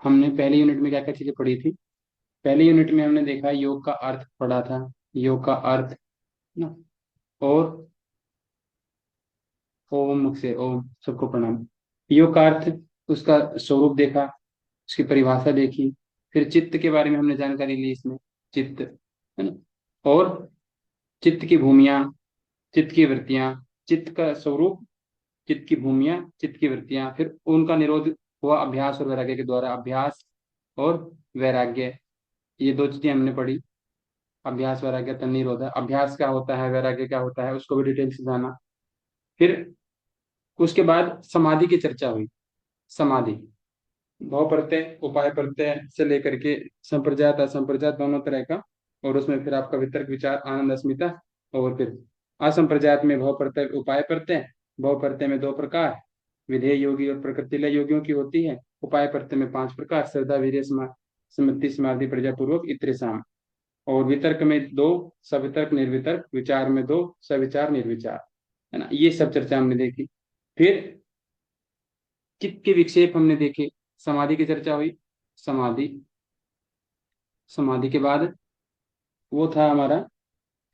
हमने पहले यूनिट में क्या क्या चीजें पढ़ी थी? पहले यूनिट में हमने देखा योग का अर्थ पढ़ा था। योग का अर्थ ना। और ओम से ओम, सबको प्रणाम। योग का अर्थ, उसका स्वरूप देखा, उसकी परिभाषा देखी। फिर चित्त के बारे में हमने जानकारी ली इसमें। चित्त है ना। और चित्त की भूमिया, चित्त की वृत्तियां, चित्त का स्वरूप, चित्त की भूमिया, चित्त की वृत्तियां, फिर उनका निरोध हुआ अभ्यास और वैराग्य के द्वारा। अभ्यास और वैराग्य, ये दो चीजें हमने पढ़ी। अभ्यास वैराग्य तन्निरोध, अभ्यास क्या होता है, वैराग्य क्या होता है, उसको भी डिटेल से जाना। फिर उसके बाद समाधि की चर्चा हुई। समाधि, भाव प्रत्यय उपाय प्रत्यय से लेकर के संप्रजात असंप्रजात दोनों तरह का। और उसमें फिर आपका वितर्क विचार आनंद अस्मिता। और फिर असंप्रजात में भाव प्रत्यय उपाय प्रत्यय। भाव प्रत्यय में दो प्रकार, विधेय योगी और प्रकृति लय योगियों की होती है। उपाय प्रत्यय में पांच प्रकार, श्रद्धा वीर्य समृद्धि समाधि प्रजापूर्वक इत्रेसाम। और वितर्क में दो, सवितर्क निर्वितर्क, विचार में दो, सविचार निर्विचार, है ना। ये सब चर्चा हमने देखी। फिर चित्त के विक्षेप हमने देखे। समाधि की चर्चा हुई। समाधि, समाधि के बाद वो था हमारा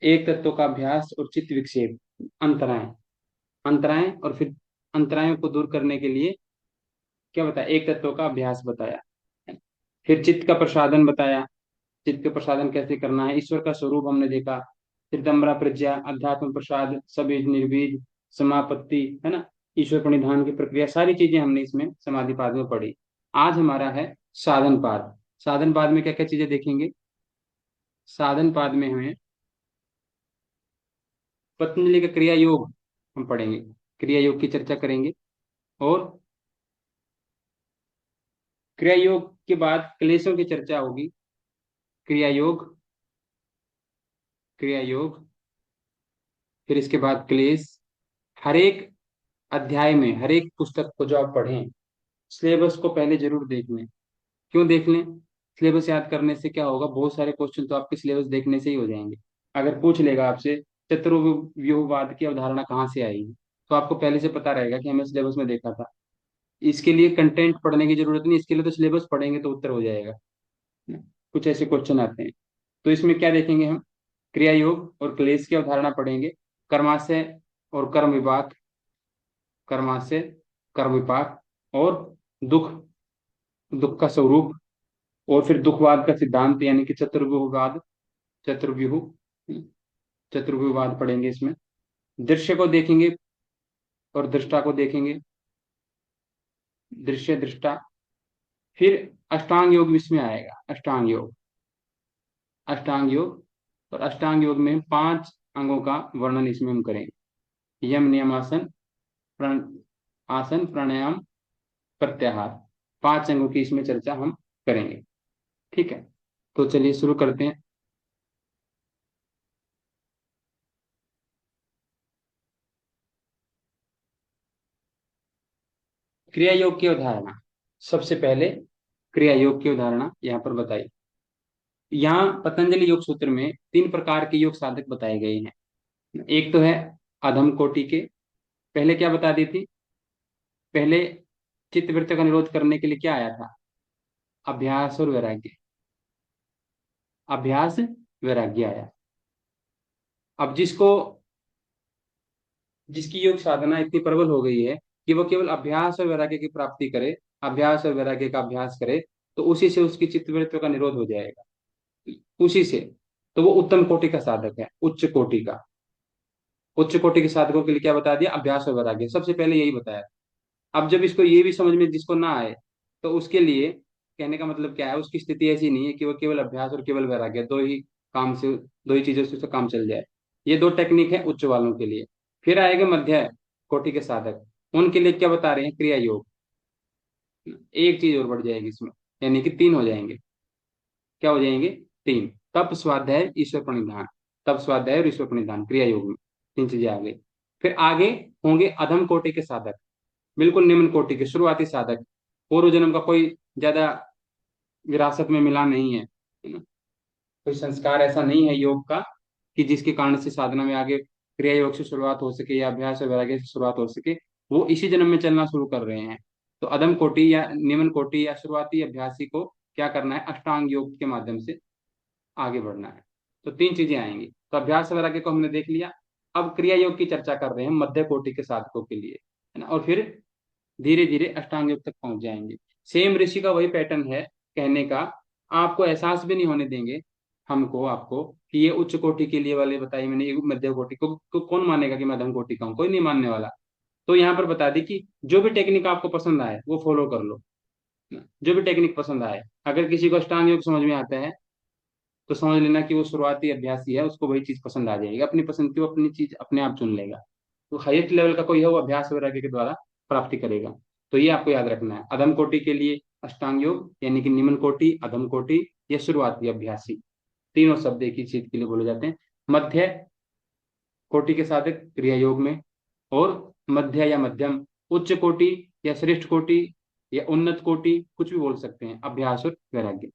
एक तत्व का अभ्यास और चित्त विक्षेप, अंतराएं। अंतराएं और फिर अंतरायों को दूर करने के लिए क्या बताया, एक तत्व का अभ्यास बताया। फिर चित्त का प्रसादन बताया। चित्त का प्रसादन कैसे करना है, ईश्वर का स्वरूप हमने देखा। फिर दम्रा प्रज्ञा, अध्यात्म प्रसाद, सबीज निर्बीज, समापत्ति, है ना, ईश्वर प्रणिधान की प्रक्रिया, सारी चीजें हमने इसमें समाधि पाद में पढ़ी। आज हमारा है साधन पाद। साधन पाद में क्या क्या चीजें देखेंगे? साधन पाद में हमें पतंजलि का क्रिया योग हम पढ़ेंगे। क्रिया योग की चर्चा करेंगे। और क्रिया योग के बाद क्लेशों की चर्चा होगी। क्रिया योग, क्रिया योग, फिर इसके बाद क्लेश। हर एक अध्याय में, हर एक पुस्तक को जो आप पढ़ें, सिलेबस को पहले जरूर देख लें। क्यों देख लें? सिलेबस याद करने से क्या होगा, बहुत सारे क्वेश्चन तो आपके सिलेबस देखने से ही हो जाएंगे। अगर पूछ लेगा आपसे चतुर्व्यूहवाद की अवधारणा कहाँ से आई है, तो आपको पहले से पता रहेगा कि हमें सिलेबस में देखा था। इसके लिए कंटेंट पढ़ने की जरूरत नहीं, इसके लिए तो सिलेबस पढ़ेंगे तो उत्तर हो जाएगा। कुछ ऐसे क्वेश्चन आते हैं। तो इसमें क्या देखेंगे हम? क्रिया योग और क्लेश की अवधारणा पढ़ेंगे। कर्माशय और कर्म विपाक, कर्माशय, कर्म विपाक, और दुख, दुख का स्वरूप। और फिर दुखवाद का सिद्धांत यानी कि चतुर्व्यूहवाद, चतुर्व्यूह, चतुर्व्यूहवाद पढ़ेंगे इसमें। दृश्य को देखेंगे और दृष्टा को देखेंगे। दृश्य दृष्टा। फिर अष्टांग योग इसमें आएगा, अष्टांग योग, अष्टांग योग। और अष्टांग योग में पांच अंगों का वर्णन इसमें हम करेंगे। यम नियम आसन, प्रण आसन प्राणायाम प्रत्याहार, पांच अंगों की इसमें चर्चा हम करेंगे। ठीक है, तो चलिए शुरू करते हैं। क्रिया योग की अवधारणा, सबसे पहले क्रिया योग की अवधारणा यहाँ पर बताई। यहाँ पतंजलि योग सूत्र में तीन प्रकार के योग साधक बताए गए हैं। एक तो है अधम कोटि के। पहले क्या बता दी थी? पहले चित्त वृत्ति का निरोध करने के लिए क्या आया था? अभ्यास और वैराग्य। अभ्यास, वैराग्य आया। अब जिसको, जिसकी योग साधना इतनी प्रबल हो गई है कि वो केवल अभ्यास और वैराग्य की प्राप्ति करे, अभ्यास और वैराग्य का अभ्यास करे, तो उसी से उसकी चित्त वृत्ति का निरोध हो जाएगा, उसी से। तो वो उत्तम कोटि का साधक है, उच्च कोटि का। उच्च कोटि के साधकों के लिए क्या बता दिया? अभ्यास और वैराग्य, सबसे पहले यही बताया। अब जब इसको ये भी समझ में जिसको ना आए, तो उसके लिए कहने का मतलब क्या है, उसकी स्थिति ऐसी नहीं है कि वो केवल अभ्यास और केवल वैराग्य दो ही काम से, दो ही चीजों से उसका काम चल जाए। ये दो टेक्निक है उच्च वालों के लिए। फिर आएगा मध्य कोटि के साधक, उनके लिए क्या बता रहे हैं? क्रिया योग। एक चीज और बढ़ जाएगी इसमें, यानी कि तीन हो जाएंगे। क्या हो जाएंगे? तीन। तप स्वाध्याय ईश्वर प्रणिधान, तप स्वाध्याय और ईश्वर प्रणिधान क्रिया योग में तीन चीजें आ गई। फिर आगे होंगे अधम कोटि के साधक, बिल्कुल निम्न कोटि के शुरुआती साधक। पूर्व जन्म का कोई ज्यादा विरासत में मिला नहीं है ना? कोई संस्कार ऐसा नहीं है योग का कि जिसके कारण से साधना में आगे क्रिया योग से शुरुआत हो सके या अभ्यास और वैराग्य से शुरुआत हो सके। वो इसी जन्म में चलना शुरू कर रहे हैं। तो अधम कोटि या निम्न कोटि या शुरुआती अभ्यासी को क्या करना है, अष्टांग योग के माध्यम से आगे बढ़ना है। तो तीन चीजें आएंगी। तो अभ्यास वैराग्य को हमने देख लिया। अब क्रिया योग की चर्चा कर रहे हैं मध्य कोटि के साधकों के लिए, है ना। और फिर धीरे धीरे अष्टांग योग तक पहुंच जाएंगे। सेम ऋषि का वही पैटर्न है कहने का। आपको एहसास भी नहीं होने देंगे हमको आपको कि ये उच्च कोटि के लिए वाले बताइए मैंने, ये मध्य कोटि को कौन मानेगा कि मैं अधम कोटि का हूँ, कोई नहीं मानने वाला। तो यहाँ पर बता दी कि जो भी टेक्निक आपको पसंद आए वो फॉलो कर लो, जो भी टेक्निक पसंद आए। अगर किसी को अष्टांग योग समझ में आता है तो समझ लेना कि वो शुरुआती अभ्यासी है, उसको वही चीज पसंद आ जाएगी, अपनी पसंद की वो अपनी चीज अपने आप चुन लेगा। तो हाईएस्ट लेवल का कोई है वो अभ्यास वैराग्य के द्वारा प्राप्ति करेगा। तो ये आपको याद रखना है। अधम कोटि के लिए अष्टांग योग यानी कि निम्न कोटि, अधम कोटि या शुरुआती अभ्यासी, तीनों शब्द एक ही चीज के लिए बोले जाते हैं। मध्य कोटि के साधक क्रिया योग में, और मध्य या मध्यम, उच्च कोटि या श्रेष्ठ कोटि या उन्नत कोटि, कुछ भी बोल सकते हैं, अभ्यास और वैराग्य।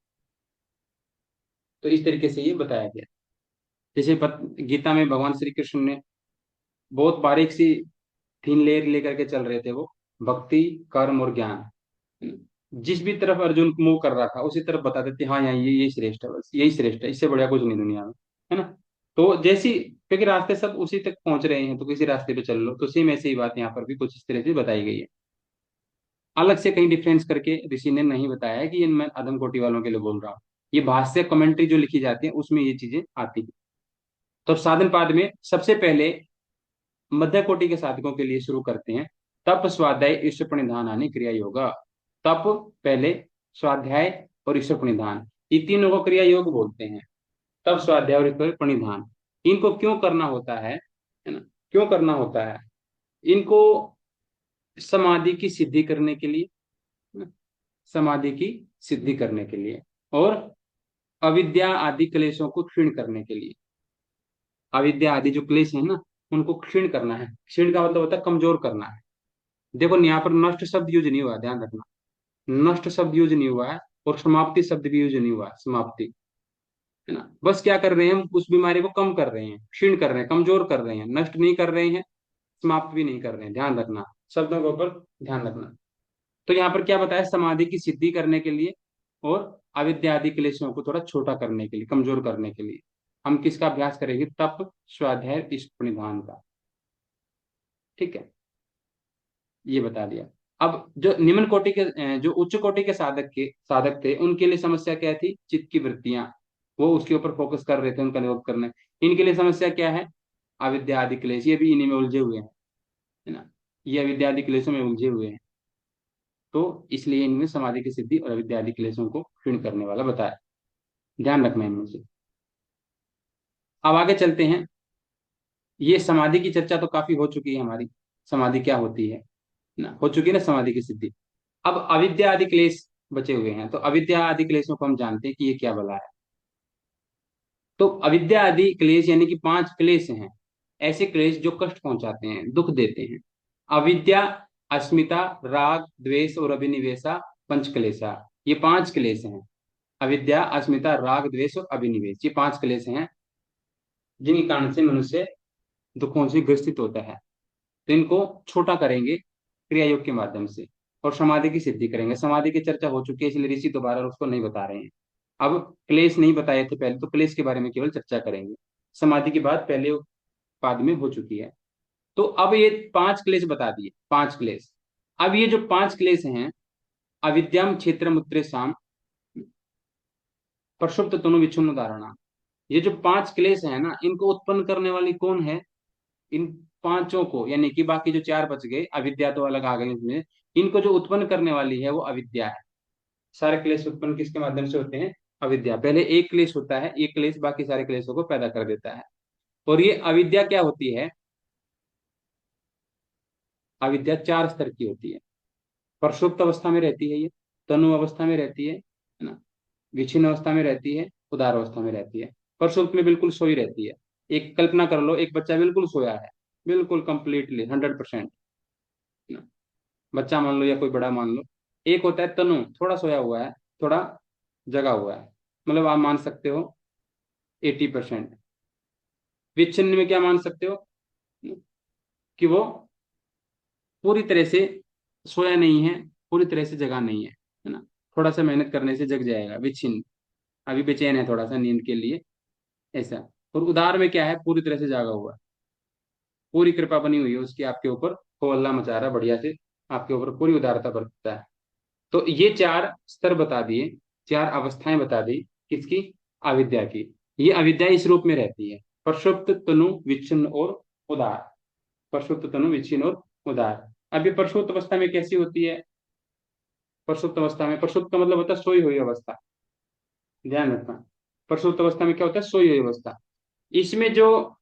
तो इस तरीके से ये बताया गया। जैसे गीता में भगवान श्री कृष्ण ने बहुत बारीक सी थीन लेयर लेकर के चल रहे थे वो, भक्ति, कर्म और ज्ञान। जिस भी तरफ अर्जुन मूव कर रहा था उसी तरफ बताते थे, हाँ यहाँ ये श्रेष्ठ है, बस यही श्रेष्ठ है, इससे बढ़िया कुछ नहीं दुनिया में, है ना। तो जैसी, क्योंकि रास्ते सब उसी तक पहुंच रहे हैं तो किसी रास्ते पे चल लो। तो सेम ऐसी ही बात यहाँ पर भी कुछ इस तरह से बताई गई है। अलग से कहीं डिफरेंस करके ऋषि ने नहीं बताया है कि ये मैं अधम कोटि वालों के लिए बोल रहा हूँ। ये भाष्य कमेंट्री जो लिखी जाती है उसमें ये चीजें आती है। तो साधन पाद में सबसे पहले मध्य कोटि के साधकों के लिए शुरू करते हैं तप, स्वाध्याय, ईश्वर प्रणिधान आने क्रिया योगा। तप पहले, स्वाध्याय और ईश्वर प्रणिधान, ये तीनों को क्रिया योग बोलते हैं। तप, स्वाध्याय और ईश्वर प्रणिधान, इनको क्यों करना होता है ना, क्यों करना होता है इनको? समाधि की सिद्धि करने के लिए, है ना? समाधि की सिद्धि करने के लिए, और अविद्या आदि क्लेशों को क्षीण करने के लिए। अविद्या आदि जो क्लेश है ना, उनको क्षीण करना है। क्षीण का मतलब होता है कमजोर करना है। देखो यहाँ पर नष्ट शब्द यूज नहीं हुआ, ध्यान रखना। नष्ट शब्द यूज नहीं हुआ है, और समाप्ति शब्द भी यूज नहीं हुआ है, समाप्ति, है ना। बस क्या कर रहे हैं हम, उस बीमारी को कम कर रहे हैं, क्षीण कर रहे हैं, कमजोर कर रहे हैं, नष्ट नहीं कर रहे हैं, समाप्त भी नहीं कर रहे हैं। ध्यान रखना, शब्दों के ऊपर ध्यान रखना। तो यहाँ पर क्या बताया, समाधि की सिद्धि करने के लिए और अविद्या आदि क्लेशों को थोड़ा छोटा करने के लिए, कमजोर करने के लिए हम किसका अभ्यास करेंगे? तप, स्वाध्याय, ईश्वर निधान का। ठीक है, ये बता दिया। अब जो निम्न कोटि के जो उच्च कोटि के साधक थे, उनके लिए समस्या क्या थी? चित्त की वृत्तियां, वो उसके ऊपर फोकस कर रहे थे, उनका निरोध करना है। इनके लिए समस्या क्या है? अविद्या आदि क्लेश, ये भी इन्हीं में उलझे हुए हैं, है ना। ये अविद्या आदि क्लेशों में उलझे हुए हैं। तो इसलिए इनमें समाधि की सिद्धि और अविद्या आदि क्लेशों को क्षीण करने वाला बताया। ध्यान रखना इनमें से। अब आगे चलते हैं। ये समाधि की चर्चा तो काफी हो चुकी है हमारी, समाधि क्या होती है ना, हो चुकी है ना समाधि की सिद्धि। अब अविद्या आदि क्लेश बचे हुए हैं। तो अविद्या आदि क्लेशों को हम जानते हैं कि ये क्या बला है। तो अविद्या आदि क्लेश यानी कि पांच क्लेश हैं, ऐसे क्लेश जो कष्ट पहुंचाते हैं, दुख देते हैं। अविद्या, अस्मिता, राग, द्वेष और अभिनिवेशा, पंच क्लेशा, ये पांच क्लेश हैं। अविद्या, अस्मिता, राग, द्वेष और अभिनिवेश, ये पांच क्लेश हैं जिनके कारण से मनुष्य दुखों से ग्रसित होता है। तो इनको छोटा करेंगे क्रिया योग के माध्यम से, और समाधि की सिद्धि करेंगे। समाधि की चर्चा हो चुकी है इसलिए ऋषि दोबारा उसको नहीं बता रहे हैं। अब क्लेश नहीं बताए थे पहले, तो क्लेश के बारे में केवल चर्चा करेंगे। समाधि की बात पहले पाद में हो चुकी है। तो अब ये पांच क्लेश बता दिए, पांच क्लेश। अब ये जो पांच क्लेश हैं, अविद्याम क्षेत्र मुत्रेशम प्रक्षुब्ध तनु विच्छिन्न धारणा, ये जो पांच क्लेश है ना, इनको उत्पन्न करने वाली कौन है? इन पांचों को, यानी कि बाकी जो चार बच गए, अविद्या तो अलग आ गई इसमें, इनको जो उत्पन्न करने वाली है वो अविद्या है। सारे क्लेश उत्पन्न किसके माध्यम से होते हैं? अविद्या। पहले एक क्लेश होता है, एक क्लेश बाकी सारे क्लेशों को पैदा कर देता है। और ये अविद्या क्या होती है? अविद्या चार स्तर की होती है। प्रसुप्त अवस्था में रहती है ये, तनु अवस्था में रहती है ना, विच्छिन्न अवस्था में रहती है, उदार अवस्था में रहती है। प्रसुप्त में बिल्कुल सोई रहती है। एक कल्पना कर लो, एक बच्चा बिल्कुल सोया है, बिल्कुल कंप्लीटली 100%, बच्चा मान लो या कोई बड़ा मान लो। एक होता है तनु, थोड़ा सोया हुआ है, थोड़ा जगा हुआ है, मतलब आप मान सकते हो 80%। विच्छिन्न में क्या मान सकते हो कि वो पूरी तरह से सोया नहीं है, पूरी तरह से जगा नहीं है ना, थोड़ा सा मेहनत करने से जग जाएगा, विच्छिन्न, अभी बेचैन है थोड़ा सा नींद के लिए, ऐसा। और उदार में क्या है, पूरी तरह से जागा हुआ, पूरी कृपा बनी हुई है उसकी आपके ऊपर, हो अल्लाह मचा रहा है बढ़िया से, आपके ऊपर पूरी उदारता बरतता है। तो ये चार स्तर बता दिए, चार अवस्थाएं बता दी, किसकी, अविद्या की। ये अविद्या इस रूप में रहती है, प्रक्षुप्त, तनु, विच्छिन्न और उदार। प्रक्षुप्त, तनु, विच्छिन्न और उदार। अब ये प्रक्षुप्त अवस्था में कैसी होती है, प्रसुप्त अवस्था में, प्रसुप्त का मतलब होता है सोई हुई अवस्था, ध्यान रखना। प्रसुप्त अवस्था में क्या होता है, सोई हुई अवस्था। इसमें जो,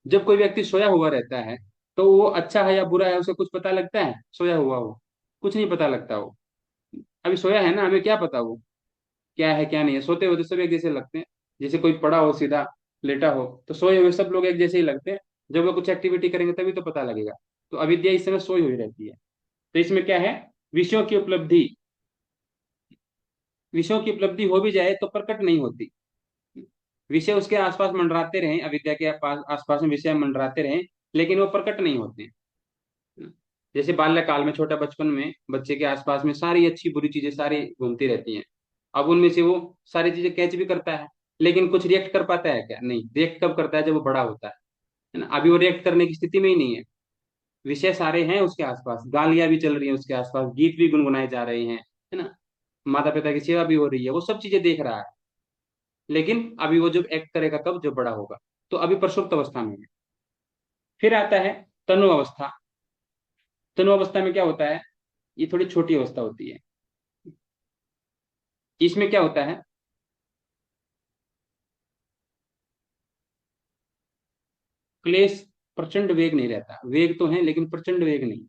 जब कोई व्यक्ति सोया हुआ रहता है, तो वो अच्छा है या बुरा है उसे कुछ पता लगता है, सोया हुआ हो, कुछ नहीं पता लगता वो। अभी सोया है ना, हमें क्या पता वो क्या है क्या नहीं है, सोते हुए तो सब एक जैसे लगते हैं। जैसे कोई पड़ा हो सीधा, लेटा हो, तो सोए हुए सब लोग एक जैसे ही लगते हैं। जब वो कुछ एक्टिविटी करेंगे तभी तो पता लगेगा। तो अविद्या इस समय सोई हुई रहती है। तो इसमें क्या है, विषयों की उपलब्धि, विषयों की उपलब्धि हो भी जाए तो प्रकट नहीं होती। विषय उसके आसपास मंडराते रहें, अविद्या के आसपास में विषय मंडराते रहें, लेकिन वो प्रकट नहीं होते। जैसे बाल्यकाल में, छोटा बचपन में बच्चे के आसपास में सारी अच्छी बुरी चीजें सारी घूमती रहती हैं। अब उनमें से वो सारी चीजें कैच भी करता है, लेकिन कुछ रिएक्ट कर पाता है क्या, नहीं। रिएक्ट कब करता है, जब वो बड़ा होता है ना। अभी वो रिएक्ट करने की स्थिति में ही नहीं है। विषय सारे हैं उसके आसपास, गालियां भी चल रही हैं उसके आसपास, गीत भी गुनगुनाए जा रहे हैं, है ना, माता पिता की सेवा भी हो रही है, वो सब चीजें देख रहा है। लेकिन अभी वो जब एक्ट करेगा कब, जब बड़ा होगा। तो अभी प्रसुप्त अवस्था में है। फिर आता है तनु अवस्था। तनु अवस्था में क्या होता है, ये थोड़ी छोटी अवस्था होती है। इसमें क्या होता है, क्लेश, प्रचंड वेग नहीं रहता, वेग तो है लेकिन प्रचंड वेग नहीं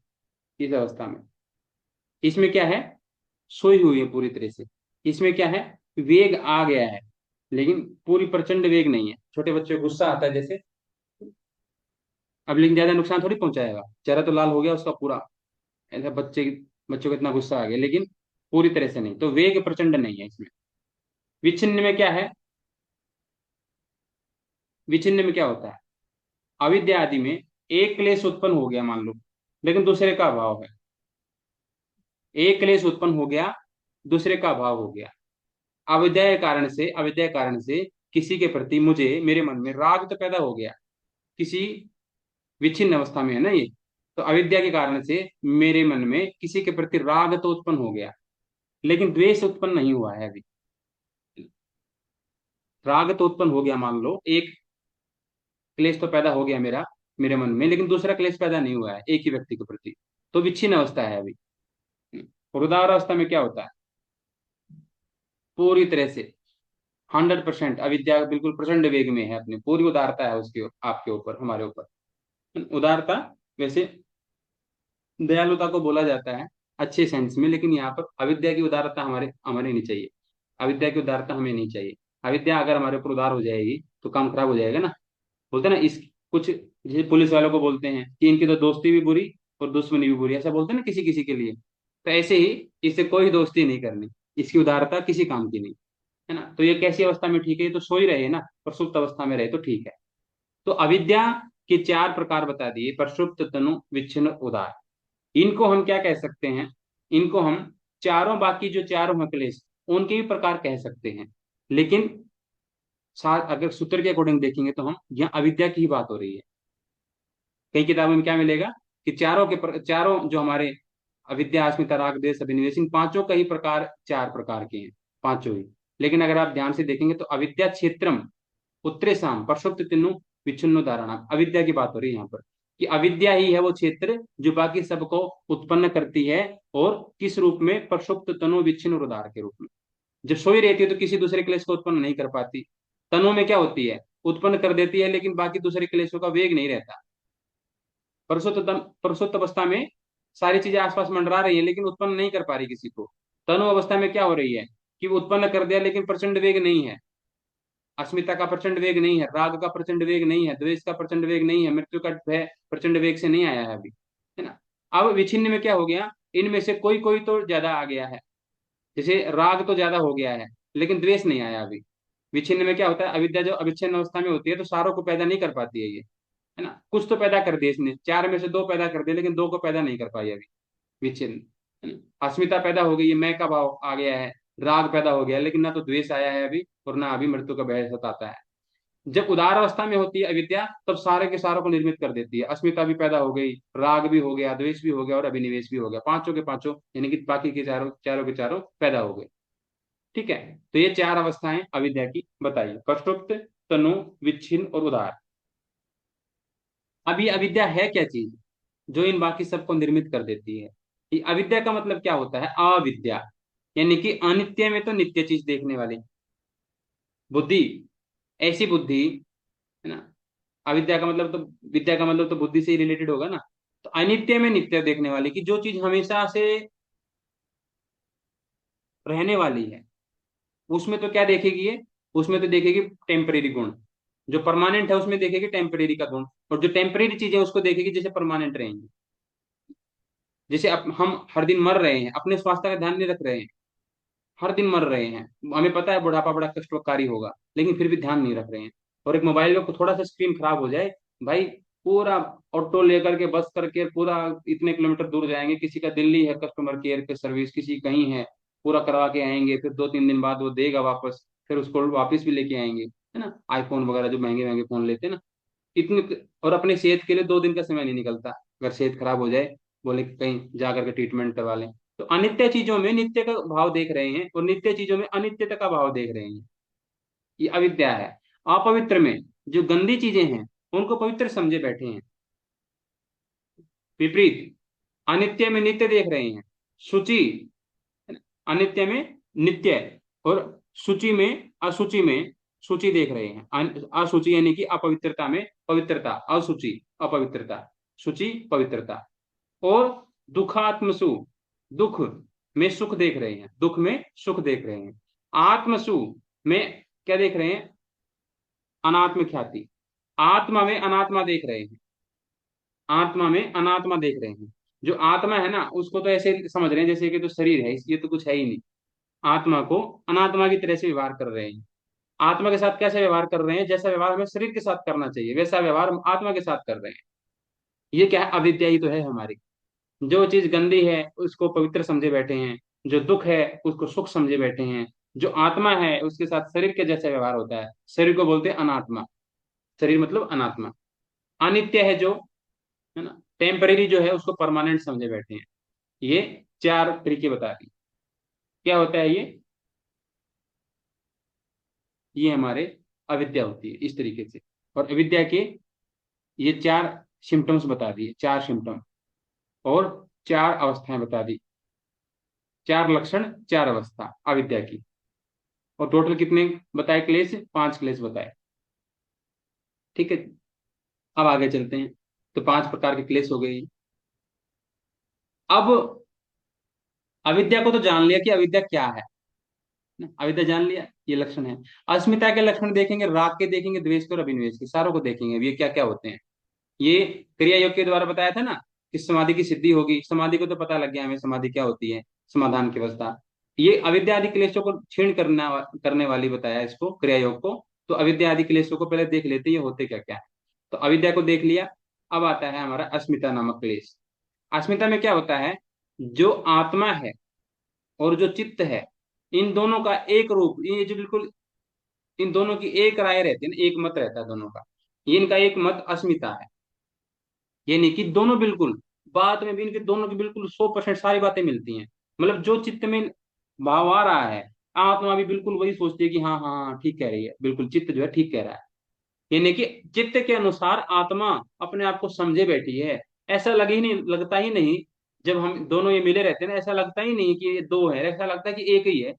इस अवस्था में। इसमें क्या है, सोई हुई है पूरी तरह से। इसमें क्या है, वेग आ गया है, लेकिन पूरी प्रचंड वेग नहीं है। छोटे बच्चे को गुस्सा आता है जैसे, अब लेकिन ज्यादा नुकसान थोड़ी पहुंचाएगा, चेहरा तो लाल हो गया उसका पूरा, ऐसा बच्चों को इतना गुस्सा आ गया, लेकिन पूरी तरह से नहीं। तो वेग प्रचंड नहीं है इसमें। विच्छिन्न में क्या है, विच्छिन्न में क्या होता है, अविद्या आदि में एक क्लेश उत्पन्न हो गया मान लो, लेकिन दूसरे का अभाव है। एक क्लेश उत्पन्न हो गया, दूसरे का अभाव हो गया। अविद्या के कारण से, अविद्या के कारण से किसी के प्रति मुझे, मेरे मन में राग तो पैदा हो गया, किसी विच्छिन्न अवस्था में है ना ये। तो अविद्या के कारण से मेरे मन में किसी के प्रति राग तो उत्पन्न हो गया, लेकिन द्वेष उत्पन्न नहीं हुआ है अभी। राग तो उत्पन्न हो गया मान लो, एक क्लेश तो पैदा हो गया मेरा, मेरे मन में, लेकिन दूसरा क्लेश पैदा नहीं हुआ है एक ही व्यक्ति के प्रति। तो विच्छिन्न अवस्था है अभी। रुदार अवस्था में क्या होता है, पूरी तरह से 100% अविद्या बिल्कुल प्रचंड वेग में है, अपनी पूरी उदारता है उसके, आपके ऊपर, हमारे ऊपर उदारता। वैसे दयालुता को बोला जाता है अच्छे सेंस में, लेकिन यहाँ पर अविद्या की उदारता हमारे हमारे नहीं चाहिए। अविद्या की उदारता हमें नहीं चाहिए। अविद्या अगर हमारे ऊपर उदार हो जाएगी तो काम खराब हो जाएगा ना। बोलते हैं ना इस, कुछ जैसे पुलिस वालों को बोलते हैं कि इनकी तो दोस्ती भी बुरी और दुश्मनी भी बुरी, ऐसा बोलते हैं ना किसी किसी के लिए। तो ऐसे ही इससे कोई दोस्ती नहीं करनी, इसकी उदारता किसी काम की नहीं, है ना। तो ये कैसी अवस्था में ठीक है, ये तो सो ही रहे ना, प्रसुप्त अवस्था में रहे तो ठीक है। तो अविद्या के चार प्रकार बता दिए, प्रसुप्त, तनु, विच्छिन्न, उदार। इनको हम क्या कह सकते हैं, इनको हम चारों, बाकी जो चारों हैं क्लेश, उनके भी प्रकार कह सकते हैं। लेकिन अगर सूत्र के अकॉर्डिंग देखेंगे तो हम यहाँ अविद्या की ही बात हो रही है। कई किताबों में क्या मिलेगा कि चारों जो हमारे अविद्या, अस्मिता, राग, द्वेष, अभिनिवेश, इन पांचों का ही प्रकार चार प्रकार के हैं, पांचों ही। लेकिन अगर आप ध्यान से देखेंगे तो अविद्या क्षेत्रम उत्तरेशम प्रसुप्त तिन्नु विच्छिन्नो धारणा, अविद्या की बात हो रही है यहाँ पर, कि अविद्या ही है वो क्षेत्र जो बाकी सबको उत्पन्न करती है। और किस रूप में, प्रसुप्त, तनु, विच्छिन्न और उदार के रूप में। जब सोई रहती है तो किसी दूसरे क्लेश को उत्पन्न नहीं कर पाती। तनु में क्या होती है, उत्पन्न कर देती है, लेकिन बाकी दूसरे क्लेशों का वेग नहीं रहता। परसुप्त अवस्था में सारी चीजें आसपास मंडरा रही है, लेकिन उत्पन्न नहीं कर पा रही किसी को। तनु अवस्था में क्या हो रही है, कि वो उत्पन्न कर दिया, लेकिन प्रचंड वेग नहीं है। अस्मिता का प्रचंड वेग नहीं है, राग का प्रचंड वेग नहीं है, द्वेष का प्रचंड वेग नहीं है, मृत्यु का भय प्रचंड वेग से नहीं आया है अभी, है ना। अब विच्छिन्न में क्या हो गया, इनमें से कोई कोई तो ज्यादा आ गया है। जैसे राग तो ज्यादा हो गया है, लेकिन द्वेष नहीं आया अभी। विच्छिन्न में क्या होता है, अविद्या जो अविच्छिन्न अवस्था में होती है तो सारों को पैदा नहीं कर पाती है ये, है ना। कुछ तो पैदा कर दिए इसने, चार में से दो पैदा कर दिए, लेकिन दो को पैदा नहीं कर पाई अभी। विच्छिन्न, है ना। अस्मिता पैदा हो गई है, मैं का भाव आ गया है, राग पैदा हो गया है, लेकिन ना तो द्वेष आया है अभी, और ना अभी मृत्यु का भय सताता है। जब उदार अवस्था में होती है अविद्या, तब सारे के सारों को निर्मित कर देती है। अस्मिता भी पैदा हो गई, राग भी हो गया, द्वेष भी हो गया, और अभिनिवेश भी हो गया, पांचों के पांचों, यानी कि बाकी के चारों चारों के चारों पैदा हो गए। ठीक है। तो ये चार अवस्थाएं अविद्या की बताइए, कष्टोक्त, तनु, विच्छिन्न और उदार। अब ये अविद्या है क्या चीज, जो इन बाकी सबको निर्मित कर देती है। ये अविद्या का मतलब क्या होता है, अविद्या, यानी कि अनित्य में तो नित्य चीज देखने वाली बुद्धि, ऐसी बुद्धि, है ना। अविद्या का मतलब तो, विद्या का मतलब तो बुद्धि से ही रिलेटेड होगा ना। तो अनित्य में नित्य देखने वाली, कि जो चीज हमेशा से रहने वाली है, उसमें तो क्या देखेगी ये, उसमें तो देखेगी टेम्परेरी गुण। जो परमानेंट है उसमें देखेगी टेम्परेरी का गुण, और जो टेम्परेरी चीजें उसको देखेगी जैसे परमानेंट रहेंगी। जैसे अब हम हर दिन मर रहे हैं, अपने स्वास्थ्य का ध्यान नहीं रख रहे हैं, हर दिन मर रहे हैं, हमें पता है बुढ़ापा बड़ा कष्टकारी होगा, लेकिन फिर भी ध्यान नहीं रख रहे हैं। और एक मोबाइल में थोड़ा सा स्क्रीन खराब हो जाए, भाई पूरा ऑटो लेकर के, बस करके पूरा इतने किलोमीटर दूर जाएंगे, किसी का दिल्ली है कस्टमर केयर के सर्विस, किसी कहीं है, पूरा करवा के आएंगे, फिर 2-3 दिन बाद वो देगा वापस, फिर उसको वापस भी लेके आएंगे, है ना। आईफोन वगैरह जो महंगे महंगे फोन लेते हैं ना, इतने, और अपने सेहत के लिए 2 दिन का समय नहीं निकलता, अगर सेहत खराब हो जाए, बोले कि कहीं जा करके ट्रीटमेंट करवा लें। तो अनित्य चीजों में नित्य का भाव देख रहे हैं, और नित्य चीजों में अनित्यता का भाव देख रहे हैं, ये अविद्या है। अपवित्र में जो गंदी चीजें हैं, उनको पवित्र समझे बैठे हैं। विपरीत, अनित्य में नित्य देख रहे हैं। शुचि, अनित्य में नित्य, और सूची में असूचि में सूची देख रहे हैं। असूचि यानी कि अपवित्रता में पवित्रता, असूचि अपवित्रता, सूची पवित्रता। और दुखात्मसु, दुख में सुख देख रहे हैं, दुख में सुख देख रहे हैं। आत्मसु में क्या देख रहे हैं, अनात्म ख्याति, आत्मा में अनात्मा देख रहे हैं, आत्मा में अनात्मा देख रहे हैं। जो आत्मा है ना, उसको तो ऐसे समझ रहे हैं जैसे कि तो शरीर है, ये तो कुछ है ही नहीं। आत्मा को अनात्मा की तरह से व्यवहार कर रहे हैं। आत्मा के साथ कैसे व्यवहार कर रहे हैं, जैसा व्यवहार हमें शरीर के साथ करना चाहिए, वैसा व्यवहार हम आत्मा के साथ कर रहे हैं। ये क्या है, अविद्या ही तो है हमारी। जो चीज गंदी है उसको पवित्र समझे बैठे हैं, जो दुख है उसको सुख समझे बैठे हैं। जो आत्मा है उसके साथ शरीर के जैसा व्यवहार होता है, शरीर को बोलते हैं अनात्मा, शरीर मतलब अनात्मा। अनित्य है जो, है ना, टेम्परेरी जो है उसको परमानेंट समझे बैठे हैं। ये चार तरीके बता दी। क्या होता है ये हमारे अविद्या होती है इस तरीके से। और अविद्या के ये चार सिम्टम्स बता दिए, चार सिम्टम, और चार अवस्थाएं बता दी, चार लक्षण, चार अवस्था अविद्या की। और टोटल कितने बताए क्लेश, 5 क्लेश बताए। ठीक है। अब आगे चलते हैं। तो 5 प्रकार के क्लेश हो गए। अब अविद्या को तो जान लिया कि अविद्या क्या है ना? अविद्या जान लिया, ये लक्षण है। अस्मिता के लक्षण देखेंगे, राग के देखेंगे, द्वेष के और अभिनिवेश के, सारों को देखेंगे ये क्या क्या होते हैं। ये क्रिया योग के द्वारा बताया था ना, कि समाधि की सिद्धि होगी, समाधि को तो पता लग गया हमें समाधि क्या होती है, समाधान की अवस्था। ये अविद्या आदि क्लेशों को क्षीण करने वाली बताया इसको, क्रिया योग को। तो अविद्या आदि क्लेशों को पहले देख लेते हैं, ये होते क्या क्या है। तो अविद्या को देख लिया। अब आता है हमारा अस्मिता नामक क्लेश। अस्मिता में क्या होता है, जो आत्मा है और जो चित्त है, इन दोनों का एक रूप, ये जो बिल्कुल इन दोनों की एक राय रहती है ना, एक मत रहता है दोनों का, ये इनका एक मत अस्मिता है। ये नहीं कि दोनों बिल्कुल, बात में भी इनके दोनों की बिल्कुल 100% सारी बातें मिलती हैं। मतलब जो चित्त में भाव आ रहा है, आत्मा भी बिल्कुल वही सोचती है कि हाँ हाँ हाँ, ठीक कह रही है, बिल्कुल चित्त जो है ठीक कह रहा है। यानी कि चित्त के अनुसार आत्मा अपने आप को समझे बैठी है। ऐसा लगे ही नहीं, लगता ही नहीं, जब हम दोनों ये मिले रहते हैं ना, ऐसा लगता ही नहीं कि ये दो है, ऐसा लगता है कि एक ही है।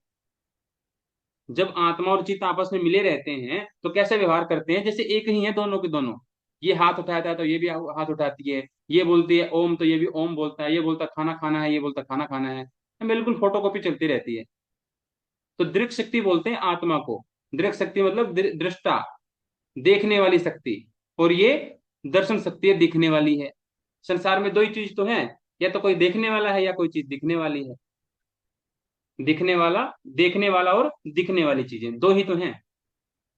जब आत्मा और चित्त आपस में मिले रहते हैं तो कैसे व्यवहार करते हैं, जैसे एक ही है दोनों के दोनों। ये हाथ उठाता है तो ये भी हाथ उठाती है, ये बोलती है ओम तो ये भी ओम बोलता है, ये बोलता खाना खाना है, ये बोलता खाना खाना है। बिल्कुल फोटोकॉपी चलती रहती है। तो दृक शक्ति बोलते हैं आत्मा को। दृक शक्ति मतलब दृष्टा, देखने वाली शक्ति। और ये दर्शन शक्ति है, दिखने वाली है। संसार में दो ही चीज तो है, या तो कोई देखने वाला है या कोई चीज दिखने वाली है। दिखने वाला, देखने वाला और दिखने वाली चीजें दो ही तो हैं।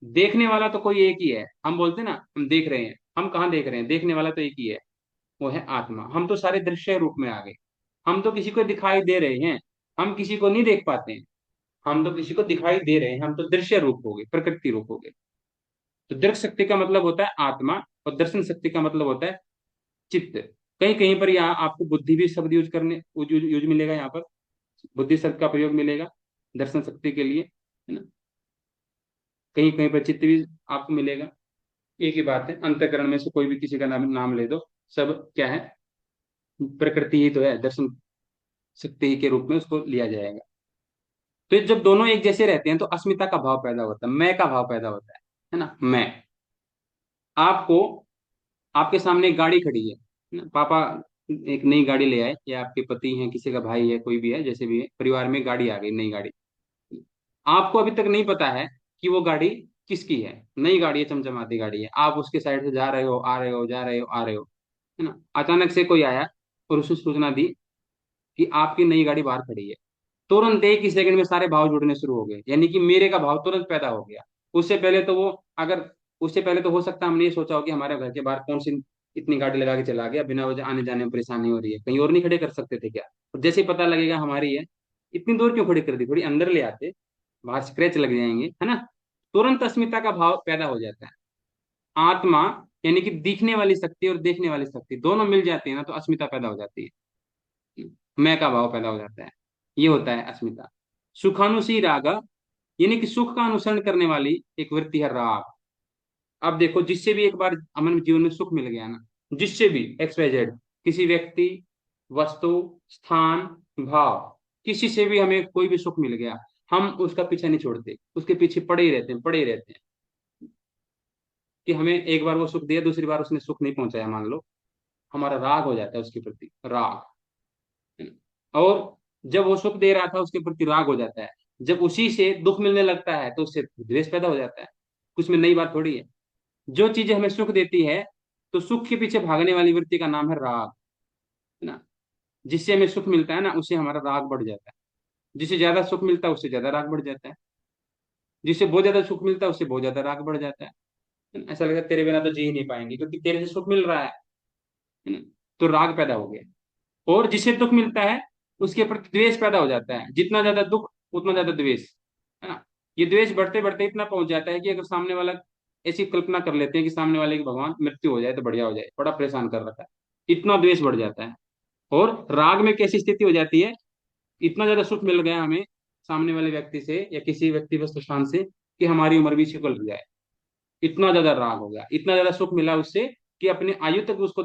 देखने वाला तो कोई एक ही है, हम बोलते हैं ना हम देख रहे हैं, हम कहाँ देख रहे हैं, देखने वाला तो एक ही है, वो है आत्मा। हम तो सारे दृश्य रूप में आ गए, हम तो किसी को दिखाई दे रहे हैं, हम किसी को नहीं देख पाते हैं। हम तो किसी को दिखाई दे रहे हैं, हम तो दृश्य रूप हो गए, प्रकृति रूप हो गए। तो दृक् शक्ति का मतलब होता है आत्मा, और दर्शन शक्ति का मतलब होता है चित्त। कहीं कहीं पर यहाँ आपको बुद्धि भी शब्द यूज मिलेगा यहाँ पर, बुद्धि शब्द का प्रयोग मिलेगा दर्शन शक्ति के लिए, है ना। कहीं कहीं पर चित्त भी आपको मिलेगा। एक ही बात है, अंतःकरण में से कोई भी किसी का नाम ले दो, सब क्या है, प्रकृति ही तो है, दर्शन शक्ति के रूप में उसको लिया जाएगा। तो जब दोनों एक जैसे रहते हैं तो अस्मिता का भाव पैदा होता है, मैं का भाव पैदा होता है ना। मैं, आपको, आपके सामने एक गाड़ी खड़ी है ना, पापा एक नई गाड़ी ले आए, या आपके पति हैं, किसी का भाई है, कोई भी है, जैसे भी है, परिवार में गाड़ी आ गई, नई गाड़ी। आपको अभी तक नहीं पता है कि वो गाड़ी किसकी है, नई गाड़ी है, चमचमाती गाड़ी है, आप उसके साइड से जा रहे हो, आ रहे हो, जा रहे हो, आ रहे हो, है ना। अचानक से कोई आया और उसने सूचना दी कि आपकी नई गाड़ी बाहर खड़ी है। तुरंत एक ही सेकंड में सारे भाव जुड़ने शुरू हो गए, यानी कि मेरे का भाव तुरंत पैदा हो गया। उससे पहले तो वो, अगर उससे पहले तो हो सकता है हमने ये सोचा हो कि हमारे घर के बाहर कौन सी इतनी गाड़ी लगा के चला गया, बिना वजह आने जाने में परेशानी हो रही है, कहीं और नहीं खड़े कर सकते थे क्या। और जैसे ही पता लगेगा हमारी है, इतनी दूर क्यों खड़ी कर दी, थोड़ी अंदर ले आते, बाहर स्क्रैच लग जाएंगे, है ना। तुरंत अस्मिता का भाव पैदा हो जाता है। आत्मा, यानी कि दिखने वाली शक्ति और देखने वाली शक्ति दोनों मिल जाती है ना, तो अस्मिता पैदा हो जाती है, मैं का भाव पैदा हो जाता है। ये होता है अस्मिता। सुखानुसी राग, यानी कि सुख का अनुसरण करने वाली एक वृत्ति है राग। अब देखो, जिससे भी एक बार हमारे जीवन में सुख मिल गया ना, जिससे भी एक्स वाई जेड, किसी व्यक्ति, वस्तु, स्थान, भाव, किसी से भी हमें कोई भी सुख मिल गया, हम उसका पीछा नहीं छोड़ते, उसके पीछे पड़े ही रहते हैं, पड़े ही रहते हैं। कि हमें एक बार वो सुख दिया, दूसरी बार उसने सुख नहीं पहुंचाया, मान लो, हमारा राग हो जाता है उसके प्रति, राग, है ना? और जब वो सुख दे रहा था उसके प्रति राग हो जाता है, जब उसी से दुख मिलने लगता है तो उससे द्वेष पैदा हो जाता है। कुछ में नई बात थोड़ी है। जो चीजें हमें सुख देती है, तो सुख के पीछे भागने वाली वृत्ति का नाम है राग, है ना। जिससे हमें सुख मिलता है ना, उससे हमारा राग बढ़ जाता है। जिससे ज्यादा सुख मिलता है उससे ज्यादा राग बढ़ जाता है। जिससे बहुत ज्यादा सुख मिलता है उससे बहुत ज्यादा राग बढ़ जाता है ना? ऐसा लगता है तेरे बिना तो जी ही नहीं पाएंगे, क्योंकि तेरे से सुख मिल रहा है ना। तो राग पैदा हो गया। और जिसे दुख मिलता है उसके प्रति द्वेष पैदा हो जाता है, जितना ज्यादा दुख उतना ज्यादा द्वेष, है ना। ये द्वेष बढ़ते बढ़ते इतना पहुंच जाता है कि अगर सामने वाला, ऐसी कल्पना कर लेते हैं कि सामने वाले की भगवान मृत्यु हो जाए तो बढ़िया हो जाए, बड़ा परेशान कर रखा है, इतना द्वेष बढ़ जाता है। और राग में कैसी स्थिति हो जाती है, इतना ज्यादा सुख मिल गया हमें सामने वाले व्यक्ति से या किसी व्यक्ति वस्तु स्थान से, कि हमारी उम्र भी छिकल जाए, इतना ज्यादा राग हो गया, इतना ज्यादा सुख मिला उससे, कि अपनी आयु तक उसको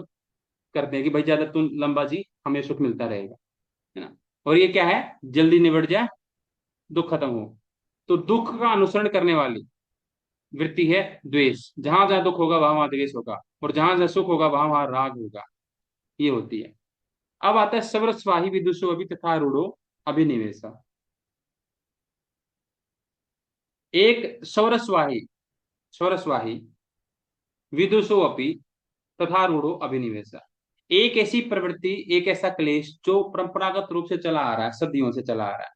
करते हैं कि भाई ज्यादा तुम लंबा जी, हमें सुख मिलता रहेगा, है ना। और ये क्या है, जल्दी निबट जाए, दुख खत्म हो। तो दुख का अनुसरण करने वाली वृत्ति है द्वेष। जहां जहां दुख होगा वहां वहां द्वेष होगा, और जहां जहां सुख होगा वहां वहां राग होगा। ये होती है। अब आता है सवर स्वाही विदुषो अभी तथा रूढ़ो अभिनिवेश। एक स्वरस्वाही, स्वरस्वाही विदुषो अपि तथा रूढ़ो अभिनिवेश। एक ऐसी प्रवृत्ति, एक ऐसा क्लेश जो परंपरागत रूप से चला आ रहा है, सदियों से चला आ रहा है,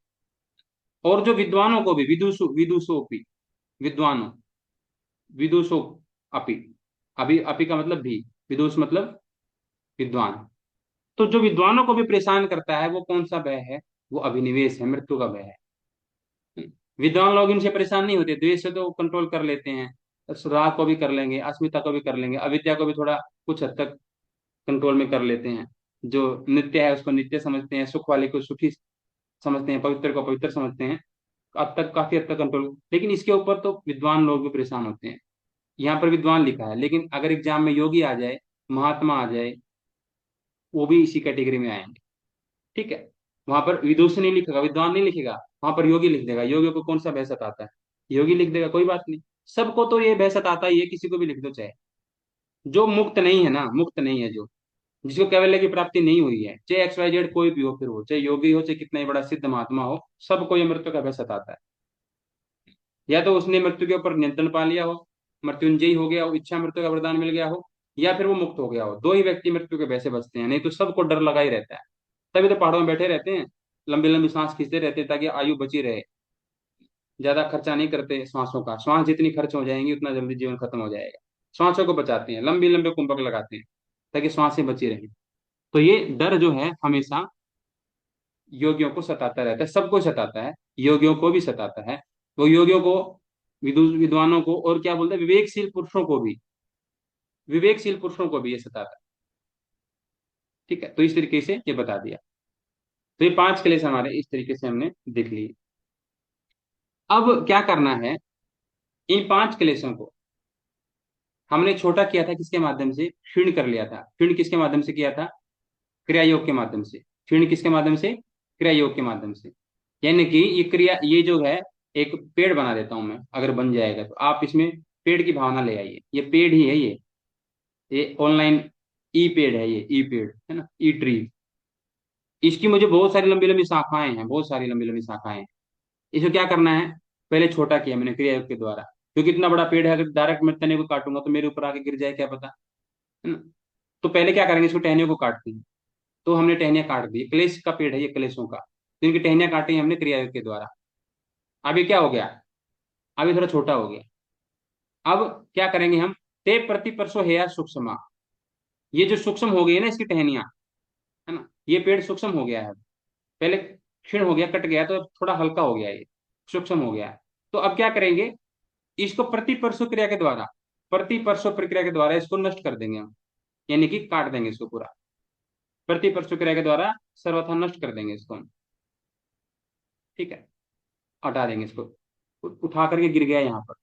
और जो विद्वानों को भी, विदुषोपि, विद्वानों, विदुषो अपि, अभी अपि का मतलब भी, विदुष मतलब विद्वान। तो जो विद्वानों को भी परेशान करता है वो कौन सा भय है, वो अभिनिवेश है, मृत्यु का भय है। विद्वान लोग इनसे परेशान नहीं होते, द्वेष से तो कंट्रोल कर लेते हैं, राग को भी कर लेंगे, अस्मिता को भी कर लेंगे, अविद्या को भी थोड़ा कुछ हद तक कंट्रोल में कर लेते हैं। जो नित्य है उसको नित्य समझते हैं, सुख वाले को सुखी समझते हैं, पवित्र को पवित्र समझते हैं। अब तक काफी हद तक कंट्रोल, लेकिन इसके ऊपर तो विद्वान लोग भी परेशान होते हैं। यहाँ पर विद्वान लिखा है, लेकिन अगर एग्जाम में योगी आ जाए, महात्मा आ जाए, वो भी इसी कैटेगरी में आएंगे। ठीक है। वहां पर विदुष नहीं लिखेगा, विद्वान नहीं लिखेगा, वहां पर योगी लिख देगा। योगी को कौन सा भय सताता है, योगी लिख देगा, कोई बात नहीं। सबको तो ये भय सताता ही है, किसी को भी लिख दो चाहे। जो मुक्त नहीं है ना, मुक्त नहीं है, जो, जिसको कैवल्य की प्राप्ति नहीं हुई है, चाहे एक्स वाई जेड कोई भी हो, फिर हो चाहे योगी हो, चाहे कितना ही बड़ा सिद्ध महात्मा हो, सबको ये मृत्यु का भय सताता है। या तो उसने मृत्यु के ऊपर नियंत्रण पा लिया हो, मृत्युंजयी हो गया हो, इच्छा मृत्यु का वरदान मिल गया हो, या फिर वो मुक्त हो गया हो। दो ही व्यक्ति मृत्यु के भय से बचते हैं, नहीं तो सबको डर लगा ही रहता है। तभी तो पहाड़ों में बैठे रहते हैं, लंबी लंबी सांस खींचते रहते हैं ताकि आयु बची रहे। ज्यादा खर्चा नहीं करते श्वासों का, श्वास जितनी खर्च हो जाएंगी उतना जल्दी जीवन खत्म हो जाएगा। श्वासों को बचाते हैं, लंबी लंबे कुंभक लगाते हैं ताकि श्वासें बची रहें। तो ये डर जो है हमेशा योगियों को सताता रहता है, सबको सताता है, योगियों को भी सताता है। वो योगियों को, विद्वानों को, और क्या बोलते हैं, विवेकशील पुरुषों को भी, विवेकशील पुरुषों को भी ये सताता है। ठीक है, तो इस तरीके से ये बता दिया। तो ये 5 क्लेश हमारे इस तरीके से हमने देख लिए। अब क्या करना है, इन 5 क्लेशों को हमने छोटा किया था किसके माध्यम से, क्षीण कर लिया था। क्षीण किसके माध्यम से किया था, क्रिया योग के माध्यम से। क्षीण किसके माध्यम से, क्रिया योग के माध्यम से। यानी कि ये क्रिया, ये जो है, एक पेड़ बना देता हूं मैं, अगर बन जाएगा तो आप इसमें पेड़ की भावना ले आइए। ये पेड़ ही है, ये ऑनलाइन ई पेड़ है, ये ई पेड़ है ना, ई ट्री। इसकी मुझे बहुत सारी लंबी लंबी शाखाएं हैं, बहुत सारी लंबी लंबी शाखाएं हैं। इसको क्या करना है, पहले छोटा किया मैंने क्रिया योग के द्वारा, क्योंकि इतना बड़ा पेड़ है, अगर डायरेक्ट मैं तने को काटूंगा तो मेरे ऊपर आके गिर जाए, क्या पता, है ना। तो पहले क्या करेंगे, इसको टहनियों को काटते हैं। तो हमने टहनियां काट दी, क्लेश का पेड़ है ये, क्लेशों का, तो इनकी टहनियां काटी हमने क्रिया योग के द्वारा। अब ये क्या हो गया, अब ये थोड़ा छोटा हो गया। अब क्या करेंगे हम, ते प्रति परसों हेया सूक्ष्म, ये जो सूक्ष्म हो गई है ना इसकी टहनियां, है ना, ये पेड़ सूक्ष्म हो गया है। पहले क्षीण हो गया, कट गया, तो अब थोड़ा हल्का हो गया, ये सूक्ष्म हो गया। तो अब क्या करेंगे, इसको प्रति परसों क्रिया के द्वारा, प्रति परसों प्रक्रिया के द्वारा इसको नष्ट कर देंगे हम, यानी कि काट देंगे इसको पूरा। प्रति परसों क्रिया के द्वारा सर्वथा नष्ट कर देंगे इसको हम। ठीक है, हटा देंगे इसको। उठा करके गिर गया यहाँ पर,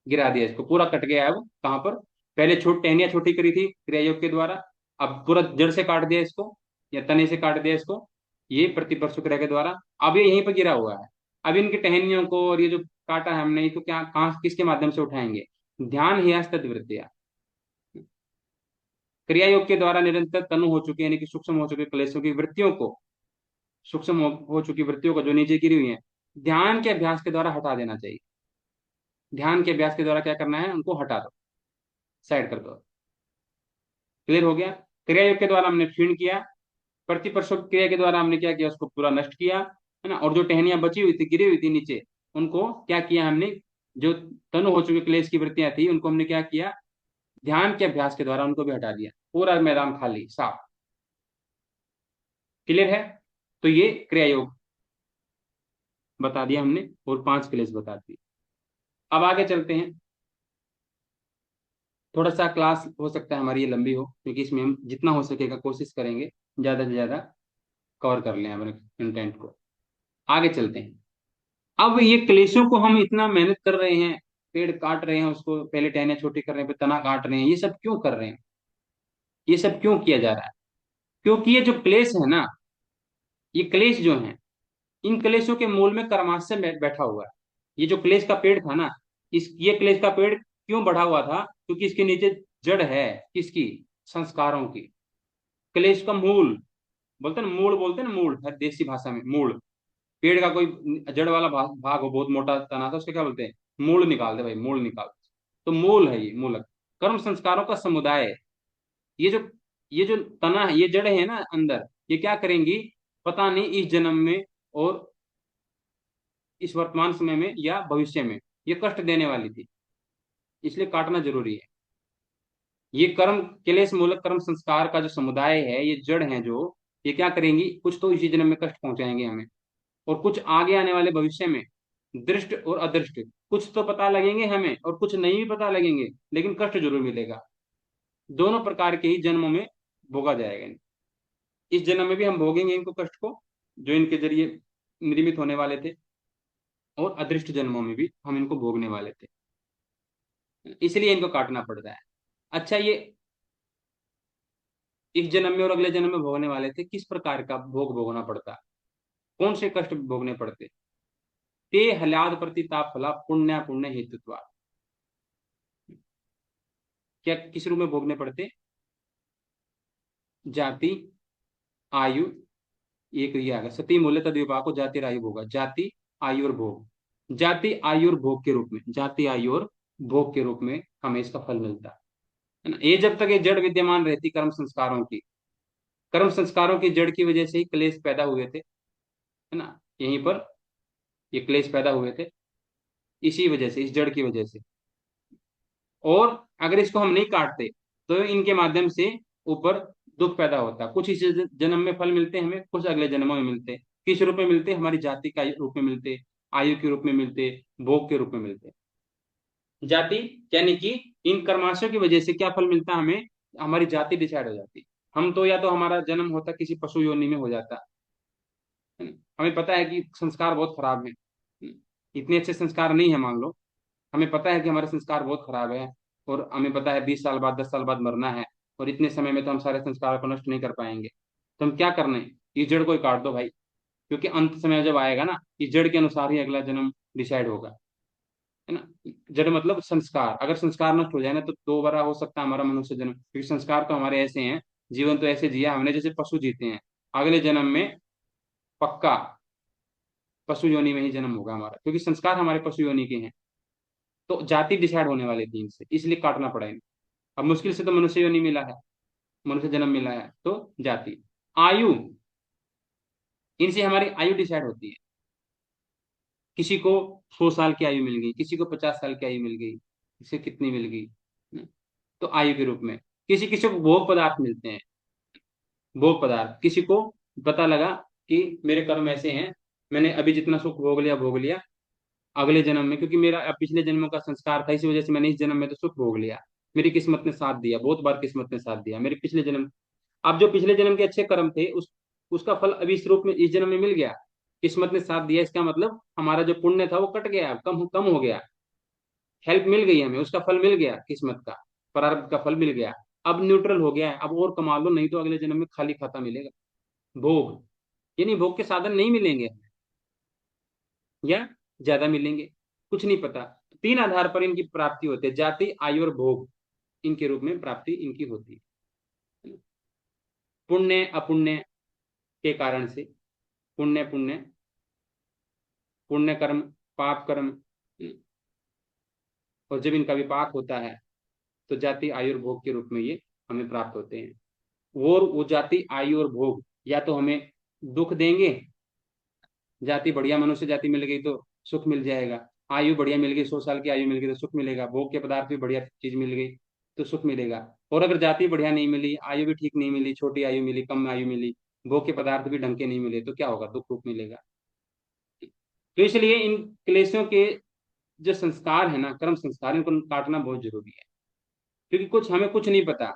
गिरा दिया इसको, पूरा कट गया है वो। कहाँ पर, पहले टहनियां छोटी करी थी क्रिया योग के द्वारा, अब पूरा जड़ से काट दिया इसको, या तने से काट दिया इसको, ये प्रतिपर्श क्रिया के द्वारा। अब ये यहीं पर गिरा हुआ है। अब इनकी टहनियों को और ये जो काटा है हमने, इसको क्या, कहाँ, किसके माध्यम से उठाएंगे, ध्यान ही तद्वृत्तिया, क्रिया योग के द्वारा निरंतर तनु हो चुके, यानी कि सूक्ष्म हो चुके क्लेशों की वृत्तियों को, सूक्ष्म हो चुकी वृत्तियों को जो नीचे गिरी हुई है, ध्यान के अभ्यास के द्वारा हटा देना चाहिए। ध्यान के अभ्यास के द्वारा क्या करना है, उनको हटा दो, साइड कर दो। क्लियर हो गया। क्रिया योग के द्वारा हमने क्षीण किया, प्रतिपर्षों क्रिया के द्वारा हमने क्या किया, उसको पूरा नष्ट किया, है ना। और जो टहनियां बची हुई थी, गिरी हुई थी नीचे, उनको क्या किया हमने, जो तनु हो चुके क्लेश की वृत्तियां थी, उनको हमने क्या किया, ध्यान के अभ्यास के द्वारा उनको भी हटा दिया, पूरा मैदान खाली साफ। क्लियर है। तो ये क्रिया योग बता दिया हमने, और 5 क्लेश बता दिए। अब आगे चलते हैं। थोड़ा सा क्लास हो सकता है हमारी ये लंबी हो, क्योंकि इसमें हम जितना हो सकेगा कोशिश करेंगे ज्यादा से ज्यादा कवर कर लें अपने कंटेंट को। आगे चलते हैं। अब ये क्लेशों को हम इतना मेहनत कर रहे हैं, पेड़ काट रहे हैं, उसको पहले टहनियां छोटी कर रहे हैं, फिर तना काट रहे हैं, ये सब क्यों कर रहे हैं, ये सब क्यों किया जा रहा है। क्योंकि ये जो क्लेश है ना, ये क्लेश जो है, इन क्लेशों के मूल में कर्माशय बैठा हुआ है। ये जो क्लेश का पेड़ था ना, इस ये क्लेश का पेड़ क्यों बढ़ा हुआ था, क्योंकि इसके नीचे जड़ है, किसकी, संस्कारों की। क्लेश का मूल, बोलते हैं ना, मूल बोलते हैं ना, मूल हर देसी भाषा में मूल। पेड़ का कोई जड़ वाला भाग हो, बहुत मोटा तना था, उसको क्या बोलते हैं, मूल निकाल दे भाई, मूल निकाल। तो मूल है ये, मूलक कर्म संस्कारों का समुदाय है। ये जो, ये जो तना है, ये जड़ है ना अंदर, ये क्या करेंगी, पता नहीं इस जन्म में और इस वर्तमान समय में या भविष्य में ये कष्ट देने वाली थी, इसलिए काटना जरूरी है। ये कर्म, क्लेश मूलक कर्म संस्कार का जो समुदाय है, ये जड़ है जो, ये क्या करेंगी, कुछ तो इसी जन्म में कष्ट पहुंचाएंगे हमें, और कुछ आगे आने वाले भविष्य में, दृष्ट और अदृष्ट, कुछ तो पता लगेंगे हमें और कुछ नहीं भी पता लगेंगे, लेकिन कष्ट जरूर मिलेगा। दोनों प्रकार के ही जन्मों में भोगा जाएगा। इस जन्म में भी हम भोगेंगे इनको कष्ट को, जो इनके जरिए निर्मित होने वाले थे, और अदृष्ट जन्मों में भी हम इनको भोगने वाले थे, इसलिए इनको काटना पड़ता है। अच्छा, ये इस जन्म में और अगले जन्म में भोगने वाले थे, किस प्रकार का भोग भोगना पड़ता, कौन से कष्ट भोगने पड़ते, ते हलाद प्रतिताप फला पुण्य पुण्य हेतुत्वा, क्या किस रूप में भोगने पड़ते, जाति, आयु, एक ये आ गया सती मूल्य तद विपाक को जाति आयु भोगा, जाति, आयु और भोग, जाति आयु और भोग के रूप में, जाति आयु और भोग के रूप में हमें इसका फल मिलता है ना। ये जब तक ये जड़ विद्यमान रहती कर्म संस्कारों की, कर्म संस्कारों की जड़ की वजह से ही क्लेश पैदा हुए थे, है ना, यहीं पर ये क्लेश पैदा हुए थे, इसी वजह से, इस जड़ की वजह से। और अगर इसको हम नहीं काटते तो इनके माध्यम से ऊपर दुख पैदा होता, कुछ इस जन्म में फल मिलते हैं हमें, कुछ अगले जन्मों में मिलते हैं। किस रूप में मिलते? हमारी जाति का रूप में मिलते, आयु के रूप में मिलते, भोग के रूप में मिलते। जाति यानी कि इन कर्माशयों की वजह से क्या फल मिलता है हमें? हमारी जाति डिसाइड हो जाती। हम तो या तो हमारा जन्म होता किसी पशु योनि में हो जाता है ना। हमें पता है कि संस्कार बहुत खराब है, इतने अच्छे संस्कार नहीं है मान लो, हमें पता है कि हमारे संस्कार बहुत खराब है, और हमें पता है 20 साल बाद 10 साल बाद मरना है, और इतने समय में तो हम सारे संस्कारों को नष्ट नहीं कर पाएंगे। तो हम क्या करना है? इस जड़ को ही काट दो भाई, क्योंकि अंत समय जब आएगा ना, इस जड़ के अनुसार ही अगला जन्म डिसाइड होगा, है ना। जड़ मतलब संस्कार, अगर संस्कार नष्ट हो जाए ना तो दोबारा हो सकता है हमारा मनुष्य जन्म, क्योंकि संस्कार तो हमारे ऐसे हैं, जीवन तो ऐसे जिया हमने जैसे पशु जीते हैं, अगले जन्म में पक्का पशु योनि में ही जन्म होगा हमारा, क्योंकि संस्कार हमारे पशु योनि के हैं। तो जाति डिसाइड होने वाले थी इनसे, इसलिए काटना पड़ा इन्हें। अब मुश्किल से तो मनुष्य योनि मिला है, मनुष्य जन्म मिला है, तो जाति। आयु, इनसे हमारी आयु डिसाइड होती है। किसी को 100 साल की आयु मिल गई, किसी को 50 साल की आयु मिल गई, किसे कितनी मिल गई ना? तो आयु के रूप में किसी किसी को भोग पदार्थ मिलते हैं। भोग पदार्थ, किसी को पता लगा कि मेरे कर्म ऐसे हैं, मैंने अभी जितना सुख भोग लिया, अगले जन्म में क्योंकि मेरा पिछले जन्मों का संस्कार था, इसी वजह से मैंने इस जन्म में तो सुख भोग लिया, मेरी किस्मत ने साथ दिया, बहुत बार किस्मत ने साथ दिया मेरे पिछले जन्म। अब जो पिछले जन्म के अच्छे कर्म थे, उसका फल अभी इस रूप में इस जन्म में मिल गया, किस्मत ने साथ दिया, इसका मतलब हमारा जो पुण्य था वो कट गया, कम कम हो गया, हेल्प मिल गई हमें, उसका फल मिल गया, किस्मत का प्रारब्ध का फल मिल गया। अब न्यूट्रल हो गया है, अब और कमा लो, नहीं तो अगले जन्म में खाली खाता मिलेगा। भोग, यानी भोग के साधन नहीं मिलेंगे, या ज्यादा मिलेंगे, कुछ नहीं पता। तीन आधार पर इनकी प्राप्ति होती है, जाति, आयु और भोग, इनके रूप में प्राप्ति इनकी होती है। पुण्य अपुण्य के कारण से, पुण्य पुण्य, पुण्य कर्म, पाप कर्म, और जब इनका विपाक होता है तो जाति, आयु और भोग के रूप में ये हमें प्राप्त होते हैं। वो जाति, आयु और भोग या तो हमें दुख देंगे, जाति बढ़िया मनुष्य जाति मिल गई तो सुख मिल जाएगा, आयु बढ़िया मिल गई, 100 साल की आयु मिल गई तो सुख मिलेगा, भोग के पदार्थ भी बढ़िया चीज मिल गई तो सुख मिलेगा। और अगर जाति बढ़िया नहीं मिली, आयु भी ठीक नहीं मिली, छोटी आयु मिली, कम आयु मिली, भोग के पदार्थ भी ढंग के नहीं मिले, तो क्या होगा? दुख रूप मिलेगा। तो इसलिए इन क्लेशों के जो संस्कार है ना, कर्म संस्कार, इनको काटना बहुत जरूरी है, क्योंकि कुछ हमें कुछ नहीं पता।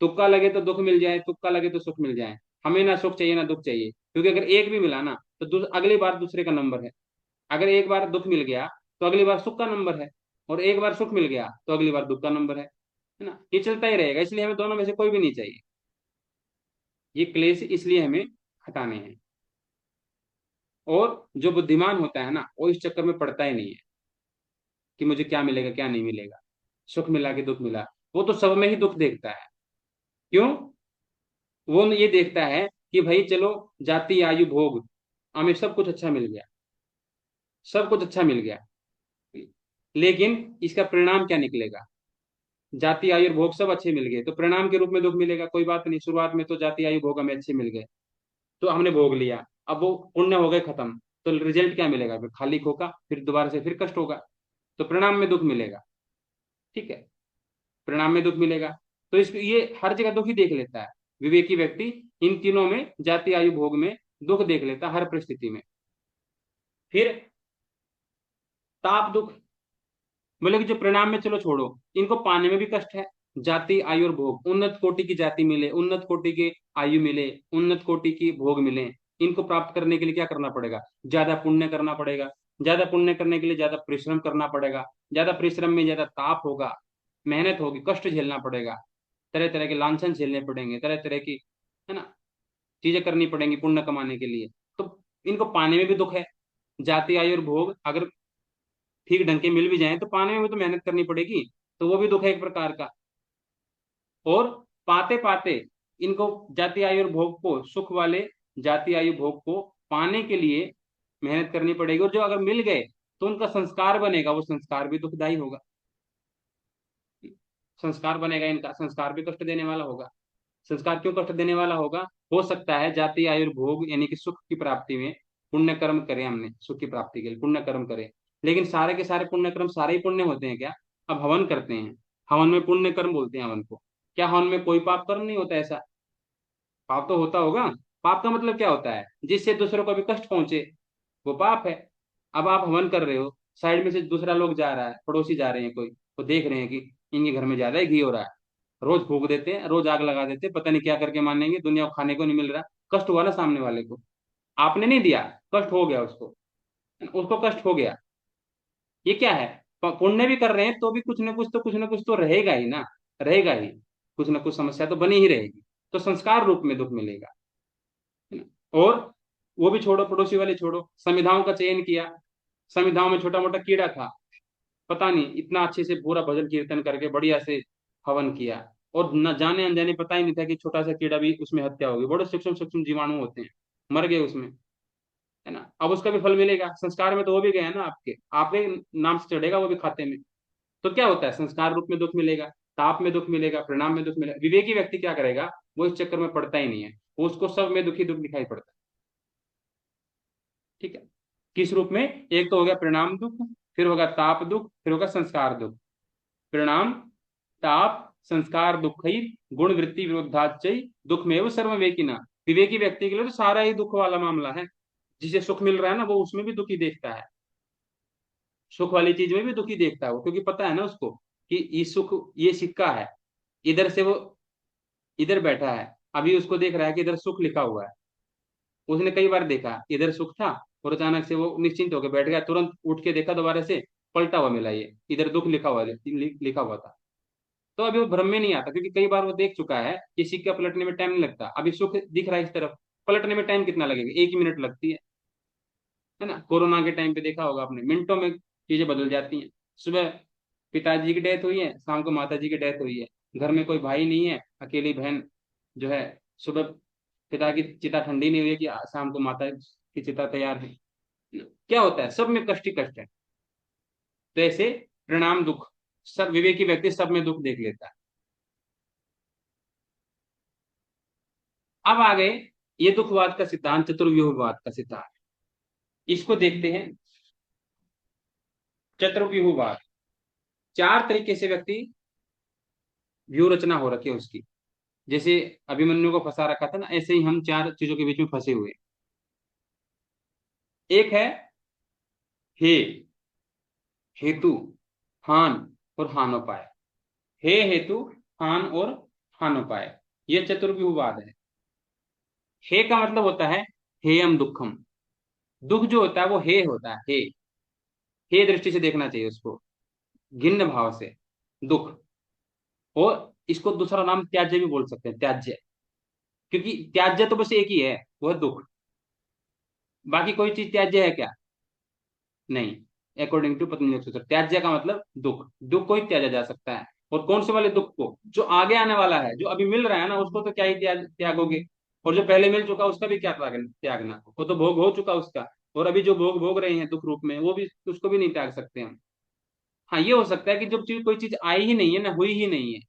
तुक्का लगे तो दुख मिल जाए, तुक्का लगे तो सुख मिल जाए, हमें ना सुख चाहिए ना दुख चाहिए, क्योंकि अगर एक भी मिला ना तो अगली बार दूसरे का नंबर है। अगर एक बार दुख मिल गया तो अगली बार सुख का नंबर है, और एक बार सुख मिल गया तो अगली बार दुख का नंबर है ना। ये चलता ही रहेगा, इसलिए हमें दोनों में से कोई भी नहीं चाहिए। ये क्लेश इसलिए हमें हटाने हैं। और जो बुद्धिमान होता है ना, वो इस चक्कर में पड़ता ही नहीं है कि मुझे क्या मिलेगा क्या नहीं मिलेगा, सुख मिला कि दुख मिला, वो तो सब में ही दुख देखता है। क्यों? वो ये देखता है कि भाई चलो, जाति, आयु, भोग, हमें सब कुछ अच्छा मिल गया, सब कुछ अच्छा मिल गया, लेकिन इसका परिणाम क्या निकलेगा? जाति, आयु और भोग सब अच्छे मिल गए तो परिणाम के रूप में दुख मिलेगा, कोई बात नहीं, शुरुआत में तो जाति, आयु, भोग हमें अच्छे मिल गए, तो हमने भोग लिया, अब वो पुण्य हो गए खत्म, तो रिजल्ट क्या मिलेगा? फिर खाली खोखा, फिर दोबारा से फिर कष्ट होगा, तो परिणाम में दुख मिलेगा। ठीक है, परिणाम में दुख मिलेगा। तो इस ये हर जगह दुख ही देख लेता है विवेकी व्यक्ति, इन तीनों में, जाति, आयु, भोग में दुख देख लेता है हर परिस्थिति में। फिर ताप दुख, मतलब कि जो परिणाम में, चलो छोड़ो, इनको पाने में भी कष्ट है। जाति, आयु और भोग, उन्नत कोटि की जाति मिले, उन्नत कोटि के आयु मिले, उन्नत कोटि की भोग मिले, इनको प्राप्त करने के लिए क्या करना पड़ेगा? ज्यादा पुण्य करना पड़ेगा, ज्यादा पुण्य करने के लिए ज्यादा परिश्रम करना पड़ेगा, ज्यादा परिश्रम में ज्यादा ताप होगा, मेहनत होगी, कष्ट झेलना पड़ेगा, तरह तरह के लांछन झेलने पड़ेंगे, तरह तरह की, है ना, चीजें करनी पड़ेंगी पुण्य कमाने के लिए। तो इनको पाने में भी दुख है। जाति, आयु और भोग अगर ठीक ढंग के मिल भी जाए तो पाने में भी तो मेहनत करनी पड़ेगी, तो वो भी दुख है एक प्रकार का। और पाते पाते इनको, जाति, आयु और भोग को, सुख वाले जाति, आयु, भोग को पाने के लिए मेहनत करनी पड़ेगी, और जो अगर मिल गए तो उनका संस्कार बनेगा, वो संस्कार भी दुखदायी होगा। संस्कार बनेगा, इनका संस्कार भी कष्ट देने वाला होगा। संस्कार क्यों कष्ट देने वाला होगा? हो सकता है जाति, आयु और भोग यानी कि सुख की प्राप्ति में पुण्य कर्म करें, हमने सुख की प्राप्ति के लिए पुण्य कर्म करें, लेकिन सारे के सारे पुण्य कर्म सारे ही पुण्य होते हैं क्या? अब हवन करते हैं, हवन में पुण्य कर्म बोलते हैं हवन को, क्या हवन में कोई पाप कर्म नहीं होता? ऐसा पाप तो होता होगा, पाप का मतलब क्या होता है, जिससे दूसरों को भी कष्ट पहुंचे, वो पाप है। अब आप हवन कर रहे हो, साइड में से दूसरा लोग जा रहा है, पड़ोसी जा रहे हैं कोई, वो देख रहे हैं कि इनके घर में ज्यादा ही घी हो रहा है, रोज फूक देते हैं, रोज आग लगा देते हैं, पता नहीं क्या करके मानेंगे, दुनिया को खाने को नहीं मिल रहा, कष्ट हुआ ना सामने वाले को। आपने नहीं दिया, कष्ट हो गया उसको, उसको कष्ट हो गया। ये क्या है, पुण्य भी कर रहे हैं तो भी कुछ ना कुछ तो, कुछ ना कुछ तो रहेगा ही ना, रहेगा ही, कुछ ना कुछ समस्या तो बनी ही रहेगी, तो संस्कार रूप में दुख मिलेगा, है ना। और वो भी छोड़ो, पड़ोसी वाले छोड़ो, संविधाओं का चयन किया, संविधाओं में छोटा मोटा कीड़ा था, पता नहीं इतना अच्छे से पूरा भजन कीर्तन करके बढ़िया से हवन किया, और न जाने अनजाने पता ही नहीं था कि छोटा सा कीड़ा भी उसमें हत्या होगी, बड़े सूक्ष्म सूक्ष्म जीवाणु होते हैं, मर गए उसमें, है ना। अब उसका भी फल मिलेगा, संस्कार में तो वो भी गया ना, आपके आपके नाम से चढ़ेगा वो भी खाते में। तो क्या होता है, संस्कार रूप में दुख मिलेगा, ताप में दुख मिलेगा, परिणाम में दुख मिलेगा। विवेकी व्यक्ति क्या करेगा, वो इस चक्कर में पड़ता ही नहीं है, वो उसको सब में दुखी दुख दिखाई पड़ता है। ठीक है, किस रूप में, एक तो हो गया परिणाम दुख, फिर होगा ताप दुख, फिर होगा संस्कार दुख। परिणाम, ताप, संस्कार दुख ही, गुण वृत्ति विरुद्धाचय, दुख में वो सर्ववेकिना। विवेकी व्यक्ति के लिए तो सारा ही दुख वाला मामला है, जिसे सुख मिल रहा है ना, वो उसमें भी दुखी देखता है, सुख वाली चीज में भी दुखी देखता है वो, क्योंकि पता है ना उसको कि ये सुख, ये सिक्का है, इधर से वो इधर बैठा है, अभी उसको देख रहा है कि इधर सुख लिखा हुआ है, उसने कई बार देखा इधर सुख था, और अचानक से वो निश्चिंत होकर बैठ गया, तुरंत उठ के देखा दोबारा से, पलटा हुआ मिला, ये इधर दुख लिखा हुआ, लिखा हुआ था। तो अभी वो भ्रम में नहीं आता, क्योंकि कई बार वो देख चुका है कि सिक्का पलटने में टाइम नहीं लगता, अभी सुख दिख रहा है इस तरफ, पलटने में टाइम कितना लगेगा, 1 ही मिनट लगती है ना। कोरोना के टाइम पे देखा होगा आपने, मिनटों में चीजें बदल जाती हैं। सुबह पिताजी की डेथ हुई है, शाम को माता जी की डेथ हुई है, घर में कोई भाई नहीं है, अकेली बहन जो है, सुबह पिता की चिता ठंडी नहीं हुई है कि शाम को माता की चिता तैयार है। क्या होता है, सब में कष्ट ही कष्ट है। तो ऐसे परिणाम दुख, सब विवेकी व्यक्ति सब में दुख देख लेता है। अब आ गए ये दुखवाद का सिद्धांत, चतुर्व्यूहवाद का सिद्धांत, इसको देखते हैं। चतुर्व्यूहवाद, चार तरीके से व्यक्ति व्यू रचना हो रखी है उसकी, जैसे अभिमन्यु को फंसा रखा था ना, ऐसे ही हम चार चीजों के बीच में फंसे हुए हैं। एक है हे, हेतु, हान और हानोपाय। हे हेतु, हान और हानोपाय, ये चतुर्व्यूहवाद है। हे का मतलब होता है हेयम दुखम, दुख जो होता है वो हे होता है, हे दृष्टि से देखना चाहिए उसको, घिन्न भाव से, दुख। और इसको दूसरा नाम त्याज्य भी बोल सकते हैं, त्याज्य, क्योंकि त्याज्य तो बस एक ही है, वो है दुख, बाकी कोई चीज त्याज्य है क्या, नहीं। अकॉर्डिंग टू पतंजलि सूत्र, त्याज्य का मतलब दुख, दुख को ही त्याजा जा सकता है। और कौन से वाले दुख को, जो आगे आने वाला है, जो अभी मिल रहा है ना, उसको तो क्या ही त्यागोगे, और जो पहले मिल चुका उसका भी क्या त्यागना, वो तो भोग हो चुका उसका, और अभी जो भोग भोग रहे हैं दुख रूप में, वो भी, उसको भी नहीं त्याग सकते हम। हाँ, ये हो सकता है कि जब चीज, कोई चीज आई ही नहीं है ना, हुई ही नहीं है,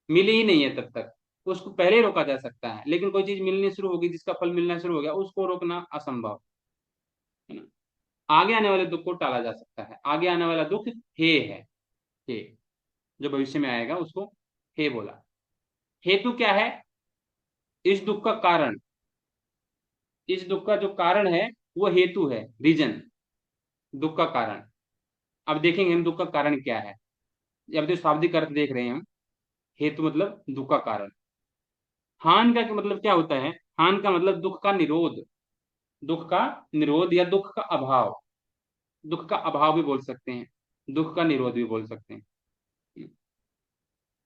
मिली ही नहीं है, तब तक उसको पहले ही रोका जा सकता है, लेकिन कोई चीज मिलनी शुरू होगी, जिसका फल मिलना शुरू हो गया, उसको रोकना असंभव है ना। आगे आने वाले दुख को टाला जा सकता है, आगे आने वाला दुख हे है, हे, जो भविष्य में आएगा उसको हे बोला। हेतु क्या है, इस दुख का कारण, इस दुख का जो कारण है वो हेतु है, रीजन, दुख का कारण। अब देखेंगे हम दुख का कारण क्या है, अब जो शाब्दिक अर्थ देख रहे हैं हम, हेतु मतलब दुख का कारण। हान का मतलब क्या होता है, हान का मतलब दुख का निरोध, दुख का निरोध या दुख का अभाव, दुख का अभाव भी बोल सकते हैं, दुख का निरोध भी बोल सकते हैं।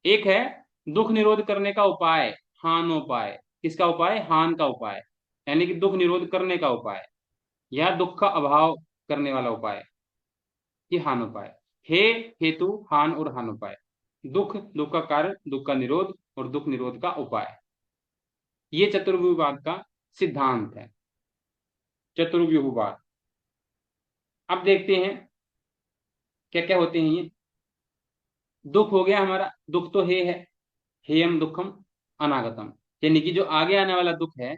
एक है दुख निरोध करने का उपाय, हानोपाय। किसका उपाय, हान का उपाय, यानी कि दुख निरोध करने का उपाय, या दुख का अभाव करने वाला उपाय, ये हानोपाय। हे, हेतु, हान और हानोपाय, दुख, दुख का कारण, दुख का निरोध और दुख निरोध का उपाय, ये चतुर्व्यूहवाद का सिद्धांत है, चतुर्व्यूहवाद। अब देखते हैं क्या क्या होते हैं ये। दुख हो गया हमारा, दुख तो हे है, हेयम दुखम अनागतम, यानी कि जो आगे आने वाला दुख है,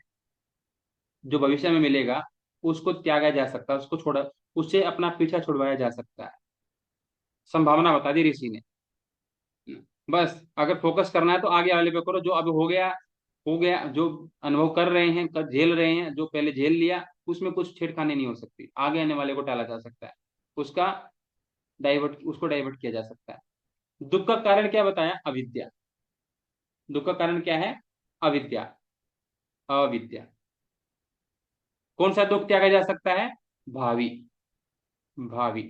जो भविष्य में मिलेगा, उसको त्यागा जा सकता है, उसको छोड़ा, उससे अपना पीछा छुड़वाया जा सकता है, संभावना बता दी ऋषि ने। बस अगर फोकस करना है तो आगे वाले पे करो, जो अब हो गया हो गया, जो अनुभव कर रहे हैं, कर झेल रहे हैं, जो पहले झेल लिया, उसमें कुछ छेड़खानी नहीं हो सकती, आगे आने वाले को टाला जा सकता है, उसका उसको डाइवर्ट किया जा सकता है। दुख का कारण क्या बताया? अविद्या। दुख का कारण क्या है? अविद्या। अविद्या। कौन सा दुख त्यागा जा सकता है? भावी। भावी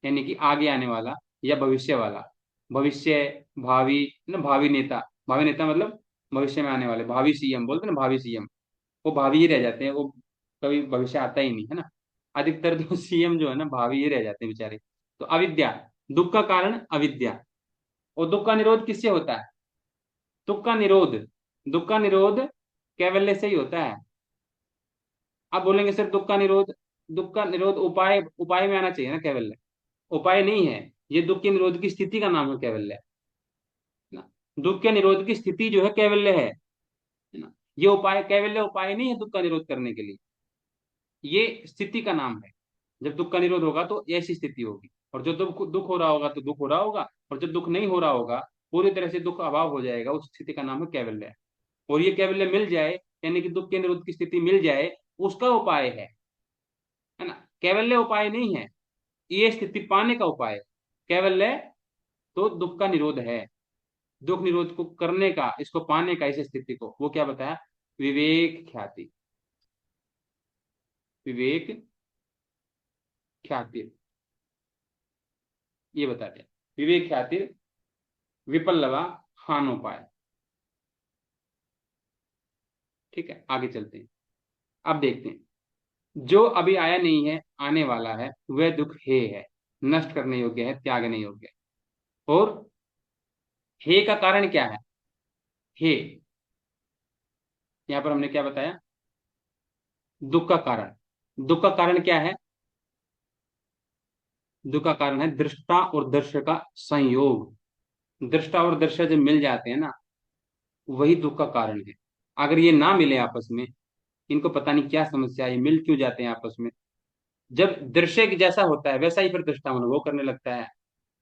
यानी कि आगे आने वाला या भविष्य वाला। भविष्य, भावी, ना भावी नेता। भावी नेता मतलब भविष्य में आने वाले, भावी सीएम बोलते हैं ना, भावी सीएम। वो भावी ही रह जाते हैं, वो कभी भविष्य आता ही नहीं है ना। अधिकतर तो सीएम जो है ना, भावी ही रह जाते हैं बेचारे। तो अविद्या, दुख का कारण अविद्या। और दुख का निरोध किससे होता है? दुख का निरोध, दुख का निरोध कैवल्य से ही होता है। आप बोलेंगे सर दुख का निरोध, दुख का निरोध उपाय, उपाय में आना चाहिए ना कैवल्य। उपाय नहीं है, ये दुख के निरोध की स्थिति का नाम है कैवल्य, ना। दुख के निरोध की स्थिति जो है कैवल्य है ना। ये उपाय, कैवल्य उपाय नहीं है दुख का निरोध करने के लिए, ये स्थिति का नाम है। जब दुख का निरोध होगा तो ऐसी स्थिति होगी, और जो दुख दुख हो रहा होगा तो दुख हो रहा होगा, और जब दुख नहीं हो रहा होगा, पूरी तरह से दुख अभाव हो जाएगा, उस स्थिति का नाम है कैवल्य। और ये कैवल्य मिल जाए, यानी कि दुख के निरोध की स्थिति मिल जाए, उसका उपाय है ना। कैवल्य उपाय नहीं है, ये स्थिति पाने का उपाय है। कैवल्य तो दुख का निरोध है, दुख निरोध को करने का, इसको पाने का, इस स्थिति को, वो क्या बताया? विवेक ख्याति। विवेक ख्याति, ये बता दिया। विवेक ख्याति विपल्लवा हानोपाय। ठीक है, आगे चलते हैं। अब देखते हैं, जो अभी आया नहीं है, आने वाला है, वह दुख है नष्ट करने योग्य है, त्यागने योग्य है। और हे का कारण क्या है? हे, यहां पर हमने क्या बताया? दुख का कारण। दुख का कारण क्या है? दुख का कारण है दृष्टा और दृश्य का संयोग। दृष्टा और दृश्य जब मिल जाते हैं ना, वही दुख का कारण है। अगर ये ना मिले आपस में, इनको पता नहीं क्या समस्या है, ये मिल क्यों जाते हैं आपस में। जब दृश्य जैसा होता है वैसा ही फिर दृष्टा अनुभव करने लगता है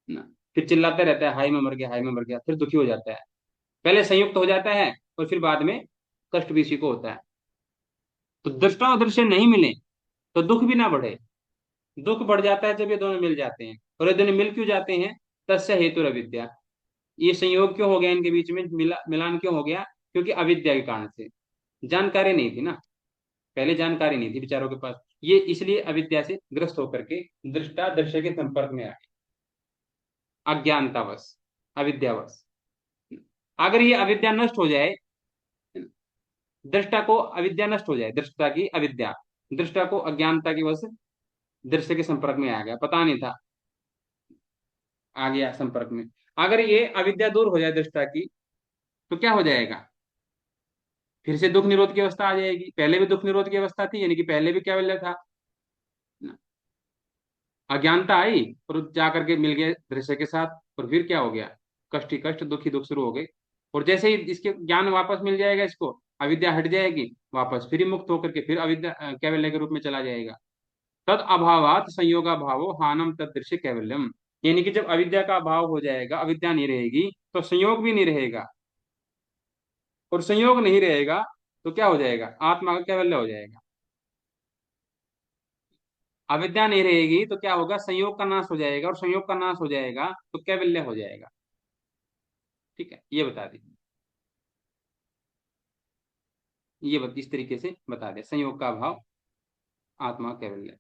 ना। फिर चिल्लाता रहता है, हाय मैं मर गया, हाय मैं मर गया, फिर दुखी हो जाता है। पहले संयुक्त हो जाता है, और फिर बाद में कष्ट भी इसी को होता है। तो दृष्टा और दृश्य नहीं मिले तो दुख भी ना बढ़े। दुख बढ़ जाता है जब ये दोनों मिल जाते हैं। और ये दोनों मिल क्यों जाते हैं? तस्य हेतु अविद्या। ये संयोग क्यों हो गया इनके बीच में, मिलान क्यों हो गया? क्योंकि अविद्या के कारण से। जानकारी नहीं थी ना, पहले जानकारी नहीं थी बेचारों के पास, ये इसलिए अविद्या से ग्रस्त होकर के दृष्टा दृश्य के संपर्क में आए, अज्ञानतावश, अविद्यावश। अगर ये अविद्या नष्ट हो जाए, दृष्टा को अविद्या नष्ट हो जाए, दृष्टा की अविद्या, दृष्टा को अज्ञानता की वजह से दृश्य के संपर्क में आ गया, पता नहीं था, आ गया संपर्क में। अगर ये अविद्या दूर हो जाए दृष्टा की, तो क्या हो जाएगा? फिर से दुख निरोध की अवस्था आ जाएगी। पहले भी दुख निरोध की अवस्था थी, यानी कि पहले भी कैवल्य था। अज्ञानता आई और जाकर के मिल गए दृश्य के साथ, और फिर क्या हो गया? कष्ट ही कष्ट, दुख ही दुख शुरू हो गए। और जैसे ही इसके ज्ञान वापस मिल जाएगा इसको, अविद्या हट जाएगी, वापस फिर ही मुक्त होकर के फिर अविद्या कैवल्य के रूप में चला जाएगा। तद अभावात संयोगा भावो हानम तद दृश्य कैवल्यम। यानी कि जब अविद्या का अभाव हो जाएगा, अविद्या नहीं रहेगी, तो संयोग भी नहीं रहेगा। और संयोग नहीं रहेगा तो क्या हो जाएगा? आत्मा का कैवल्य हो जाएगा। अविद्या नहीं रहेगी तो क्या होगा? संयोग का नाश हो जाएगा, और संयोग का नाश हो जाएगा तो कैवल्य हो जाएगा। ठीक है, ये बता दीजिए। इस तरीके से बता दे, संयोग का अभाव, आत्मा कैवल्य।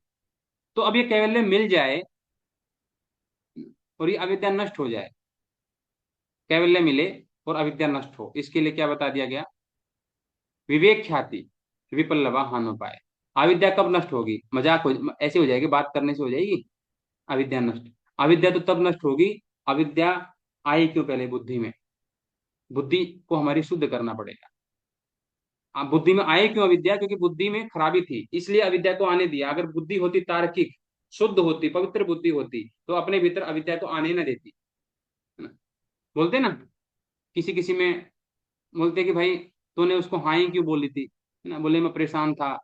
तो अब ये कैवल्य मिल जाए और ये अविद्या नष्ट हो जाए, कैवल्य मिले और अविद्या नष्ट हो, इसके लिए क्या बता दिया गया? विवेक ख्याति विपल्लवा हानोपाय। अविद्या कब नष्ट होगी? मजाक हो, ऐसे हो जाएगी, बात करने से हो जाएगी अविद्या नष्ट? अविद्या तो तब नष्ट होगी, अविद्या आई क्यों? पहले बुद्धि में, बुद्धि को हमारी शुद्ध करना पड़ेगा। आप बुद्धि में आए क्यों अविद्या? क्योंकि बुद्धि में खराबी थी, इसलिए अविद्या को आने दिया। अगर बुद्धि होती तार्किक, शुद्ध होती, पवित्र बुद्धि होती, तो अपने भीतर अविद्या को आने न देती, है ना। बोलते ना, किसी किसी में बोलते कि भाई तूने उसको हाँ ही क्यों बोली थी, है ना। बोले मैं परेशान था,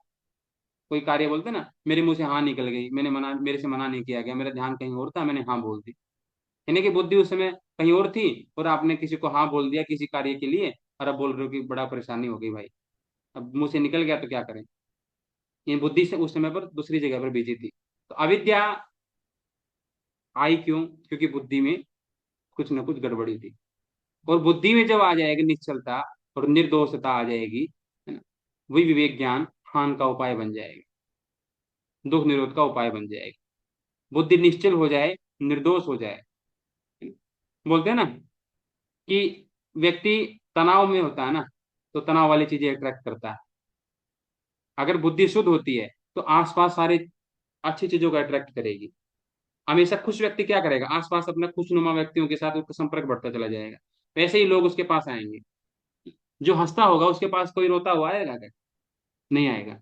कोई कार्य, बोलते ना मेरे मुंह से हाँ निकल गई, मैंने मना, मेरे से मना नहीं किया गया, मेरा ध्यान कहीं और था, मैंने हाँ बोल दी। यानी कि बुद्धि उस समय कहीं और थी, और आपने किसी को हाँ बोल दिया किसी कार्य के लिए, और अब बोल रहे हो कि बड़ा परेशानी हो गई भाई, अब मुंह से निकल गया तो क्या करें। ये बुद्धि से उस समय पर दूसरी जगह पर बिजी थी। तो अविद्या आई क्यों? क्योंकि बुद्धि में कुछ ना कुछ गड़बड़ी थी। और बुद्धि में जब आ जाएगी निश्चलता और निर्दोषता आ जाएगी, है ना, वही विवेक ज्ञान हान का उपाय बन जाएगा, दुख निरोध का उपाय बन जाएगा। बुद्धि निश्चल हो जाए, निर्दोष हो जाए। बोलते हैं ना कि व्यक्ति तनाव में होता है ना, तो तनाव वाली चीजें अट्रैक्ट करता है। अगर बुद्धि शुद्ध होती है तो आसपास सारी अच्छी चीजों को अट्रैक्ट करेगी। हमेशा खुश व्यक्ति क्या करेगा, आसपास अपने खुशनुमा व्यक्तियों के साथ उसका संपर्क बढ़ता चला जाएगा। वैसे ही लोग उसके पास आएंगे। जो हंसता होगा उसके पास कोई रोता हुआ आएगा क्या? नहीं आएगा।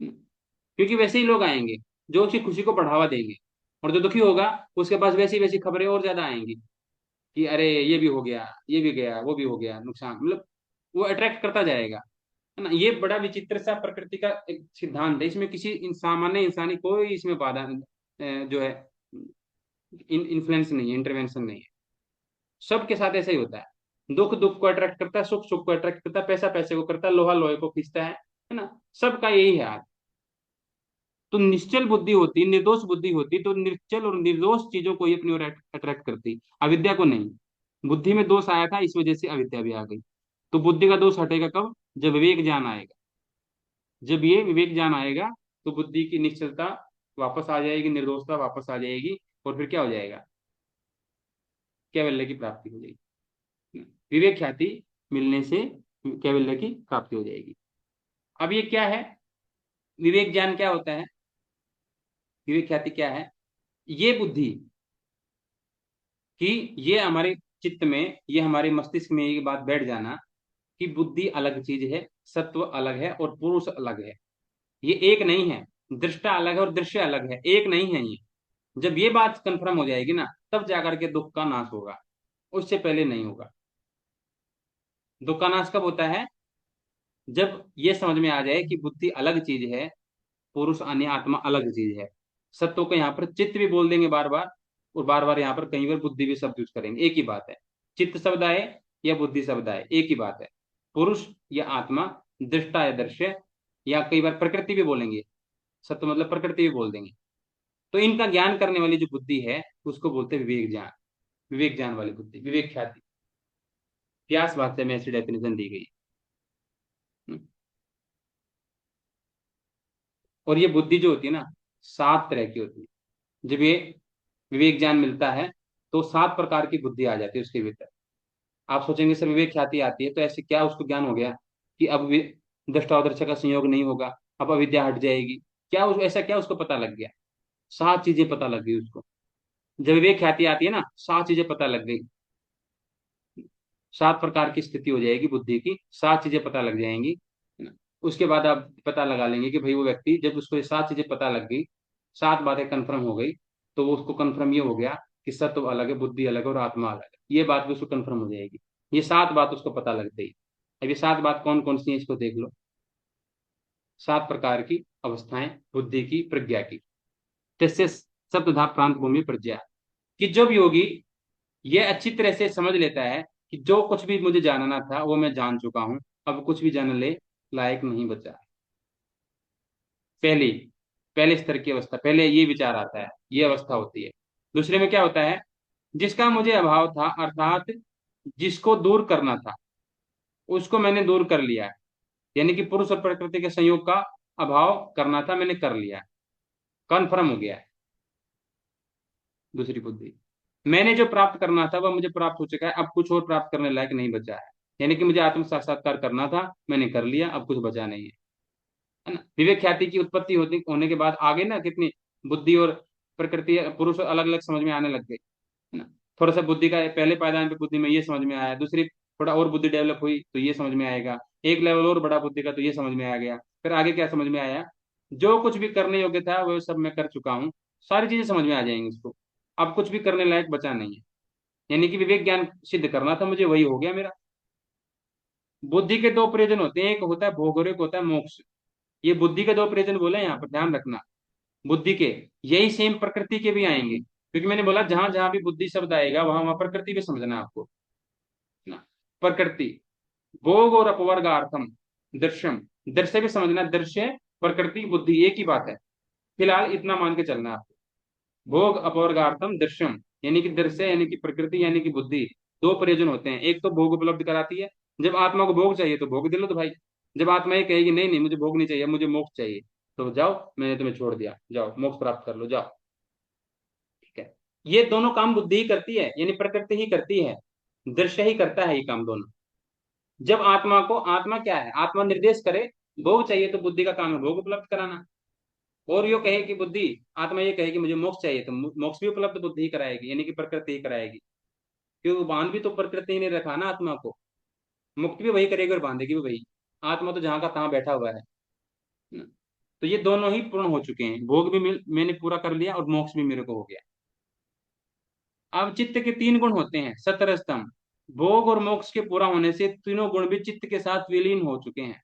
क्योंकि वैसे ही लोग आएंगे जो उसकी खुशी को बढ़ावा देंगे। और जो दुखी होगा उसके पास वैसी वैसी खबरें और ज्यादा आएंगी कि अरे ये भी हो गया, ये भी गया, वो भी हो गया नुकसान, मतलब वो अट्रैक्ट करता जाएगा। है ना, ये बड़ा विचित्र सा प्रकृति का एक सिद्धांत है। इसमें किसी सामान्य इंसानी कोई इसमें बाधा जो है इन्फ्लुएंस नहीं है, इंटरवेंशन नहीं है। सबके साथ ऐसा ही होता है। दुख दुख को अट्रैक्ट करता है, सुख सुख को अट्रैक्ट करता है, पैसा पैसे को करता है, लोहा लोहे को खींचता है ना। सबका यही है। तो निश्चल बुद्धि होती, निर्दोष बुद्धि होती, तो निश्चल और निर्दोष चीजों को ही अपनी ओर अट्रैक्ट करती, अविद्या को नहीं। बुद्धि में दोष आया था, इस वजह से अविद्या भी आ गई। तो बुद्धि का दोष हटेगा कब? जब विवेक ज्ञान आएगा। जब ये विवेक ज्ञान आएगा तो बुद्धि की निश्चलता वापस आ जाएगी, निर्दोषता वापस आ जाएगी। और फिर क्या हो जाएगा? कैवल्य की प्राप्ति हो जाएगी। विवेक ख्याति मिलने से कैवल्य की प्राप्ति हो जाएगी। अब ये क्या है? विवेक ज्ञान क्या होता है? विवेक ख्याति क्या है? ये बुद्धि कि ये हमारे चित्त में, ये हमारे मस्तिष्क में ये बात बैठ जाना कि बुद्धि अलग चीज है, सत्व अलग है और पुरुष अलग है। ये एक नहीं है। दृष्टा अलग है और दृश्य अलग है, एक नहीं है ये। जब ये बात कंफर्म हो जाएगी ना, तब जाकर के दुख का नाश होगा, उससे पहले नहीं होगा। दुख का नाश कब होता है? जब ये समझ में आ जाए कि बुद्धि अलग चीज है, पुरुष अन्य आत्मा अलग चीज है। सत्व को यहाँ पर चित्त भी बोल देंगे बार बार, और बार बार यहाँ पर कई बार बुद्धि भी शब्द यूज करेंगे, एक ही बात है। चित्त शब्द आए या बुद्धि शब्द आए, एक ही बात है। पुरुष या आत्मा, दृष्टा या दृश्य, या कई बार प्रकृति भी बोलेंगे। सत्य मतलब प्रकृति भी बोल देंगे। तो इनका ज्ञान करने वाली जो बुद्धि है उसको बोलते हैं विवेक ज्ञान। विवेक ज्ञान वाली बुद्धि, विवेक ख्याति, व्यास भाष्य में ऐसी डेफिनेशन दी गई है। और ये बुद्धि जो होती है ना, 7 तरह की होती है। जब ये विवेक ज्ञान मिलता है तो 7 प्रकार की बुद्धि आ जाती है उसके भीतर। आप सोचेंगे सर विवेक ख्याति आती है तो ऐसे क्या उसको ज्ञान हो गया कि अब दृष्टा और दृश्य का संयोग नहीं होगा, अब अविद्या हट जाएगी? क्या ऐसा क्या उसको पता लग गया? 7 चीजें पता लग गई उसको। जब विवेक ख्याति आती है ना, 7 चीजें पता लग गई। 7 प्रकार की स्थिति हो जाएगी बुद्धि की, 7 चीजें पता लग जाएंगी, है ना। उसके बाद आप पता लगा लेंगे कि भाई वो व्यक्ति, जब उसको ये 7 चीजें पता लग गई, 7 बातें कंफर्म हो गई, तो वो उसको कंफर्म ये हो गया कि सत्व अलग है, बुद्धि अलग है और आत्मा अलग है। ये बात भी उसको कंफर्म हो जाएगी। ये 7 बात उसको पता लग गई। अब ये 7 बात कौन कौन सी है इसको देख लो। 7 प्रकार की अवस्थाएं बुद्धि की, प्रज्ञा की। तस्य सप्तधा प्रांत भूमि प्रज्ञा। कि जब योगी ये अच्छी तरह से समझ लेता है कि जो कुछ भी मुझे जानना था वो मैं जान चुका हूं, अब कुछ भी जानने लायक नहीं बचा है। पहली पहले स्तर की अवस्था, पहले ये विचार आता है, ये अवस्था होती है। दूसरे में क्या होता है? जिसका मुझे अभाव था, अर्थात जिसको दूर करना था उसको मैंने दूर कर लिया है। यानी कि पुरुष और प्रकृति के संयोग का अभाव करना था, मैंने कर लिया है, कन्फर्म हो गया है। दूसरी बुद्धि, मैंने जो प्राप्त करना था वह मुझे प्राप्त हो चुका है, अब कुछ और प्राप्त करने लायक नहीं बचा है। यानी कि मुझे आत्म साक्षात्कार करना था, मैंने कर लिया, अब कुछ बचा नहीं है ना। विवेक ख्याति की उत्पत्ति होती होने के बाद आगे ना कितनी बुद्धि और प्रकृति, पुरुष अलग अलग समझ में आने लग गए, है ना। थोड़ा सा बुद्धि का पहले पायदान पे बुद्धि में ये समझ में आया, दूसरी थोड़ा और बुद्धि डेवलप हुई तो ये समझ में आएगा, एक लेवल और बड़ा बुद्धि का तो ये समझ में आ गया। फिर आगे क्या समझ में आया? जो कुछ भी करने योग्य था वो सब मैं कर चुका हूँ, सारी चीजें समझ में आ जाएंगी उसको। अब कुछ भी करने लायक बचा नहीं है। यानी कि विवेक ज्ञान सिद्ध करना था मुझे, वही हो गया मेरा। बुद्धि के 2 प्रयोजन होते हैं, एक होता है भोग और एक होता है मोक्ष। ये बुद्धि के 2 प्रयोजन बोले यहाँ पर, ध्यान रखना। बुद्धि के, यही सेम प्रकृति के भी आएंगे, क्योंकि मैंने बोला जहां जहां भी बुद्धि शब्द आएगा वहां वहां प्रकृति भी समझना है आपको, है ना। प्रकृति, भोग और अपवर्गार्थम दृश्यम। दृश्य भी समझना, दृश्य प्रकृति बुद्धि एक ही बात है, फिलहाल इतना मान के चलना है आपको। भोग अपवर्गार्थम दृश्यम, यानी कि दृश्य यानी कि प्रकृति यानी कि बुद्धि, दो प्रयोजन होते हैं। एक तो भोग उपलब्ध कराती है, जब आत्मा को भोग चाहिए तो भोग दिलो तो भाई। जब आत्मा ये कहेगी नहीं नहीं मुझे भोग नहीं चाहिए, मुझे मोक्ष चाहिए, तो जाओ मैंने तुम्हें छोड़ दिया, जाओ मोक्ष प्राप्त कर लो जाओ। ठीक है, ये दोनों काम बुद्धि ही करती है, यानी प्रकृति ही करती है, दृश्य ही करता है ये काम दोनों। जब आत्मा को, आत्मा क्या है, आत्मा निर्देश करे भोग चाहिए तो बुद्धि का काम है भोग उपलब्ध कराना। और यो कहे कि बुद्धि, आत्मा ये कहे कि मुझे मोक्ष चाहिए तो मोक्ष भी उपलब्ध बुद्धि ही कराएगी, यानी कि प्रकृति ही कराएगी। क्योंकि बांध भी तो प्रकृति ने रखा ना आत्मा को, मुक्त भी वही करेगी और बांधेगी भी वही। आत्मा तो जहां का तहां बैठा हुआ है ना? तो ये दोनों ही पूर्ण हो चुके हैं, भोग भी मैंने पूरा कर लिया और मोक्ष भी मेरे को हो गया। अब चित्त के तीन गुण होते हैं सतर स्तंभ, भोग और मोक्ष के पूरा होने से तीनों गुण भी चित्त के साथ विलीन हो चुके हैं।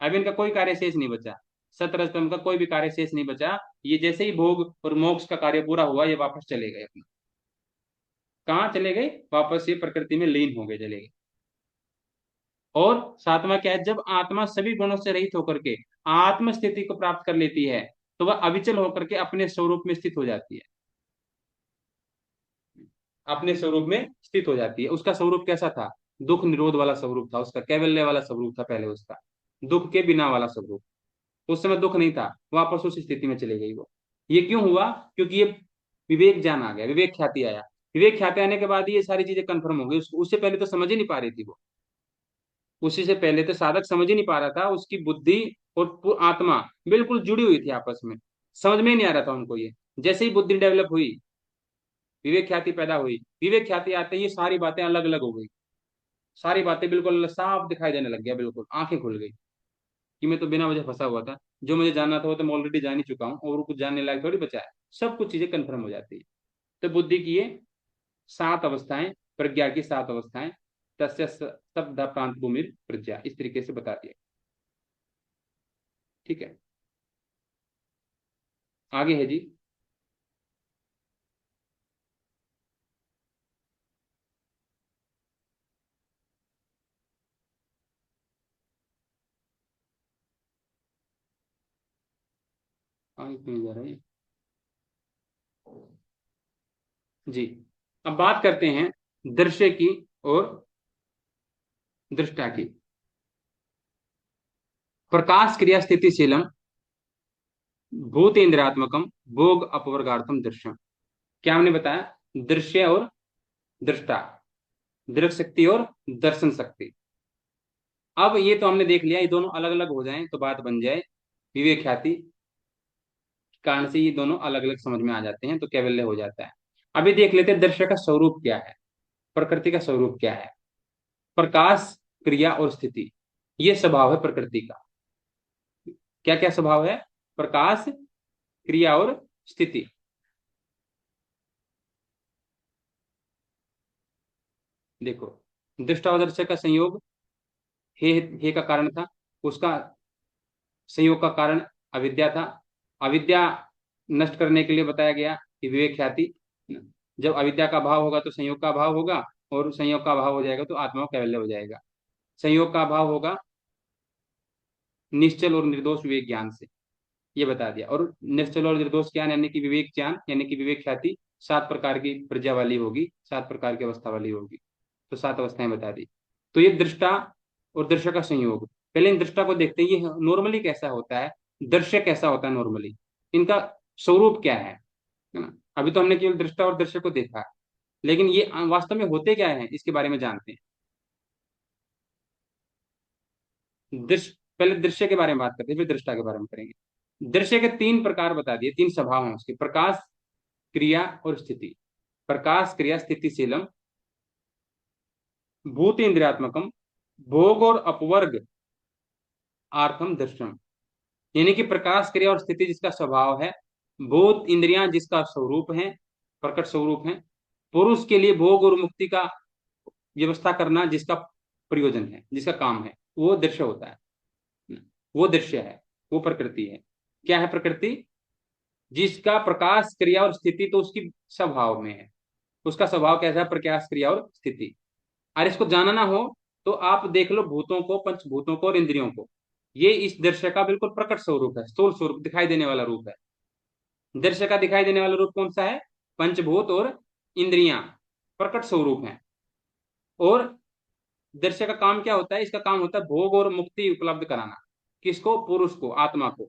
अब इनका कोई कार्य शेष नहीं बचा, सतर स्तंभ का कोई भी कार्य शेष नहीं बचा। ये जैसे ही भोग और मोक्ष का कार्य पूरा हुआ ये वापस चले गए अपना, कहाँ चले गए, वापस ये प्रकृति में लीन हो गए, चले गए। और सातवां क्या है, जब आत्मा सभी गुणों से रहित होकर के आत्म स्थिति को प्राप्त कर लेती है तो वह अविचल होकर के अपने स्वरूप में स्थित हो जाती है, अपने स्वरूप में स्थित हो जाती है। उसका स्वरूप कैसा था, दुख निरोध वाला स्वरूप था उसका, कैवल्य वाला स्वरूप था पहले उसका, दुख के बिना वाला स्वरूप। उस समय दुख नहीं था, वापस उस स्थिति में चली गई वो। ये क्यों हुआ, क्योंकि ये विवेक ज्ञान आ गया, विवेक ख्याति आया। विवेक ख्याति आने के बाद ये सारी चीजें कंफर्म हो गई। उससे पहले तो समझ ही नहीं पा रही थी वो, उसी से पहले तो साधक समझ ही नहीं पा रहा था, उसकी बुद्धि और आत्मा बिल्कुल जुड़ी हुई थी आपस में, समझ में ही नहीं आ रहा था उनको ये। जैसे ही बुद्धि डेवलप हुई, विवेक ख्याति पैदा हुई, विवेक ख्याति आते ही ये सारी बातें अलग अलग हो गई, सारी बातें बिल्कुल साफ दिखाई देने लग गया, बिल्कुल आंखें खुल गई कि मैं तो बिना वजह फंसा हुआ था, जो मुझे जानना था वो तो मैं ऑलरेडी जान ही चुका हूँ, और कुछ जानने लायक थोड़ी बचा है। सब कुछ चीजें कंफर्म हो जाती है। तो बुद्धि की ये सात अवस्थाएं, प्रज्ञा की सात अवस्थाएं, तस्य शब्द प्रांत भूमि प्रज्ञा, इस तरीके से बता दिया। ठीक है, आगे है जी। आगे क्यों नहीं जा रहा है जी। अब बात करते हैं दृश्य की और दृष्टा की। प्रकाश क्रिया स्थितिशीलम भूत इंद्रियात्मकम भोग अपवर्गार्थम दृश्यम। क्या हमने बताया, दृश्य और दृष्टा, दृक शक्ति और दर्शन शक्ति। अब ये तो हमने देख लिया, ये दोनों अलग अलग हो जाएं तो बात बन जाए, विवेक ख्याति कारण से ये दोनों अलग अलग समझ में आ जाते हैं तो कैवल्य हो जाता है। अभी देख लेते हैं दृश्य का स्वरूप क्या है, प्रकृति का स्वरूप क्या है। प्रकाश क्रिया और स्थिति, ये स्वभाव है प्रकृति का। क्या क्या स्वभाव है, प्रकाश क्रिया और स्थिति। देखो, दृष्टा और दृश्य का संयोग हे हे का कारण था, उसका संयोग का कारण अविद्या था। अविद्या नष्ट करने के लिए बताया गया कि विवेक ख्याति, जब अविद्या का अभाव होगा तो संयोग का अभाव होगा, और संयोग का अभाव हो जाएगा तो आत्मा कैवल्य हो जाएगा। संयोग का अभाव होगा निश्चल और निर्दोष विवेक ज्ञान से, ये बता दिया। और निश्चल और निर्दोष ज्ञान यानी कि विवेक ज्ञान यानी कि विवेक ख्याति सात प्रकार की प्रज्ञा वाली होगी, सात प्रकार की अवस्था वाली होगी। तो सात अवस्थाएं बता दी। तो ये दृष्टा और दृश्य का संयोग, पहले इन दृष्टा को देखते हैं ये नॉर्मली कैसा होता है, दृश्य कैसा होता है नॉर्मली, इनका स्वरूप क्या है ना। अभी तो हमने केवल दृष्टा और दृश्य को देखा, लेकिन ये वास्तव में होते क्या है इसके बारे में जानते हैं। दृश्य, पहले दृश्य के बारे में बात करते हैं फिर दृष्टा के बारे में करेंगे। दृश्य के तीन प्रकार बता दिए, तीन स्वभाव हैं उसके, प्रकाश क्रिया और स्थिति। प्रकाश क्रिया स्थितिशीलम भूत इंद्रियात्मकम भोग और अपवर्ग आर्थम दृश्यम। यानी कि प्रकाश क्रिया और स्थिति जिसका स्वभाव है, भूत इंद्रियां जिसका स्वरूप है, प्रकट स्वरूप है, पुरुष के लिए भोग और मुक्ति का व्यवस्था करना जिसका प्रयोजन है, जिसका काम है, वो दृश्य होता है, वो दृश्य है, वो प्रकृति है। क्या है प्रकृति, जिसका प्रकाश क्रिया और स्थिति तो उसकी स्वभाव में है। उसका स्वभाव कैसा है, प्रकाश क्रिया और स्थिति। और इसको जानना हो तो आप देख लो भूतों को, पंचभूतों को और इंद्रियों को, ये इस दृश्य का बिल्कुल प्रकट स्वरूप है, स्थूल स्वरूप, दिखाई देने वाला रूप है। दृश्य का दिखाई देने वाला रूप कौन सा है? पंचभूत और इंद्रियां प्रकट स्वरूप है। और दृश्य का काम क्या होता है? इसका काम होता है भोग और मुक्ति उपलब्ध कराना। किसको? पुरुष को, आत्मा को।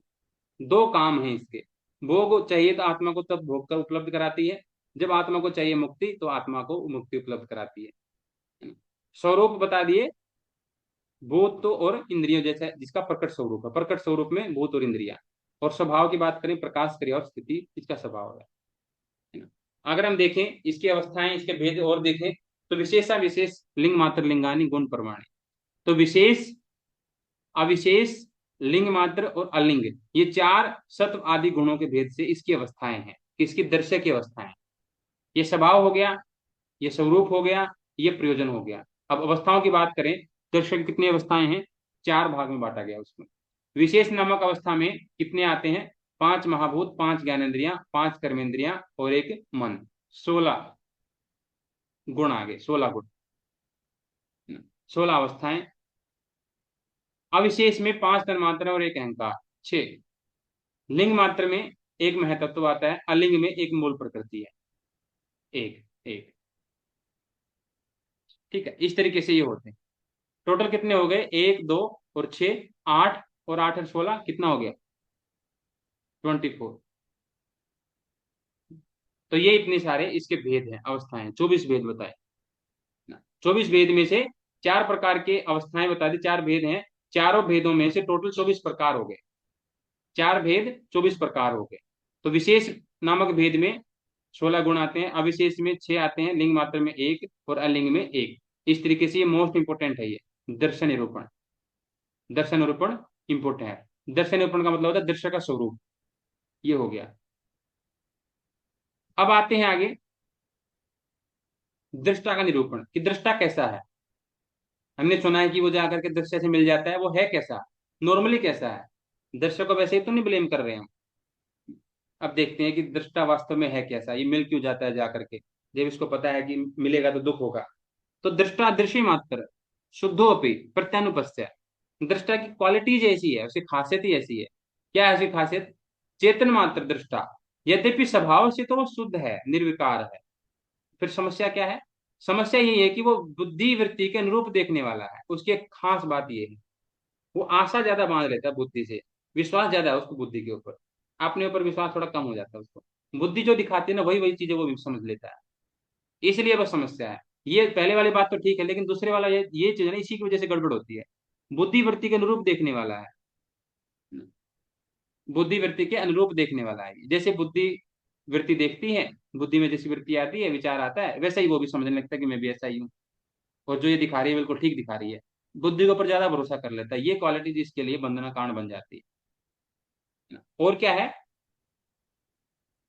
दो काम है इसके। भोग चाहिए तो आत्मा को तब भोग का उपलब्ध कराती है, जब आत्मा को चाहिए मुक्ति तो आत्मा को मुक्ति उपलब्ध कराती है। स्वरूप बता दिए, भूत तो और इंद्रियों जैसा जिसका प्रकट स्वरूप है, प्रकट स्वरूप में भूत और इंद्रिया। और स्वभाव की बात करें, प्रकाश, क्रिया और स्थिति इसका स्वभाव है ना। अगर हम देखें इसकी अवस्थाएं, इसके भेद और देखें, तो विशेषा विशेष, लिंग मात्र लिंगानी, गुण प्रमाणी। तो विशेष, अविशेष, लिंग मात्र और अलिंग, ये चार सत्व आदि गुणों के भेद से इसकी अवस्थाएं हैं, इसकी दृश्य की अवस्थाएं। ये स्वभाव हो गया, ये स्वरूप हो गया, ये प्रयोजन हो गया। अब अवस्थाओं की बात करें, दर्शन की कितनी अवस्थाएं हैं? चार भाग में बांटा गया उसमें। विशेष नामक अवस्था में कितने आते हैं? पांच महाभूत, पांच ज्ञानेन्द्रियां, पांच कर्मेंद्रियां और एक मन। 16 गुण आ गए, 16 गुण, 16 अवस्थाएं। अविशेष में पांच तन्मात्रा और एक अहंकार, 6। लिंग मात्र में एक महतत्व आता है, अलिंग में एक मूल प्रकृति है, एक एक। ठीक है, इस तरीके से ये होते हैं। टोटल कितने हो गए? एक, दो और 6, 8, और 8 और 16 कितना हो गया? 24। तो ये इतने सारे इसके भेद हैं, अवस्थाएं, 24 भेद बताए ना। 24 भेद में से चार प्रकार के अवस्थाएं बता दी, चार भेद हैं। चारों भेदों में से टोटल 24 प्रकार हो गए। चार भेद 24 प्रकार हो गए। तो विशेष नामक भेद में 16 गुण आते हैं, अविशेष में 6 आते हैं, लिंग मात्र में एक और अलिंग में एक। इस तरीके से ये मोस्ट इंपोर्टेंट है, ये दर्शन निरूपण। दर्शन निरूपण इंपोर्टेंट है। दर्शन निरूपण का मतलब होता है दृश्य का स्वरूप। ये हो गया। अब आते हैं आगे, दृष्टा का निरूपण, कि दृष्टा कैसा है। हमने सुना है कि वो जाकर के दृश्य से मिल जाता है, वो है कैसा, नॉर्मली कैसा है। दृश्य को वैसे ही तो नहीं ब्लेम कर रहे हम। अब देखते हैं कि दृष्टा वास्तव में है कैसा, ये मिल क्यों जाता है जाकर के, जब इसको पता है कि मिलेगा तो दुख होगा। तो दृष्टा दृश्य मात्र, शुद्धोपि प्रत्यानुपस्य। दृष्टा की क्वालिटीज ऐसी है, उसकी खासियत ही ऐसी है। क्या है उसकी खासियत? चेतन मात्र दृष्टा, यद्यपि स्वभाव से तो वो शुद्ध है, निर्विकार है। फिर समस्या क्या है? समस्या यही है कि वो बुद्धि वृत्ति के अनुरूप देखने वाला है। उसकी एक खास बात ये है, वो आशा ज्यादा बांध लेता है बुद्धि से, विश्वास ज्यादा है उसको बुद्धि के ऊपर। अपने ऊपर विश्वास थोड़ा कम हो जाता है उसको। बुद्धि जो दिखाती है ना, वही वही चीजें वो भी समझ लेता है। इसलिए बस समस्या है। ये पहले वाली बात तो ठीक है, लेकिन दूसरे वाला ये चीज है ना, इसी की वजह से गड़बड़ होती है। बुद्धि वृत्ति के अनुरूप देखने वाला है, बुद्धि वृत्ति के अनुरूप देखने वाला है। जैसे बुद्धि वृत्ति देखती है, बुद्धि में जैसी वृत्ति आती है, विचार आता है, वैसा ही वो भी समझने लगता है कि मैं भी ऐसा ही हूँ, और जो ये दिखा रही है बिल्कुल ठीक दिखा रही है। बुद्धि के ऊपर ज्यादा भरोसा कर लेता है। ये क्वालिटी जिसके लिए बंधना कारण बन जाती है। और क्या है?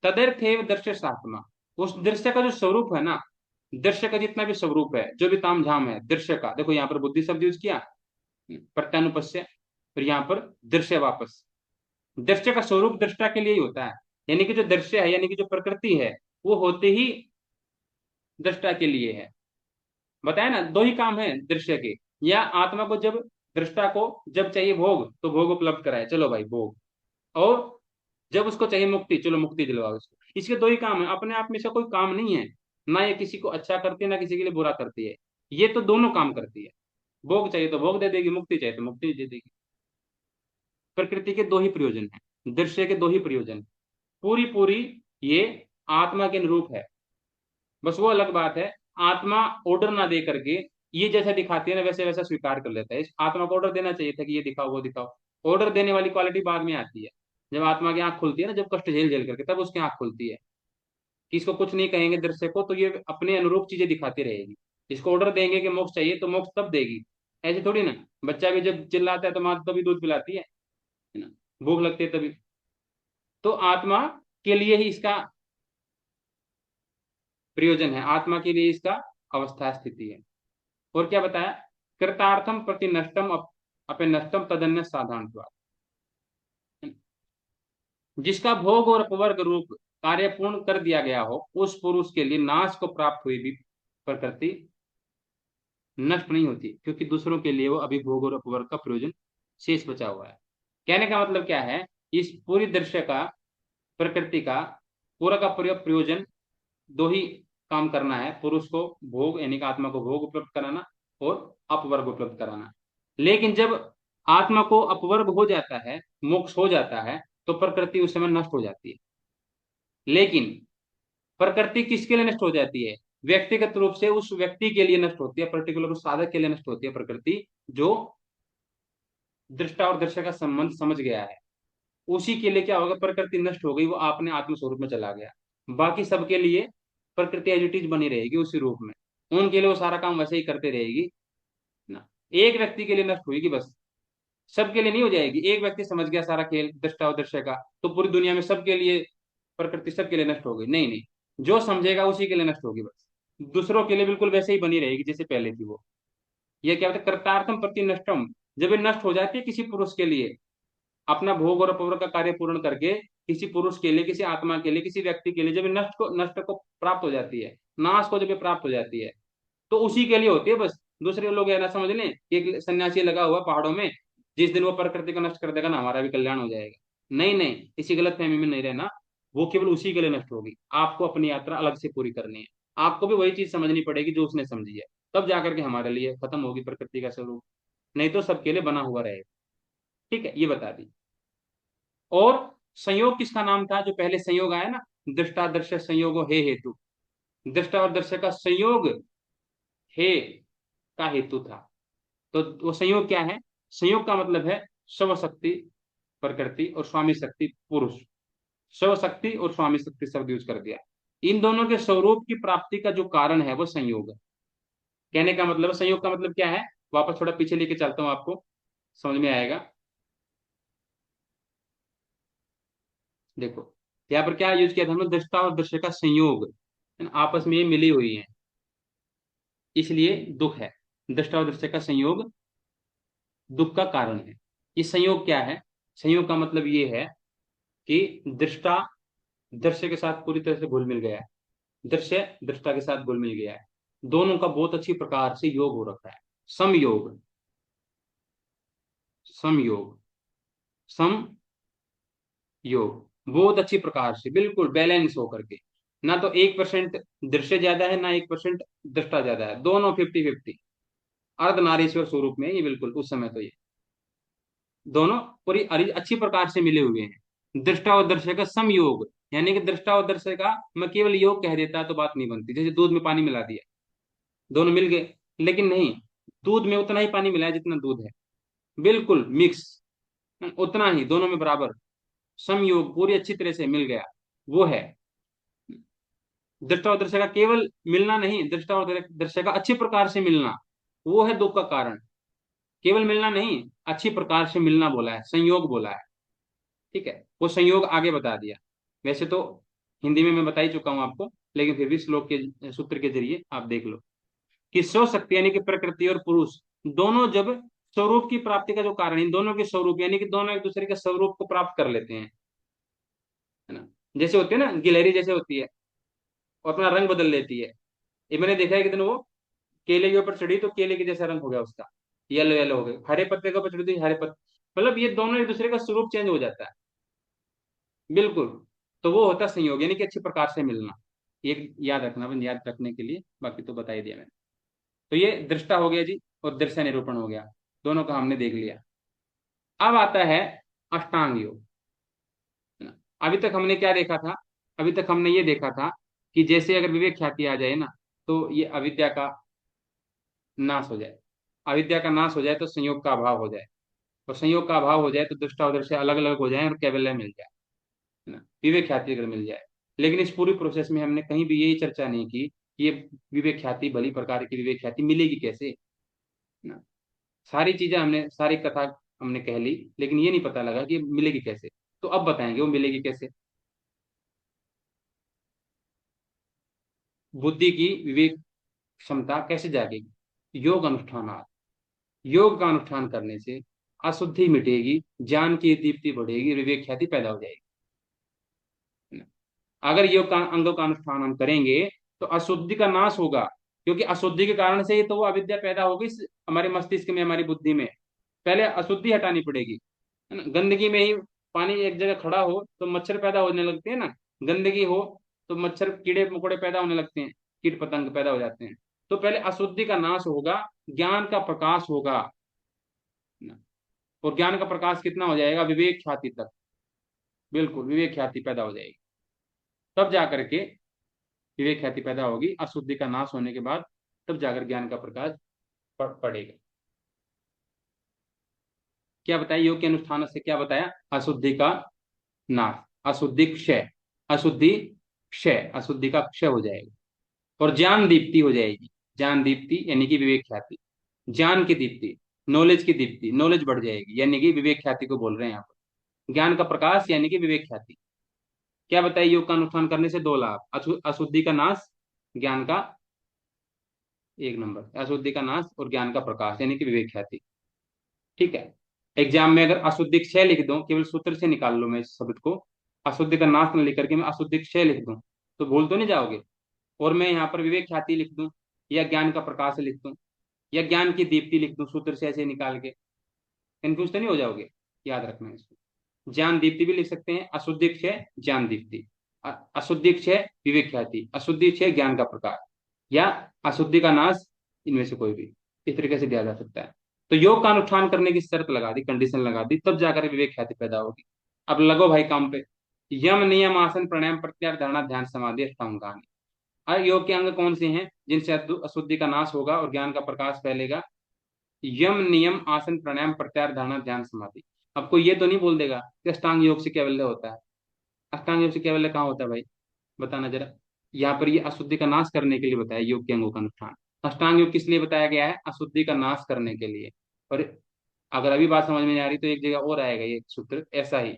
तदर्थेव दृश्य सात्मा, उस दृश्य का जो स्वरूप है ना, दृश्य का जितना भी स्वरूप है, जो भी तामझाम है दृश्य का, देखो यहाँ पर बुद्धि शब्द यूज किया, प्रत्यानुपस्य, फिर यहाँ पर दृश्य वापस। दृश्य का स्वरूप दृष्टा के लिए ही होता है। यानी कि जो दृश्य है, यानी कि जो प्रकृति है, वो होते ही दृष्टा के लिए है। बताया ना, दो ही काम है दृश्य के। या आत्मा को जब, दृष्टा को जब चाहिए भोग तो भोग उपलब्ध कराए, चलो भाई भोग। और जब उसको चाहिए मुक्ति, चलो मुक्ति दिलवाओ उसको। इसके दो ही काम है, अपने आप में इसका कोई काम नहीं है। ना ये किसी को अच्छा करती है, ना किसी के लिए बुरा करती है। ये तो दोनों काम करती है। भोग चाहिए तो भोग दे देगी, मुक्ति चाहिए तो मुक्ति दे देगी। प्रकृति के दो ही प्रयोजन है, दृश्य के दो ही प्रयोजन। पूरी पूरी ये आत्मा के अनुरूप है। बस वो अलग बात है, आत्मा ऑर्डर ना दे करके, ये जैसा दिखाती है ना वैसे वैसा स्वीकार कर लेता है। इस आत्मा को ऑर्डर देना चाहिए था कि ये दिखाओ वो दिखाओ। ऑर्डर देने वाली क्वालिटी बाद में आती है, जब आत्मा की आंख खुलती है ना, जब कष्ट झेल झेल करके, तब उसकी आंख खुलती है कि इसको कुछ नहीं कहेंगे दृश्य को, तो ये अपने अनुरूप चीजें दिखाती रहेगी। इसको ऑर्डर देंगे कि मोक्ष चाहिए तो मोक्ष तब देगी। ऐसे थोड़ी ना, बच्चा भी जब चिल्लाता है तो माँ तभी दूध पिलाती है ना, भूख लगती है तभी। तो आत्मा के लिए ही इसका प्रयोजन है, आत्मा के लिए इसका अवस्था स्थिति है। और क्या बताया? कृतार्थम प्रति नष्टम अपे नष्टम तदन्य साधारण, जिसका भोग और अपवर्ग रूप कार्य पूर्ण कर दिया गया हो, उस पुरुष के लिए नाश को प्राप्त हुई भी प्रकृति नष्ट नहीं होती, क्योंकि दूसरों के लिए वो अभिभोग और अपवर्ग का प्रयोजन शेष बचा हुआ है। कहने का मतलब क्या है, इस पूरी दृश्य का, प्रकृति का पूरा का पूरा प्रयोजन दो ही काम करना है, पुरुष को भोग यानी कि आत्मा को भोग उपलब्ध कराना और अपवर्ग उपलब्ध कराना। लेकिन जब आत्मा को अपवर्ग हो जाता है, मोक्ष हो जाता है, तो प्रकृति उस समय नष्ट हो जाती है। लेकिन प्रकृति किसके लिए नष्ट हो जाती है? व्यक्तिगत रूप से उस व्यक्ति के लिए नष्ट होती है, पर्टिकुलर उस साधक के लिए नष्ट होती है प्रकृति, जो दृष्टा और दर्शक का संबंध समझ गया है। उसी के लिए क्या होगा, प्रकृति नष्ट हो गई, वो अपने आत्म स्वरूप में चला गया। बाकी सबके लिए प्रकृति एज इट इज बनी रहेगी उसी रूप में, उनके लिए वो सारा काम वैसे ही करते रहेगी ना। एक व्यक्ति के लिए नष्ट होगी बस, सबके लिए नहीं हो जाएगी। एक व्यक्ति समझ गया सारा खेल दृष्टा और दर्शक का, तो पूरी दुनिया में सबके लिए प्रकृति सबके लिए नष्ट हो गई, नहीं नहीं, जो समझेगा उसी के लिए नष्ट होगी बस। दूसरों के लिए बिल्कुल वैसे ही बनी रहेगी जैसे पहले थी वो। ये क्या होता है, कर्तार्थम प्रति नष्टम। जब ये नष्ट हो जाती है किसी पुरुष के लिए, अपना भोग और अपवर्ग का कार्य पूर्ण करके, किसी पुरुष के लिए, किसी आत्मा के लिए, किसी व्यक्ति के लिए, जब ये नष्ट को प्राप्त हो जाती है, नाश को जब ये प्राप्त हो जाती है, तो उसी के लिए होती है बस। दूसरे लोग ये ना समझ लें कि एक सन्यासी लगा हुआ पहाड़ों में, जिस दिन वो प्रकृति को नष्ट कर देगा ना, हमारा भी कल्याण हो जाएगा। नहीं नहीं, इसी गलत फहमी में नहीं रहना। वो केवल उसी के लिए नष्ट होगी, आपको अपनी यात्रा अलग से पूरी करनी है। आपको भी वही चीज समझनी पड़ेगी जो उसने समझी है, तब जाकर के हमारे लिए खत्म होगी प्रकृति का स्वरूप। नहीं तो सबके लिए बना हुआ रहेगा। ठीक है, ये बता दी। और संयोग किसका नाम था, जो पहले संयोग आया ना, दृष्टा दर्शक संयोगो हे हेतु। दृष्टा और दर्शक का संयोग हे का हेतु था। तो वो संयोग क्या है? संयोग का मतलब है स्व शक्ति प्रकृति और स्वामी शक्ति पुरुष। स्व शक्ति और स्वामी शक्ति शब्द यूज कर दिया। इन दोनों के स्वरूप की प्राप्ति का जो कारण है वो संयोग है। कहने का मतलब, संयोग का मतलब क्या है, वापस थोड़ा पीछे लेके चलता हूं, आपको समझ में आएगा। देखो, यहाँ पर क्या यूज किया था हमने, दृष्टा और दृश्य का संयोग, है ना, आपस में ये मिली हुई है, इसलिए दुख है। दृष्टा और दृश्य का संयोग दुख का कारण है। ये संयोग क्या है? संयोग का मतलब ये है कि दृष्टा दृश्य के साथ पूरी तरह से घुल मिल गया है, दृश्य दृष्टा के साथ घुल मिल गया है, दोनों का बहुत अच्छी प्रकार से योग हो रखा है। समयोग, समयोग, सम योग, बहुत अच्छी प्रकार से बिल्कुल बैलेंस होकर के। ना तो 1% दृश्य ज्यादा है, ना 1% दृष्टा ज्यादा है, दोनों 50-50। अर्धनारीश्वर स्वरूप में ये बिल्कुल उस समय तो ये दोनों पूरी अच्छी प्रकार से मिले हुए हैं। दृष्टा और दर्शक का समयोग, यानी कि दृष्टा और दर्शक का मैं केवल योग कह देता तो बात नहीं बनती, जैसे दूध में पानी मिला दिया, दोनों मिल गए। लेकिन नहीं, दूध में उतना ही पानी मिला है जितना दूध है, बिल्कुल मिक्स, उतना ही दोनों में बराबर। समयोग पूरी अच्छी तरह से मिल गया, वो है दृष्टा और दर्शक का केवल मिलना नहीं, दृष्टा और दर्शक का अच्छी प्रकार से मिलना, वो है दुख का कारण। केवल मिलना नहीं, अच्छी प्रकार से मिलना बोला है, संयोग बोला है। ठीक है, वो संयोग आगे बता दिया। वैसे तो हिंदी में मैं बता ही चुका हूं आपको, लेकिन फिर भी श्लोक के सूत्र के जरिए आप देख लो कि स्व शक्ति यानी कि प्रकृति और पुरुष दोनों जब स्वरूप की प्राप्ति का जो कारण, इन दोनों के स्वरूप यानी कि दोनों एक दूसरे के स्वरूप को प्राप्त कर लेते हैं, है ना। जैसे होती है ना गिलहरी, जैसे होती है, वो अपना रंग बदल लेती है। ये मैंने देखा है कि दिन वो केले के ऊपर चढ़ी तो केले के जैसा रंग हो गया उसका, येलो येलो हो गया, हरे पत्ते के ऊपर चढ़ी तो हरे पत्ते, मतलब ये दोनों एक दूसरे का स्वरूप चेंज हो जाता है, बिल्कुल। तो वो होता है संयोग, यानी कि अच्छी प्रकार से मिलना। एक याद रखना, बस याद रखने के लिए, बाकी तो बता ही दिया मैंने। तो ये दृष्टा हो गया जी, और दृश्य निरूपण हो गया, दोनों का हमने देख लिया। अब आता है अष्टांग योग, है ना। अभी तक हमने क्या देखा था? अभी तक हमने ये देखा था कि जैसे अगर विवेक ख्याति आ जाए ना, तो ये अविद्या का नाश हो जाए। अविद्या का नाश हो जाए तो संयोग का अभाव हो जाए, और संयोग का अभाव हो जाए तो दृष्टा और दृश्य अलग अलग हो जाए और कैवल्य मिल जाए, है ना, विवेक ख्याति अगर मिल जाए। लेकिन इस पूरी प्रोसेस में हमने कहीं भी यही चर्चा नहीं की कि ये विवेक ख्याति, भली प्रकार की विवेक ख्याति मिलेगी कैसे, है ना। सारी चीजें हमने, सारी कथा हमने कह ली, लेकिन ये नहीं पता लगा कि मिलेगी कैसे। तो अब बताएंगे वो मिलेगी कैसे। बुद्धि की विवेक क्षमता कैसे जागेगी? योग अनुष्ठान, योग का अनुष्ठान करने से अशुद्धि मिटेगी, ज्ञान की दीप्ति बढ़ेगी, विवेक ख्याति पैदा हो जाएगी, है ना? अगर योग का अंगों का अनुष्ठान हम करेंगे तो अशुद्धि का नाश होगा, क्योंकि अशुद्धि के कारण से ही तो वो अविद्या पैदा होगी हमारे मस्तिष्क में, हमारी बुद्धि में। पहले अशुद्धि हटानी पड़ेगी, है ना। गंदगी में ही पानी एक जगह खड़ा हो तो मच्छर पैदा होने लगते हैं ना, गंदगी हो तो मच्छर कीड़े मकोड़े पैदा होने लगते हैं, कीट पतंग पैदा हो जाते हैं। तो पहले अशुद्धि का नाश होगा, ज्ञान का प्रकाश होगा ना। और ज्ञान का प्रकाश कितना हो जाएगा, विवेक ख्याति तक, बिल्कुल विवेक ख्याति पैदा हो जाएगी। तब जाकर के विवेक ख्याति पैदा होगी, अशुद्धि का नाश होने के बाद तब जाकर ज्ञान का प्रकाश पड़ेगा। क्या बताया योग के अनुष्ठान से, क्या बताया, अशुद्धि का नाश, अशुद्धि क्षय, अशुद्धि क्षय, अशुद्धि का क्षय हो जाएगा और ज्ञान दीप्ति हो जाएगी। ज्ञान दीप्ति यानी कि विवेक ख्याति, ज्ञान की दीप्ति, नॉलेज की दीप्ति, नॉलेज बढ़ जाएगी, यानी कि विवेक ख्याति को बोल रहे हैं यहाँ पर। ज्ञान का प्रकाश यानी कि विवेक ख्याति। क्या बताइए, योग का अनुष्ठान करने से दो लाभ, अशुद्धि का नाश, ज्ञान का, एक नंबर अशुद्धि का नाश और ज्ञान का प्रकाश यानी कि विवेक ख्याति। ठीक है। एग्जाम में अगर अशुद्धि क्षय लिख दूं, केवल सूत्र से निकाल लो मैं इस शब्द को, अशुद्धि का नाश न लिख करके मैं अशुद्धि क्षय लिख दूं, तो भूल तो नहीं जाओगे। और मैं यहाँ पर विवेक ख्याति लिख दूं, या ज्ञान का प्रकाश लिख दूं, या ज्ञान की दीप्ति लिख दूं सूत्र से ऐसे निकाल के, कंफ्यूज तो नहीं हो जाओगे। याद रखना है इसको, ज्ञान दीप्ति भी लिख सकते हैं, अशुद्धि क्षय ज्ञान दीप्ति, अशुद्धि क्षय विवेक ख्याति, अशुद्धि क्षय ज्ञान का प्रकाश, या अशुद्धि का नाश, इनमें से कोई भी इस तरीके से दिया जा सकता है। तो योग का अनुष्ठान करने की शर्त लगा दी, कंडीशन लगा दी, तब जाकर विवेक ख्याति पैदा होगी। अब लगो भाई काम पे। यम नियम आसन प्राणायाम प्रत्याहार धारणा ध्यान समाधि अष्टांग। अब योग के अंग कौन से हैं जिनसे अशुद्धि का नाश होगा और ज्ञान का प्रकाश फैलेगा? यम नियम आसन प्राणायाम प्रत्याहार धारणा ध्यान समाधि। अब कोई ये तो नहीं बोल देगा कि अष्टांग योग से कैवल्य होता है। अष्टांग योग से कैवल्य कहाँ होता है भाई, बताना जरा। यहाँ पर ये अशुद्धि का नाश करने के लिए बताया योग के अंगों का अनुष्ठान। अष्टांग योग किस लिए बताया गया है, अशुद्धि का नाश करने के लिए। और अगर अभी बात समझ में नहीं आ रही तो एक जगह और आएगा ये सूत्र ऐसा ही,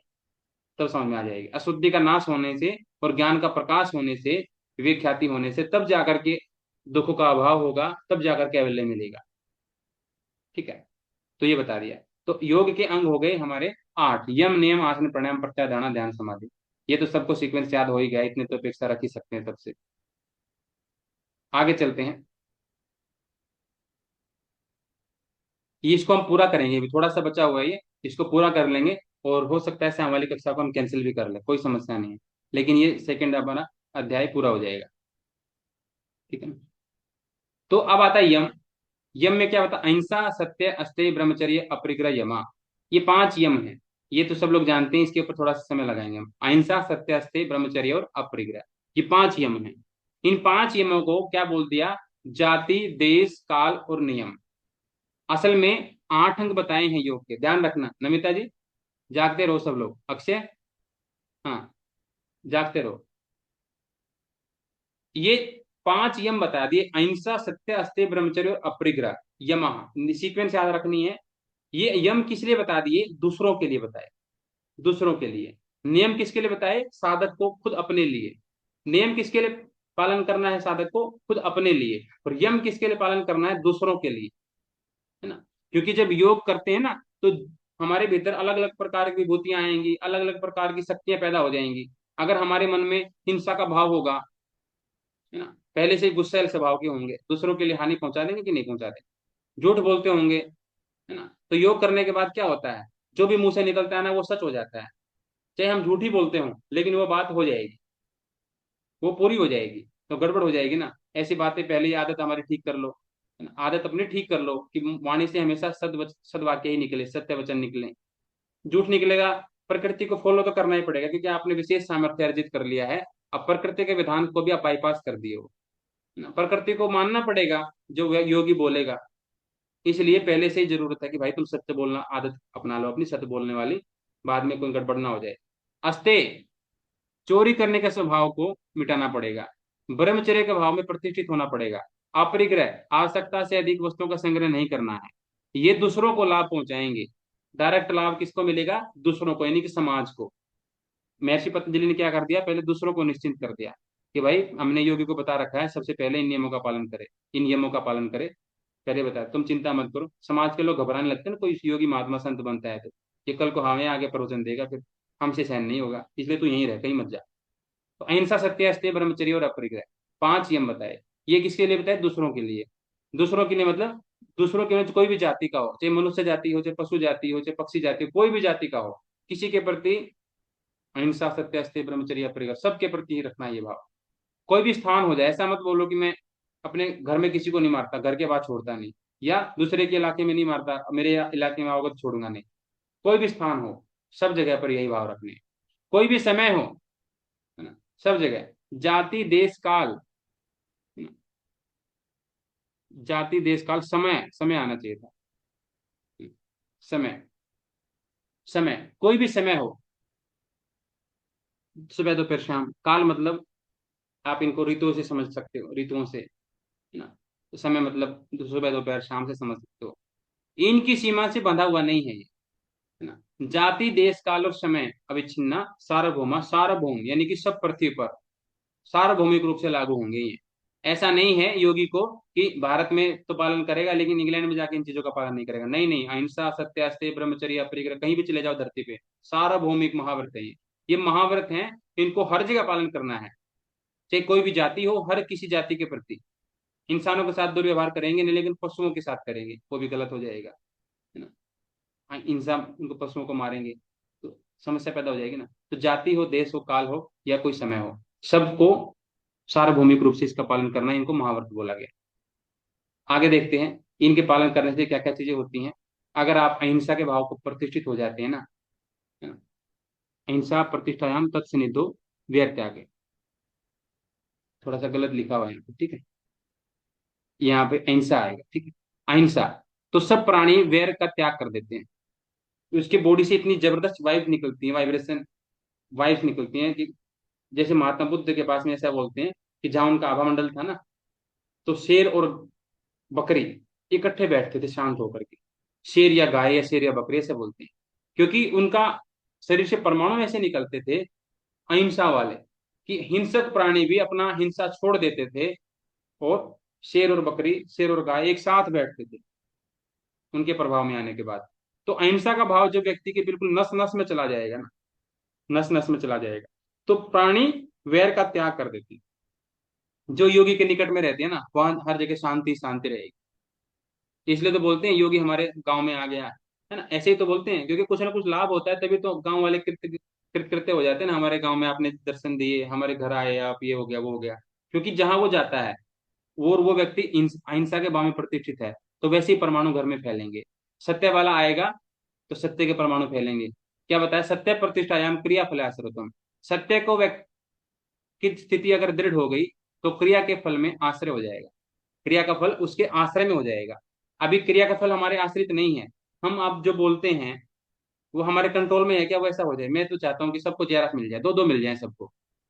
तब समझ में आ जाएगी। अशुद्धि का नाश होने से और ज्ञान का प्रकाश होने से, विवेक ख्याति होने से, तब जाकर के दुखों का अभाव होगा, तब जाकर कैवल्य मिलेगा। ठीक है, तो ये बता दिया। तो योग के अंग हो गए हमारे 8, यम नियम आसन प्राणायाम प्रत्याहार धारणा ध्यान समाधि। ये तो सबको सीक्वेंस याद हो ही गया, इतने तो अपेक्षा रख ही सकते हैं सबसे। आगे चलते हैं, ये इसको हम पूरा करेंगे, अभी थोड़ा सा बचा हुआ है ये, इसको पूरा कर लेंगे। और हो सकता है शाम वाली कक्षा को हम कैंसिल भी कर लें, कोई समस्या नहीं है, लेकिन ये सेकंड हमारा अध्याय पूरा हो जाएगा। ठीक है ना। तो अब आता है यम। यम में क्या होता है, अहिंसा सत्य अस्तेय ब्रह्मचर्य अपरिग्रह यमा। ये 5 यम है, ये तो सब लोग जानते हैं, इसके ऊपर थोड़ा सा समय लगाएंगे हम। अहिंसा सत्य अस्तेय ब्रह्मचर्य और अपरिग्रह, ये 5 यम है। इन 5 यमों को क्या बोल दिया, जाति देश काल और नियम। असल में 8 अंग बताए हैं योग के, ध्यान रखना नमिता जी। जागते रहो सब लोग, अक्षय, हाँ, जागते रहो। ये 5 यम बता दिए, अहिंसा सत्य अस्तेय ब्रह्मचर्य और अपरिग्रह यम, सीक्वेंस याद रखनी है। ये यम किस लिए बता दिए, दूसरों के लिए बताए, दूसरों के लिए। नियम किसके लिए बताए, साधक को खुद अपने लिए। नियम किसके लिए पालन करना है, साधक को खुद अपने लिए। और यम किसके लिए पालन करना है, दूसरों के लिए, है ना। क्योंकि जब योग करते हैं ना, तो हमारे भीतर अलग अलग प्रकार की विभूतियां आएंगी, अलग अलग प्रकार की शक्तियां पैदा हो जाएंगी। अगर हमारे मन में हिंसा का भाव होगा, है ना, पहले से ही गुस्सैल स्वभाव के होंगे, दूसरों के लिए हानि पहुंचा देंगे कि नहीं पहुंचा देंगे, झूठ बोलते होंगे, है ना। तो योग करने के बाद क्या होता है, जो भी मुंह से निकलता है ना वो सच हो जाता है। चाहे हम झूठ ही बोलते हों, लेकिन वो बात हो जाएगी, वो पूरी हो जाएगी। तो गड़बड़ हो जाएगी ना, ऐसी बातें पहले ही आदत हमारी ठीक कर लो, है ना? आदत अपनी ठीक कर लो कि वाणी से हमेशा सदवाक्य ही निकले, सत्य वचन निकले। झूठ निकलेगा, प्रकृति को फॉलो तो करना ही पड़ेगा, क्योंकि आपने विशेष सामर्थ्य अर्जित कर लिया है। अब प्रकृति के विधान को भी आप बाईपास कर दिए हो, है ना? प्रकृति को मानना पड़ेगा जो योगी बोलेगा। इसलिए पहले से ही जरूरत है कि भाई तुम सत्य बोलना आदत अपना लो अपनी, सत्य बोलने वाली, बाद में कोई गड़बड़ ना हो जाए। अस्ते, चोरी करने के स्वभाव को मिटाना पड़ेगा। ब्रह्मचर्य के भाव में प्रतिष्ठित होना पड़ेगा। अपरिग्रह, आवश्यकता से अधिक वस्तुओं का संग्रह नहीं करना है। ये दूसरों को लाभ पहुंचाएंगे। डायरेक्ट लाभ किसको मिलेगा, दूसरों को, यानी कि समाज को। महर्षि पतंजलि ने क्या कर दिया, पहले दूसरों को निश्चिंत कर दिया कि भाई हमने योगी को बता रखा है सबसे पहले इन नियमों का पालन करे, इन नियमों का पालन करे। पहले बताया तुम चिंता मत करो। समाज के लोग घबराने लगते हैं ना, कोई योगी महात्मा संत बनता है तो ये कल को हमें आगे प्रवचन देगा, फिर हमसे सहन नहीं होगा, इसलिए तू यहीं रह, कहीं मत जा। तो अहिंसा सत्य अस्तेय ब्रह्मचर्य और अपरिग्रह, 5 यम बताए। ये किसके लिए बताया? दूसरों के लिए। दूसरों के लिए मतलब दूसरों के में कोई भी जाति का हो, चाहे मनुष्य जाति हो, चाहे पशु जाति हो, चाहे पक्षी जाति हो, कोई भी जाति का हो, किसी के प्रति अहिंसा, सत्य, अस्तेय, ब्रह्मचर्य, परिग्रह, सबके प्रति ही रखना ये भाव। कोई भी स्थान हो जाए, ऐसा मत बोलो कि मैं अपने घर में किसी को नहीं मारता, घर के बाद छोड़ता नहीं, या दूसरे के इलाके में नहीं मारता, मेरे इलाके में आओगे तो छोड़ूंगा नहीं। कोई भी स्थान हो, सब जगह पर यही भाव रखने। कोई भी समय हो, है ना, सब जगह। जाति देश काल, है ना, जाति देश काल समय, समय आना चाहिए था। समय, समय, कोई भी समय हो, सुबह दोपहर शाम। काल मतलब आप इनको ऋतुओं से समझ सकते हो, ऋतुओं से, है ना। तो समय मतलब सुबह दोपहर शाम से समझ सकते हो। इनकी सीमा से बंधा हुआ नहीं है ये, है ना। जाति देश काल और समय अविच्छिन्ना सार्वभौमा, सार्वभौम यानी कि सब पृथ्वी पर सार्वभौमिक रूप से लागू होंगे ये। ऐसा नहीं है योगी को कि भारत में तो पालन करेगा लेकिन इंग्लैंड में जाके इन चीजों का पालन नहीं करेगा। नहीं नहीं, अहिंसा, सत्य, अस्तेय, ब्रह्मचर्य, अपरिग्रह, कहीं भी चले जाओ धरती पे, सार्वभौमिक महाव्रत है ये महाव्रत है। इनको हर जगह पालन करना है, चाहे कोई भी जाति हो, हर किसी जाति के प्रति। इंसानों के साथ दुर्व्यवहार करेंगे नहीं, लेकिन पशुओं के साथ करेंगे, वो भी गलत हो जाएगा, है ना। हाँ, इंसान उनको पशुओं को मारेंगे तो समस्या पैदा हो जाएगी ना। तो जाति हो, देश हो, काल हो, या कोई समय हो, सबको सार्वभौमिक रूप से इसका पालन करना, इनको महाव्रत बोला गया। आगे देखते हैं इनके पालन करने से क्या क्या चीजें होती हैं। अगर आप अहिंसा के भाव को प्रतिष्ठित हो जाते हैं ना, है ना, अहिंसा प्रतिष्ठायाम तत्सनिधो व्यर्त्यागे, थोड़ा सा गलत लिखा हुआ है यहाँ पे, ठीक है। यहाँ पे अहिंसा आएगा, ठीक है। अहिंसा, तो सब प्राणी वैर का त्याग कर देते हैं। उसके बॉडी से इतनी जबरदस्त वाइब निकलती है, वाइब्रेशन, वाइब्स निकलती हैं कि जैसे महात्मा बुद्ध के पास में ऐसा बोलते हैं कि जहाँ उनका आभा मंडल था ना, तो शेर और बकरी इकट्ठे बैठते थे शांत होकर के। शेर या गाय, या शेर या बकरी ऐसे बोलते हैं, क्योंकि उनका शरीर से परमाणु ऐसे निकलते थे अहिंसा वाले, कि हिंसक प्राणी भी अपना हिंसा छोड़ देते थे, और शेर और बकरी, शेर और गाय एक साथ बैठते थे उनके प्रभाव में आने के बाद। तो अहिंसा का भाव जो व्यक्ति के बिल्कुल नस नस में चला जाएगा ना, नस नस में चला जाएगा, तो प्राणी वैर का त्याग कर देती। जो योगी के निकट में रहती है ना, वहां हर जगह शांति शांति रहेगी। इसलिए तो बोलते हैं योगी हमारे गांव में आ गया, है ना। ऐसे ही तो बोलते हैं, क्योंकि कुछ ना कुछ लाभ होता है, तभी तो गांव वाले कृत्य कृत्य हो जाते हैं ना, हमारे गांव में आपने दर्शन दिए, हमारे घर आए आप, ये हो गया वो हो गया। क्योंकि जहां वो जाता है, वो व्यक्ति अहिंसा के भाव में प्रतिष्ठित है, तो वैसे ही परमाणु घर में फैलेंगे। सत्य वाला आएगा तो सत्य के परमाणु फैलेंगे। क्या बताया? सत्य प्रतिष्ठायाम क्रिया फलाश्रयत्वम। सत्य को व्यक्ति की स्थिति अगर दृढ़ हो गई, तो क्रिया के फल में आश्रय हो जाएगा, क्रिया का फल उसके आश्रय में हो जाएगा। अभी क्रिया का फल हमारे आश्रित नहीं है। हम आप जो बोलते हैं वो हमारे कंट्रोल में है क्या? वैसा हो जाए। मैं तो चाहता हूँ कि सबको जेआरएफ मिल जाए, दो दो मिल जाए सबको,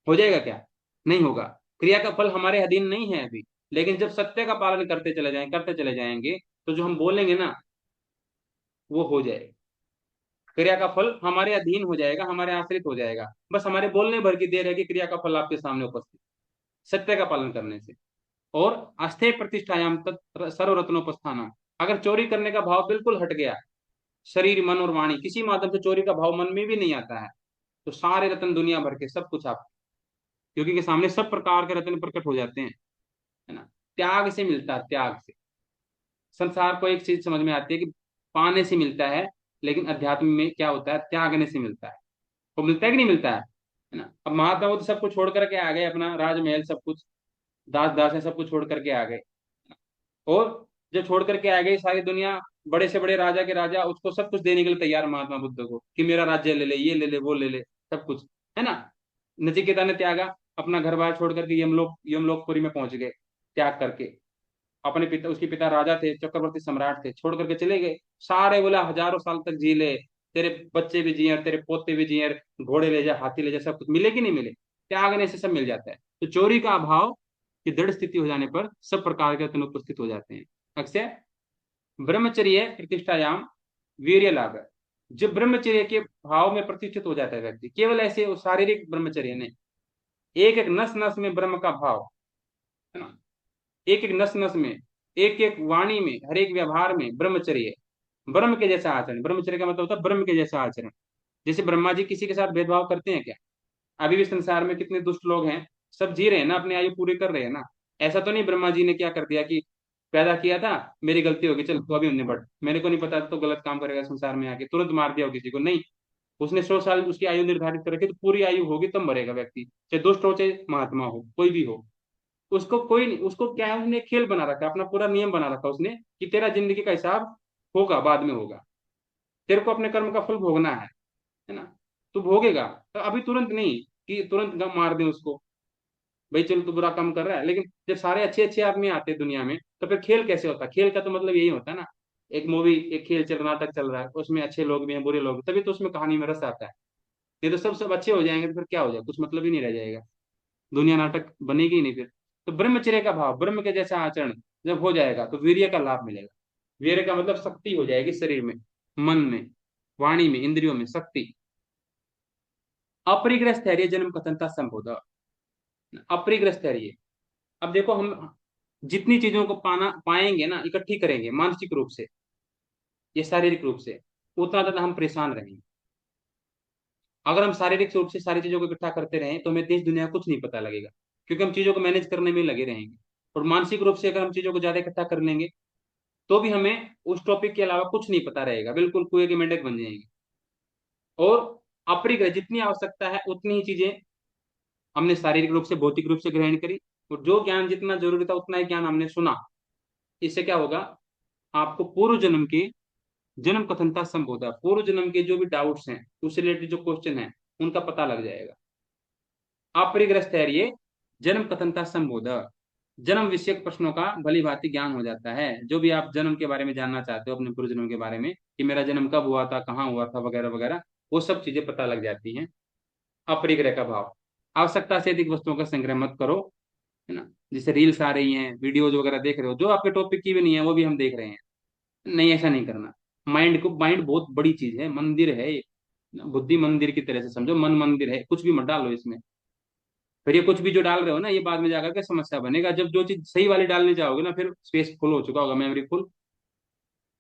हो जाएगा क्या? नहीं होगा। क्रिया का फल हमारे अधीन नहीं है अभी। लेकिन जब सत्य का पालन करते चले जाएं, करते चले जाएंगे, तो जो हम बोलेंगे ना, वो हो जाएगा। क्रिया का फल हमारे अधीन हो जाएगा, हमारे आश्रित हो जाएगा। बस हमारे बोलने भर की देर है कि क्रिया का फल आपके सामने उपस्थित, सत्य का पालन करने से। और अस्थेय प्रतिष्ठायाम तत् सर्वरत्नोपस्थानम। अगर चोरी करने का भाव बिल्कुल हट गया, शरीर, मन और वाणी, किसी माध्यम से चोरी का भाव मन में भी नहीं आता है, तो सारे रत्न दुनिया भर के सब कुछ आप योगी के सामने सब प्रकार के रत्न प्रकट हो जाते हैं, है ना। त्याग से मिलता है, त्याग से। संसार को एक चीज समझ में आती है कि पाने से मिलता है, लेकिन अध्यात्म में क्या होता है? त्यागने से मिलता है। वो मिलता है कि नहीं मिलता है ना। अब महात्मा बुद्ध सब कुछ छोड़ करके आ गए, अपना राजमहल सब कुछ, दास दास है, सब कुछ छोड़ करके आ गए। और जब छोड़ करके आ गई सारी दुनिया, बड़े से बड़े राजा के राजा उसको सब कुछ देने के लिए तैयार, महात्मा बुद्ध को, कि मेरा राज्य ले ले, ये ले ले, वो ले ले, सब कुछ, है ना। नचिकेता ने त्यागा, अपना घर बार छोड़ करके यमलोकपुरी में पहुंच गए, त्याग करके। अपने पिता, उसके पिता राजा थे, चक्रवर्ती सम्राट थे, छोड़ करके चले गए। सारे बोला हजारों साल तक जी ले, तेरे बच्चे भी जिए, तेरे पोते भी जिए, घोड़े ले जा, हाथी ले जा, सब कुछ मिले कि नहीं मिले? त्यागने से सब मिल जाता है। तो चोरी का अभाव की दृढ़ स्थिति हो जाने पर सब प्रकार के रत्न उपस्थित हो जाते हैं। अक्षय ब्रह्मचर्य प्रतिष्ठायाम वीर्य लाभ। जो ब्रह्मचर्य के भाव में प्रतिष्ठित हो जाता है व्यक्ति, केवल ऐसे शारीरिक ब्रह्मचर्य नहीं, एक एक नस नस में ब्रह्म का भाव, है ना। एक एक नस नस में, एक एक वाणी में, हर एक व्यवहार में ब्रह्मचर्य, ब्रह्म के जैसा आचरण। ब्रह्मचर्य का मतलब होता है ब्रह्म के जैसा आचरण। जैसे ब्रह्मा जी किसी के साथ भेदभाव करते हैं क्या? अभी भी संसार में कितने दुष्ट लोग हैं, सब जी रहे हैं ना, अपनी आयु पूरी कर रहे हैं ना। ऐसा तो नहीं ब्रह्मा जी ने क्या कर दिया कि पैदा किया था, मेरी गलती होगी, चल तो अभी निपट, मेरे को नहीं पता तो गलत काम करेगा संसार में आके, तुरंत मार दिया हो किसी को, नहीं। उसने 100 साल उसकी आयु निर्धारित कर रखी, तो पूरी आयु होगी तब मरेगा व्यक्ति, चाहे दुष्ट हो चाहे महात्मा हो, कोई भी हो। उसको कोई नहीं, उसको क्या है, उसने खेल बना रखा, अपना पूरा नियम बना रखा उसने, कि तेरा जिंदगी का हिसाब होगा, बाद में होगा, तेरे को अपने कर्म का फल भोगना है ना, तू भोगेगा। तो अभी तुरंत नहीं कि तुरंत मार दे उसको, भाई चलो तू बुरा काम कर रहा है। लेकिन जब सारे अच्छे अच्छे आदमी आते हैं दुनिया में, तो फिर खेल कैसे होता है? खेल का तो मतलब यही होता है ना, एक मूवी, एक खेल चल, नाटक चल रहा है, उसमें अच्छे लोग भी हैं, बुरे लोग भी, तभी तो उसमें कहानी में रस आता है। ये तो सब अच्छे हो जाएंगे तो फिर क्या हो जाएगा, कुछ मतलब ही नहीं रह जाएगा, दुनिया नाटक बनेगी ही नहीं फिर। तो ब्रह्मचर्य का भाव, ब्रह्म के जैसा आचरण जब हो जाएगा तो वीर्य का लाभ मिलेगा। वीर्य का मतलब शक्ति हो जाएगी शरीर में, मन में, वाणी में, इंद्रियों में शक्ति। अपरिग्रह स्थैर्य जन्म कथनता संबोध। अपरिग्रह स्थैर्य, अब देखो हम जितनी चीजों को पाना पाएंगे ना, इकट्ठी करेंगे मानसिक रूप से या शारीरिक रूप से, उतना ज्यादा हम परेशान रहेंगे। अगर हम शारीरिक रूप से सारी चीजों को इकट्ठा करते रहें तो हमें देश दुनिया का कुछ नहीं पता लगेगा, क्योंकि हम चीजों को मैनेज करने में लगे रहेंगे। और मानसिक रूप से अगर हम चीजों को ज्यादा इकट्ठा कर लेंगे, तो भी हमें उस टॉपिक के अलावा कुछ नहीं पता रहेगा, बिल्कुल कुएं के मेंढक बन जाएंगे। और अपरिग्रह, जितनी आवश्यकता है उतनी ही चीजें हमने शारीरिक रूप से, भौतिक रूप से ग्रहण करी, और जो ज्ञान जितना जरूरी था उतना ही ज्ञान हमने सुना। इससे क्या होगा, आपको पूर्व जन्म के जन्म कथनता संबोधा, पूर्व जन्म के जो भी डाउट्स हैं, उससे रिलेटेड जो क्वेश्चन है, उनका पता लग जाएगा। अपरिग्रस्त है ये, जन्म कथनता संबोध, जन्म विषयक प्रश्नों का भली भांति ज्ञान हो जाता है। जो भी आप जन्म के बारे में जानना चाहते हो, अपने पूर्व जन्म के बारे में, कि मेरा जन्म कब हुआ था, कहाँ हुआ था, वगैरह वगैरह, वो सब चीजें पता लग जाती हैं। अपरिग्रह का भाव, आवश्यकता से अधिक वस्तुओं का संग्रह मत करो, है ना। जैसे रील्स आ रही हैं, वीडियोज वगैरह देख रहे हो, जो आपके टॉपिक की भी नहीं है वो भी हम देख रहे हैं, नहीं ऐसा नहीं करना। माइंड बहुत बड़ी चीज है, मंदिर है ये, बुद्धि मंदिर की तरह से समझो, मन मंदिर है, कुछ भी मत डालो इसमें। फिर ये कुछ भी जो डाल रहे हो ना, ये बाद में जाकर के समस्या बनेगा, जब जो चीज सही वाली डालने जाओगे ना, फिर स्पेस फुल हो चुका होगा, मेमोरी फुल।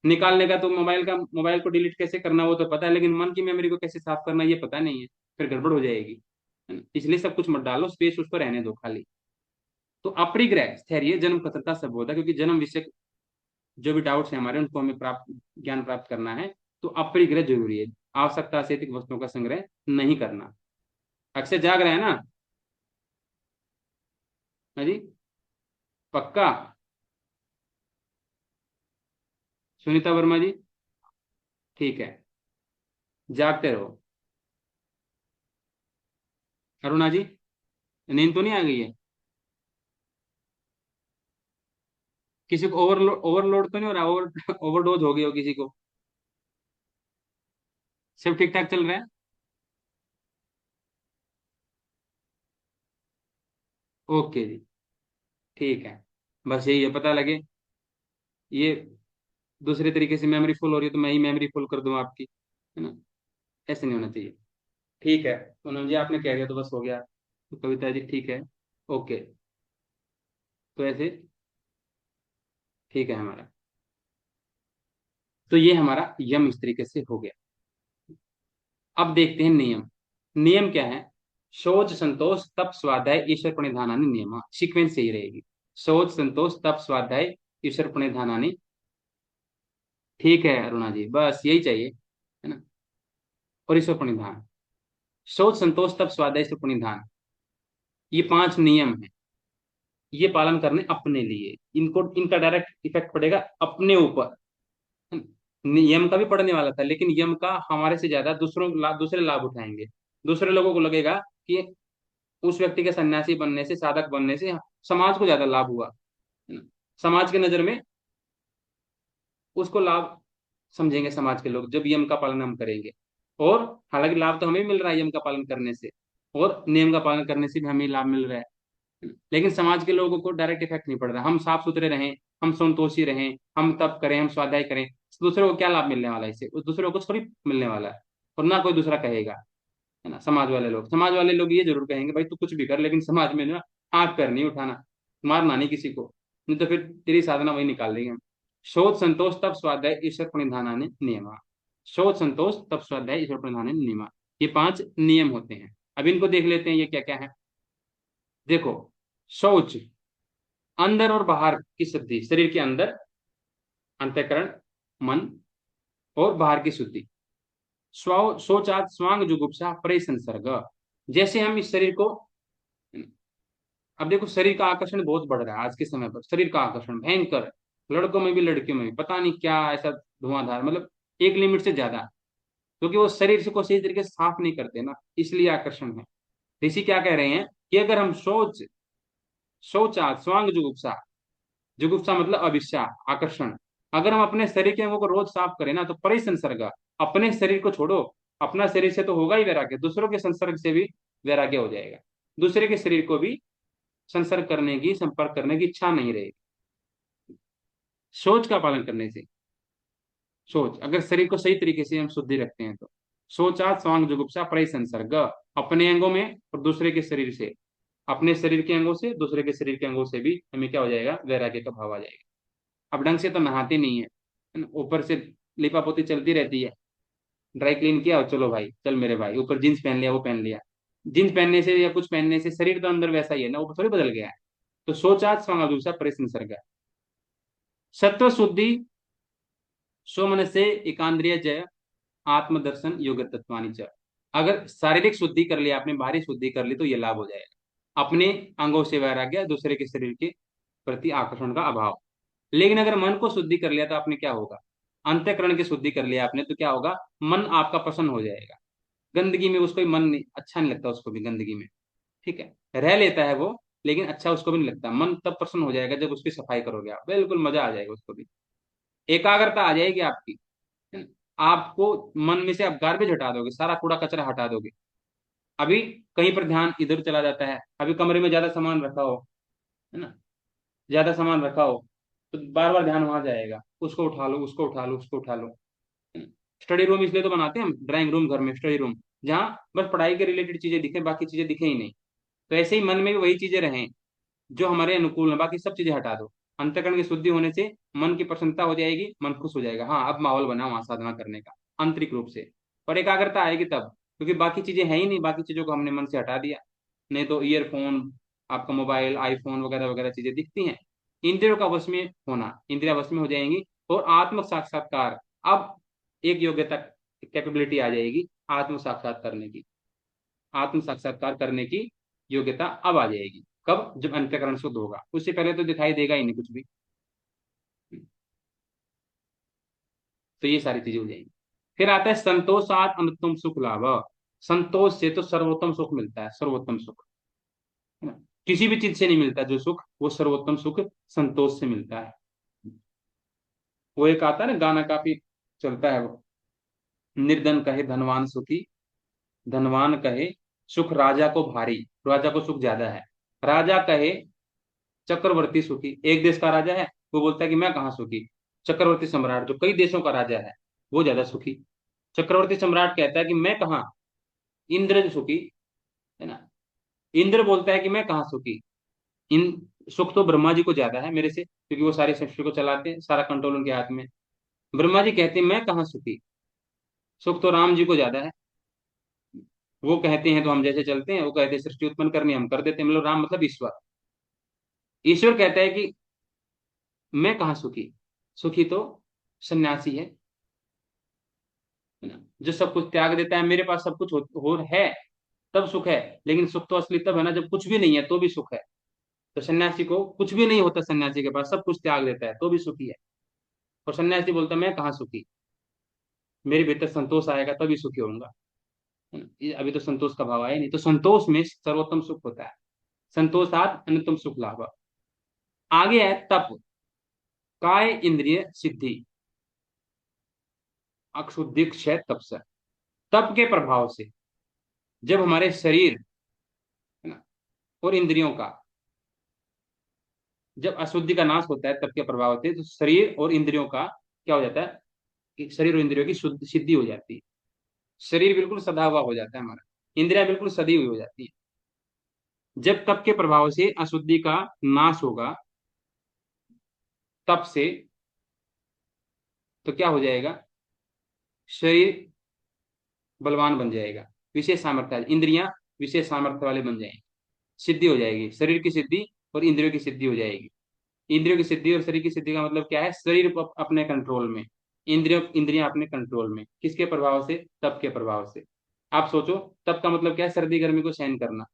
निकालने का तो मोबाइल को डिलीट कैसे करना वो तो पता है, लेकिन मन की मेमोरी को कैसे साफ करना ये पता नहीं है, फिर गड़बड़ हो जाएगी, है ना? इसलिए सब कुछ मत डालो, स्पेस उसको रहने दो खाली। तो अपरिग्रह स्थैर्य जन्म कतरता सब होता है, क्योंकि जन्म विषय जो भी डाउट्स हैं हमारे, उनको हमें प्राप्त ज्ञान प्राप्त करना है, तो अपरिग्रह जरूरी है। आवश्यकता से अधिक वस्तुओं का संग्रह नहीं करना। अक्षय जाग रहे हैं ना? हाँ जी, पक्का? सुनीता वर्मा जी, ठीक है, जागते रहो। अरुणा जी, नींद तो नहीं आ गई है? किसी को ओवरलोड ओवरलोड तो नहीं हो रहा, ओवरडोज हो गई हो किसी को? सब ठीक ठाक चल रहा है? ओके जी, ठीक है। बस यही है, पता लगे ये दूसरे तरीके से मेमोरी फुल हो रही है तो मैं ही मेमोरी फुल कर दूं आपकी, है ना। ऐसे नहीं होना चाहिए। ठीक है, पूनम जी आपने कह दिया तो बस हो गया। तो कविता जी ठीक है, ओके। तो ऐसे ठीक है हमारा, तो ये हमारा यम इस तरीके से हो गया। अब देखते हैं नियम। नियम क्या है? शौच संतोष तप स्वाध्याय ईश्वर प्रणिधानानि नियम, सीक्वेंस सही रहेगी। शौच संतोष तप स्वाध्याय ईश्वर प्रणिधानानि, ठीक है अरुणा जी, बस यही चाहिए, है ना। और ईश्वर प्रणिधान, शौच संतोष तप स्वाध्याय ईश्वर प्रणिधान, ये 5 नियम है, ये पालन करने अपने लिए, इनको इनका डायरेक्ट इफेक्ट पड़ेगा अपने ऊपर। यम का भी पढ़ने वाला था, लेकिन यम का हमारे से ज्यादा दूसरे लाभ उठाएंगे। दूसरे लोगों को लगेगा कि उस व्यक्ति के सन्यासी बनने से, साधक बनने से समाज को ज्यादा लाभ हुआ, है ना। समाज की नजर में उसको लाभ समझेंगे समाज के लोग, जब यम का पालन हम करेंगे। और हालांकि लाभ तो हमें भी मिल रहा है यम का पालन करने से, और नियम का पालन करने से भी हमें लाभ मिल रहा है, लेकिन समाज के लोगों को डायरेक्ट इफेक्ट नहीं पड़ रहा। हम साफ सुथरे रहें, हम संतोषी रहें, हम तप करें, हम स्वाध्याय करें, दूसरों को क्या लाभ मिलने वाला है इससे? उस दूसरों को थोड़ी मिलने वाला है, और ना कोई दूसरा कहेगा, है ना। समाज वाले लोग ये जरूर कहेंगे, भाई तू कुछ भी कर, लेकिन समाज में ना आंख पैर नहीं उठाना, मारना नहीं किसी को, नहीं तो फिर तेरी साधना वही निकाल देंगे हम। शोध संतोष तप स्वाध्याय ईश्वर प्रणिधानानि नियमा, शोध संतोष तप स्वाध्याय ईश्वर प्रणिधानानि नियमा, ये 5 नियम होते हैं। अब इनको देख लेते हैं ये क्या क्या है। देखो, शौच, अंदर और बाहर की शुद्धि, शरीर के अंदर अंतःकरण, मन, और बाहर की शुद्धि। शौचात स्वांग जुगुप्सा परे संसर्ग। जैसे हम इस शरीर को, अब देखो शरीर का आकर्षण बहुत बढ़ रहा है आज के समय पर, शरीर का आकर्षण भयंकर है। लड़कों में भी लड़कियों में भी पता नहीं क्या ऐसा धुआंधार, मतलब एक लिमिट से ज्यादा, क्योंकि वो शरीर से को सही तरीके से साफ नहीं करते ना, इसलिए आकर्षण है। ऋषि क्या कह रहे हैं कि अगर हम शौचा स्वांग जुगुप्सा, जुगुप्सा मतलब अविश्या, आकर्षण, अगर हम अपने शरीर के अंगों को रोज साफ करें ना, तो परिसंसर्ग, अपने शरीर को छोड़ो, अपना शरीर से तो होगा ही वैराग्य, दूसरों के संसर्ग से भी वैराग्य हो जाएगा। दूसरे के शरीर को भी संसर्ग करने की, संपर्क करने की इच्छा नहीं रहेगी, सोच का पालन करने से। सोच, अगर शरीर को सही तरीके से हम शुद्धि रखते हैं तो। सोचा स्वांग जुगुप्सा परे संसर्ग, अपने अंगों में और दूसरे के शरीर से, अपने शरीर के अंगों से दूसरे के शरीर के अंगों से भी हमें क्या हो जाएगा, वैराग्य का भाव आ जाएगा। अब ढंग से तो नहाते नहीं है ना, ऊपर से लिपा पोती चलती रहती है, ड्राई क्लीन किया और चलो भाई, चल मेरे भाई, ऊपर जींस पहन लिया, वो पहन लिया। जींस पहनने से या कुछ पहनने से शरीर तो अंदर वैसा ही है ना, वो थोड़ी बदल गया है। तो सोचा स्वांग जुगुप्सा परे संसर्ग। सत्व शुद्धि सो मन से एकांद्रिय जय आत्मदर्शन योग तत्वानी च। अगर शारीरिक शुद्धि कर लिया आपने, बाहरी शुद्धि कर ली, तो ये लाभ हो जाएगा, अपने अंगों से वैराग्य, दूसरे के शरीर के प्रति आकर्षण का अभाव। लेकिन अगर मन को शुद्धि कर लिया तो आपने क्या होगा, अंतःकरण की शुद्धि कर लिया आपने, तो क्या होगा, मन आपका प्रसन्न हो जाएगा। गंदगी में उसको भी मन नहीं, अच्छा नहीं लगता उसको भी गंदगी में, ठीक है, रह लेता है वो, लेकिन अच्छा उसको भी नहीं लगता। मन तब प्रसन्न हो जाएगा जब उसकी सफाई करोगे आप, बिल्कुल मजा आ जाएगा उसको भी, एकाग्रता आ जाएगी आपकी, है ना? आपको मन में से आप गार्बेज हटा दोगे, सारा कूड़ा कचरा हटा दोगे। अभी कहीं पर ध्यान इधर चला जाता है, अभी कमरे में ज्यादा सामान रखा हो, है ना, ज्यादा सामान रखा हो, तो बार बार ध्यान वहां जाएगा, उसको उठा लो, उसको उठा लो, उसको उठा लो। स्टडी रूम इसलिए तो बनाते हैं हम, ड्राइंग रूम घर में, स्टडी रूम, जहाँ बस पढ़ाई के रिलेटेड चीजें दिखे, बाकी चीजें दिखे ही नहीं। तो ऐसे ही मन में भी वही चीजें रहें जो हमारे अनुकूल है, बाकी सब चीजें हटा दो। अंतःकरण की शुद्धि होने से मन की प्रसन्नता हो जाएगी, मन खुश हो जाएगा, हाँ अब माहौल बना वहां साधना करने का, आंतरिक रूप से। और एकाग्रता आएगी तब, क्योंकि बाकी चीजें है ही नहीं, बाकी चीजों को हमने मन से हटा दिया। नहीं तो ईयरफोन, आपका मोबाइल, आईफोन वगैरह वगैरह चीजें दिखती हैं। इंद्रियों का वश में होना, इंद्रिया वश में हो जाएंगी, और आत्म साक्षात्कार, अब एक योग्यता, कैपेबिलिटी आ जाएगी आत्म साक्षात करने की, आत्म साक्षात्कार करने की योग्यता अब आ जाएगी। कब, जब अंतःकरण शुद्ध होगा, उससे पहले तो दिखाई देगा ही नहीं कुछ भी। तो ये सारी चीजें हो जाएंगी। फिर आता है संतोषात अनुत्तम सुख लाभ। संतोष से तो सर्वोत्तम सुख मिलता है, सर्वोत्तम सुख, है ना? किसी भी चीज से नहीं मिलता जो सुख, वो सर्वोत्तम सुख संतोष से मिलता है। वो एक आता है ना गाना, काफी चलता है वो, निर्धन कहे धनवान सुखी, धनवान कहे सुख राजा को भारी, राजा को सुख ज्यादा है। राजा कहे चक्रवर्ती सुखी, एक देश का राजा है, वो बोलता है कि मैं कहाँ सुखी। चक्रवर्ती सम्राट जो कई देशों का राजा है, वो ज्यादा सुखी। चक्रवर्ती सम्राट कहता है कि मैं कहाँ, इंद्र जो सुखी, है ना, इंद्र बोलता है कि मैं कहाँ सुखी। इन सुख तो ब्रह्मा जी को ज्यादा है मेरे से, क्योंकि वो सारी सृष्टि को चलाते हैं, सारा कंट्रोल उनके हाथ में। ब्रह्मा जी कहते हैं मैं कहाँ सुखी, सुख तो राम जी को ज्यादा है। वो कहते हैं तो हम जैसे चलते हैं, वो कहते हैं सृष्टि उत्पन्न करनी हम कर देते हैं, मतलब राम मतलब ईश्वर। ईश्वर कहता है कि मैं कहाँ सुखी, सुखी तो सन्यासी है ना, जो सब कुछ त्याग देता है, मेरे पास सब कुछ है तब सुख है। लेकिन सुख तो असली तब है ना जब कुछ भी नहीं है तो भी सुख है। तो सन्यासी को कुछ भी नहीं होता, सन्यासी के पास सब कुछ त्याग देता है तो भी सुखी है। और सन्यासी बोलता है मैं कहाँ सुखी, मेरे भीतर संतोष आएगा तभी सुखी होऊंगा, है ना? ये अभी तो संतोष का भाव आया नहीं, तो संतोष में सर्वोत्तम सुख होता है। संतोषात अन्यतम सुख लाभ। आगे है तप, काय इंद्रिय सिद्धि, अक्षुद्धि क्षय तप से। तप के प्रभाव से जब हमारे शरीर, है ना, और इंद्रियों का, जब अशुद्धि का नाश होता है तप के प्रभाव से, तो शरीर और इंद्रियों का क्या हो जाता है, कि शरीर और इंद्रियों की शुद्ध सिद्धि हो जाती है। शरीर बिल्कुल सदा हुआ हो जाता है हमारा, इंद्रिया बिल्कुल सदी हुई हो जाती है। जब तप के प्रभाव से अशुद्धि का नाश होगा, तप से, तो क्या हो जाएगा, शरीर बलवान बन जाएगा, विशेष सामर्थ्य, इंद्रियां विशेष सामर्थ्य वाले बन जाएंगे, सिद्धि हो जाएगी, शरीर की सिद्धि और इंद्रियों की सिद्धि हो जाएगी। इंद्रियों की सिद्धि और शरीर की सिद्धि का मतलब क्या है? शरीर को अपने कंट्रोल में, इंद्रियां अपने कंट्रोल में, किसके प्रभाव से? तप के प्रभाव से। आप सोचो, तप का मतलब क्या है? सर्दी गर्मी को सहन करना।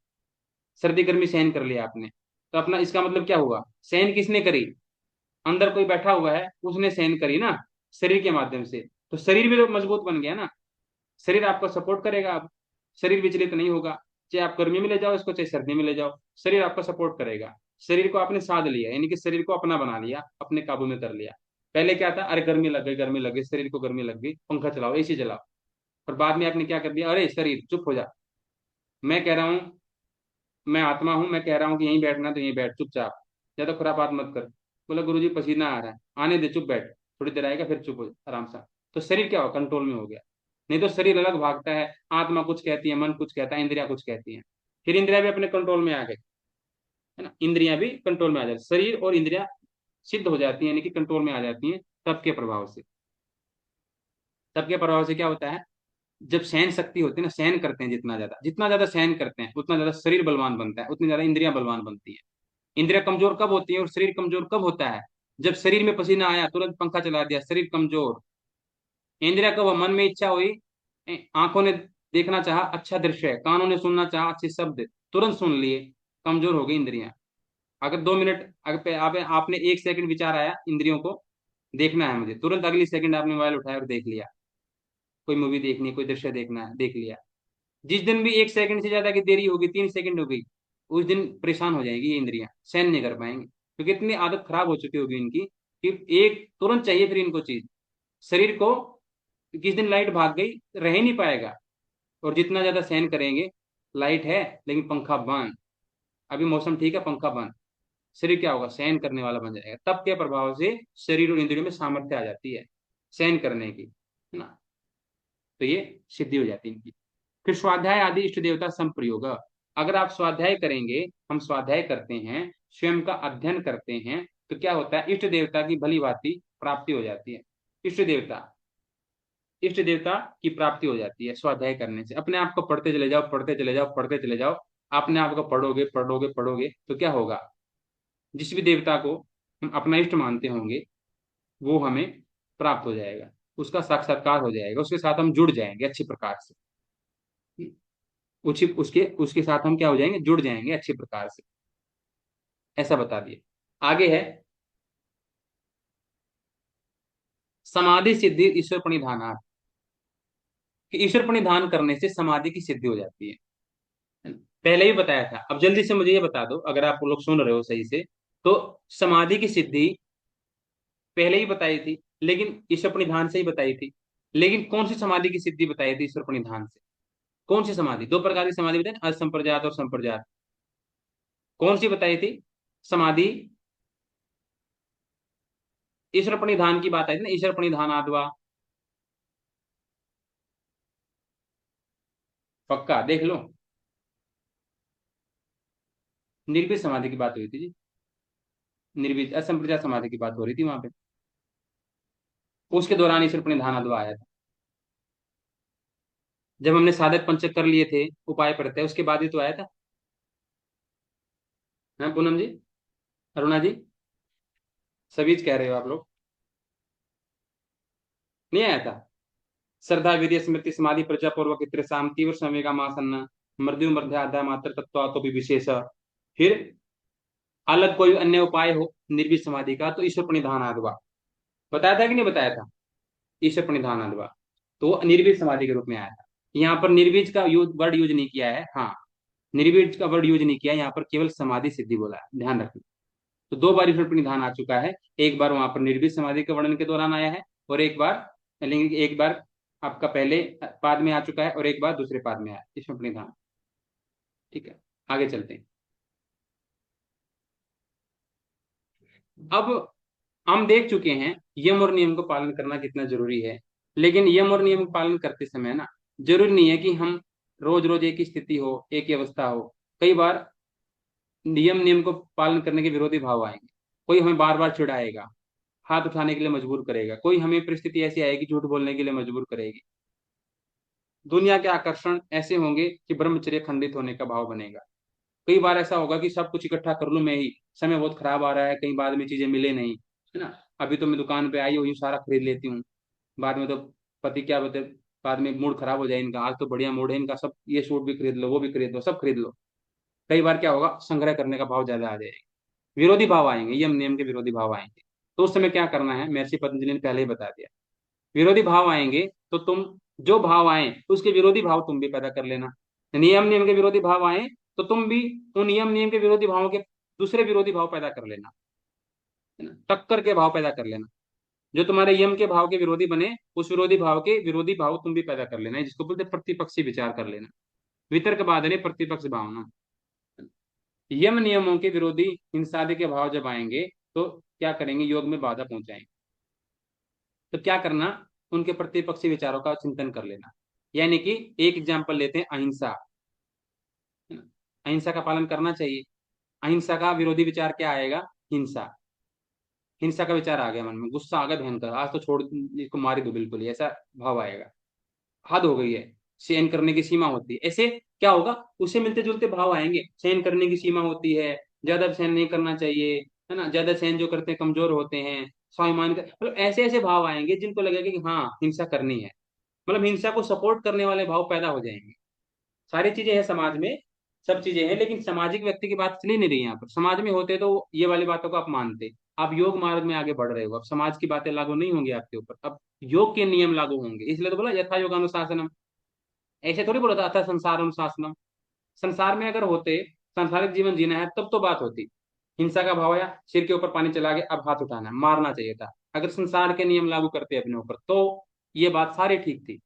सर्दी गर्मी सहन कर लिया आपने, तो अपना इसका मतलब क्या हुआ? सहन किसने करी? अंदर कोई बैठा हुआ है, उसने सहन करी ना, शरीर के माध्यम से। तो शरीर भी तो मजबूत बन गया ना। शरीर आपको सपोर्ट करेगा अब, शरीर विचलित नहीं होगा। चाहे आप गर्मी में ले जाओ इसको, चाहे सर्दी में ले जाओ, शरीर आपको सपोर्ट करेगा। शरीर को आपने साध लिया, यानी कि शरीर को अपना बना लिया, अपने काबू में कर लिया। पहले क्या था? अरे गर्मी लग गई, गर्मी लग गई, शरीर को गर्मी लग गई, पंखा चलाओ, एसी चलाओ। और बाद में आपने क्या कर दिया? अरे शरीर चुप हो जा, मैं कह रहा हूँ, मैं आत्मा हूं, मैं कह रहा हूँ कि यहीं बैठना तो यहीं बैठ चुपचाप, ज्यादा खुरापात मत कर। बोला गुरुजी पसीना आ रहा है, आने दे, चुप बैठ, थोड़ी देर आएगा फिर चुप हो जा, आराम से। तो शरीर क्या हो? कंट्रोल में हो गया। नहीं तो शरीर अलग भागता है, आत्मा कुछ कहती है, मन कुछ कहता है, इंद्रिया कुछ कहती है। फिर इंद्रिया भी अपने कंट्रोल में आ गई, है ना, इंद्रियां भी कंट्रोल में आ जाती, शरीर और इंद्रिया सिद्ध हो जाती है, यानी कि कंट्रोल में आ जाती हैं तप के प्रभाव से। तप के प्रभाव से क्या होता है? जब सहन शक्ति होती है ना, सहन करते हैं जितना ज्यादा सहन करते हैं, उतना ज्यादा शरीर बलवान बनता है, उतनी ज्यादा इंद्रियां बलवान बनती है। इंद्रिया कमजोर कब होती है और शरीर कमजोर कब होता है? जब शरीर में पसीना आया, तुरंत पंखा चला दिया, शरीर कमजोर। इंद्रिया कब? मन में इच्छा हुई, आंखों ने देखना चाहा, अच्छा दृश्य, कानों ने सुनना चाहा, अच्छे शब्द, तुरंत सुन लिए, कमजोर हो गई इंद्रियां। अगर 2 मिनट, अगर आपने 1 सेकंड विचार आया इंद्रियों को, देखना है मुझे, तुरंत अगली सेकंड आपने मोबाइल उठाया और देख लिया। कोई मूवी देखनी है, कोई दृश्य देखना है, देख लिया। जिस दिन भी 1 सेकंड से ज्यादा की देरी होगी, 3 सेकंड हो गई, उस दिन परेशान हो जाएगी ये इंद्रियां, सहन नहीं कर पाएंगी, क्योंकि इतनी आदत खराब हो चुकी होगी इनकी कि एक तुरंत चाहिए फिर इनको चीज। शरीर को किस दिन लाइट भाग गई, रह ही नहीं पाएगा। और जितना ज्यादा सहन करेंगे, लाइट है लेकिन पंखा बंद, अभी मौसम ठीक है, पंखा बंद, शरीर क्या होगा? सहन करने वाला बन जाएगा। तब के प्रभाव से शरीर और इंद्रियों में सामर्थ्य आ जाती है सहन करने की, है ना। तो ये सिद्धि हो जाती है इनकी। फिर स्वाध्याय आदि इष्ट देवता संप्रयोग। अगर आप स्वाध्याय करेंगे, हम स्वाध्याय करते हैं, स्वयं का अध्ययन करते हैं, तो क्या होता है? इष्ट देवता की भली भांति प्राप्ति हो जाती है। इष्ट देवता, इष्ट देवता की प्राप्ति हो जाती है स्वाध्याय करने से। अपने आप को पढ़ते चले जाओ, पढ़ते चले जाओ, पढ़ते चले जाओ। अपने आप को पढ़ोगे, पढ़ोगे, पढ़ोगे, तो क्या होगा? जिस भी देवता को हम अपना इष्ट मानते होंगे, वो हमें प्राप्त हो जाएगा, उसका साक्षात्कार हो जाएगा, उसके साथ हम जुड़ जाएंगे अच्छी प्रकार से। उसी उसके उसके साथ हम क्या हो जाएंगे? जुड़ जाएंगे अच्छी प्रकार से। ऐसा बता दिए। आगे है समाधि सिद्धि ईश्वर प्रणिधानात्, कि ईश्वर प्रणिधान करने से समाधि की सिद्धि हो जाती है। पहले ही बताया था, अब जल्दी से मुझे ये बता दो, अगर आप लोग सुन रहे हो सही से, तो समाधि की सिद्धि पहले ही बताई थी, लेकिन ईश्वर प्रणिधान से ही बताई थी। लेकिन कौन सी समाधि की सिद्धि बताई थी ईश्वर प्रणिधान से? कौन सी समाधि? 2 प्रकार की समाधि बताई, असंप्रजात और संप्रजात। कौन सी बताई थी समाधि? ईश्वर प्रणिधान की बात आई थी ना, ईश्वर प्रणिधान आदवा। पक्का देख लो, निर्वित समाधि की बात हुई थी जी। निर्वित असंप्रजात समाधि की बात हो रही थी वहां पे, उसके दौरान ईश्वर प्रणिधान आदवा आया था। जब हमने साधक पंचक कर लिए थे, उपाय पढ़ते हैं, उसके बाद ही तो आया था। हाँ पूनम जी, अरुणा जी, सभी कह रहे हो आप लोग, नहीं आया था? श्रद्धा वीर्य स्मृति समाधि प्रजा पूर्वक शाम तीव्र संवेगा मासन्न मृत्यु मध्य आधा मात्र तत्व तो भी विशेष। फिर अलग कोई अन्य उपाय हो निर्वित समाधि का, तो ईश्वर प्रणिधान आदवा बताया था कि नहीं बताया था? ईश्वर प्रणिधान आदवा तो वो निर्वित समाधि के रूप में आया था। यहाँ पर निर्विज का वर्ड यूज नहीं किया है, हाँ, निर्विज का वर्ड यूज नहीं किया, यहाँ पर केवल समाधि सिद्धि बोला है, ध्यान रखना। तो 2 बार ईश्वर प्रणिधान आ चुका है, एक बार वहां पर निर्वित समाधि के वर्णन के दौरान आया है, और एक बार, लेकिन एक बार आपका पहले पाद में आ चुका है, और एक बार दूसरे पाद में आया ईश्वर प्रणिधान। ठीक है, आगे चलते हैं। अब हम देख चुके हैं यम और नियम को पालन करना कितना जरूरी है। लेकिन यम और नियम का पालन करते समय ना, जरूरी नहीं है कि हम रोज रोज एक ही स्थिति हो, एक ही अवस्था हो। कई बार नियम को पालन करने के विरोधी भाव आएंगे। कोई हमें बार बार चिढ़ाएगा, हाथ उठाने के लिए मजबूर करेगा, कोई हमें परिस्थिति ऐसी आएगी झूठ बोलने के लिए मजबूर करेगी। दुनिया के आकर्षण ऐसे होंगे कि ब्रह्मचर्य खंडित होने का भाव बनेगा। कई बार ऐसा होगा कि सब कुछ इकट्ठा कर लूं मैं ही, समय बहुत खराब आ रहा है, कहीं बाद में चीजें मिले नहीं, है ना, अभी तो मैं दुकान पे आई हुई सारा खरीद लेती हूँ, बाद में तो पति क्या बोलते, बाद में मूड खराब हो जाए इनका, आज तो बढ़िया मूड है इनका, सब ये सूट भी खरीद लो, वो भी खरीद लो, सब खरीद लो। कई बार क्या होगा, संग्रह करने का भाव ज्यादा आ जाएगा, विरोधी भाव आएंगे, यम नियम के विरोधी भाव आएंगे। तो उस समय क्या करना है, महर्षि पतंजलि ने पहले ही बता दिया, विरोधी भाव आएंगे तो तुम, जो भाव आए उसके विरोधी भाव तुम भी पैदा कर लेना। नियम नियम के विरोधी भाव आए तो तुम भी उन नियम नियम के विरोधी भावों के दूसरे विरोधी भाव पैदा कर लेना, है ना, टक्कर के भाव पैदा कर लेना। जो तुम्हारे यम के भाव के विरोधी बने, उस विरोधी भाव के विरोधी भाव तुम भी पैदा कर लेना, जिसको बोलते हैं प्रतिपक्षी विचार कर लेना। वितर्क बाधने प्रतिपक्ष भावना। यम नियमों के विरोधी हिंसादि के भाव जब आएंगे तो क्या करेंगे, योग में बाधा पहुंचाएंगे। तो क्या करना, उनके प्रतिपक्षी विचारों का चिंतन कर लेना। यानी कि एक एग्जाम्पल लेते हैं, अहिंसा, है ना, अहिंसा का पालन करना चाहिए। अहिंसा का विरोधी विचार क्या आएगा, हिंसा। हिंसा का विचार आ गया मन में, गुस्सा आ गया भयंकर, आज तो छोड़, इसको मार ही दो बिल्कुल ही, ऐसा भाव आएगा, हद हो गई है, सहन करने की सीमा होती है, ऐसे क्या होगा, उससे मिलते जुलते भाव आएंगे, सहन करने की सीमा होती है, ज्यादा सहन नहीं करना चाहिए, है ना, ज्यादा सहन जो करते हैं कमजोर होते हैं, स्वाभिमान का, मतलब ऐसे ऐसे भाव आएंगे जिनको लगेगा कि हाँ हिंसा करनी है, मतलब हिंसा को सपोर्ट करने वाले भाव पैदा हो जाएंगे। सारी चीजें हैं समाज में, सब चीजें हैं, लेकिन सामाजिक व्यक्ति की बात चली नहीं रही यहाँ पर, समाज में होते तो ये वाली बातों को आप मानते। आप योग मार्ग में आगे बढ़ रहे हो, अब समाज की बातें लागू नहीं होंगी आपके ऊपर, अब योग के नियम लागू होंगे, इसलिए तो बोला यथा योगानुशासनम। ऐसे थोड़ी बोला था अथा संसार अनुशासनम। संसार में अगर होते, संसारिक जीवन जीना है तब तो बात होती, हिंसा का भाव आया, सिर के ऊपर पानी चला गया, अब हाथ उठाना है, मारना चाहिए था, अगर संसार के नियम लागू करते अपने ऊपर तो ये बात सारी ठीक थी।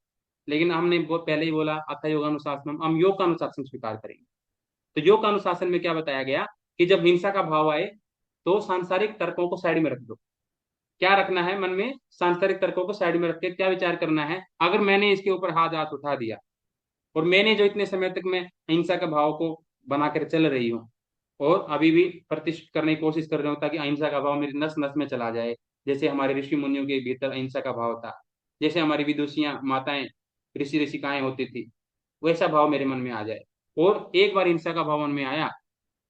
लेकिन हमने पहले ही बोला अथ योगानुशासनम, हम योग का अनुशासन स्वीकार करेंगे। तो योग का अनुशासन में क्या बताया गया कि जब हिंसा का भाव आए तो सांसारिक तर्कों को साइड में रख दो। क्या रखना है मन में, सांसारिक तर्कों को साइड में रख के क्या विचार करना है, अगर मैंने इसके ऊपर हाथ हाथ उठा दिया और मैंने जो इतने समय तक मैं अहिंसा का भाव को बनाकर चल रही हूँ और अभी भी प्रतिष्ठित करने की कोशिश कर रहा हूँ ताकि अहिंसा का भाव मेरी नस नस में चला जाए, जैसे हमारे ऋषि मुनियों के भीतर अहिंसा का भाव था, जैसे हमारी विदुषियां माताएं ऋषि ऋषिकाएं होती थी, वैसा भाव मेरे मन में आ जाए। और एक बार हिंसा का भाव मन में आया,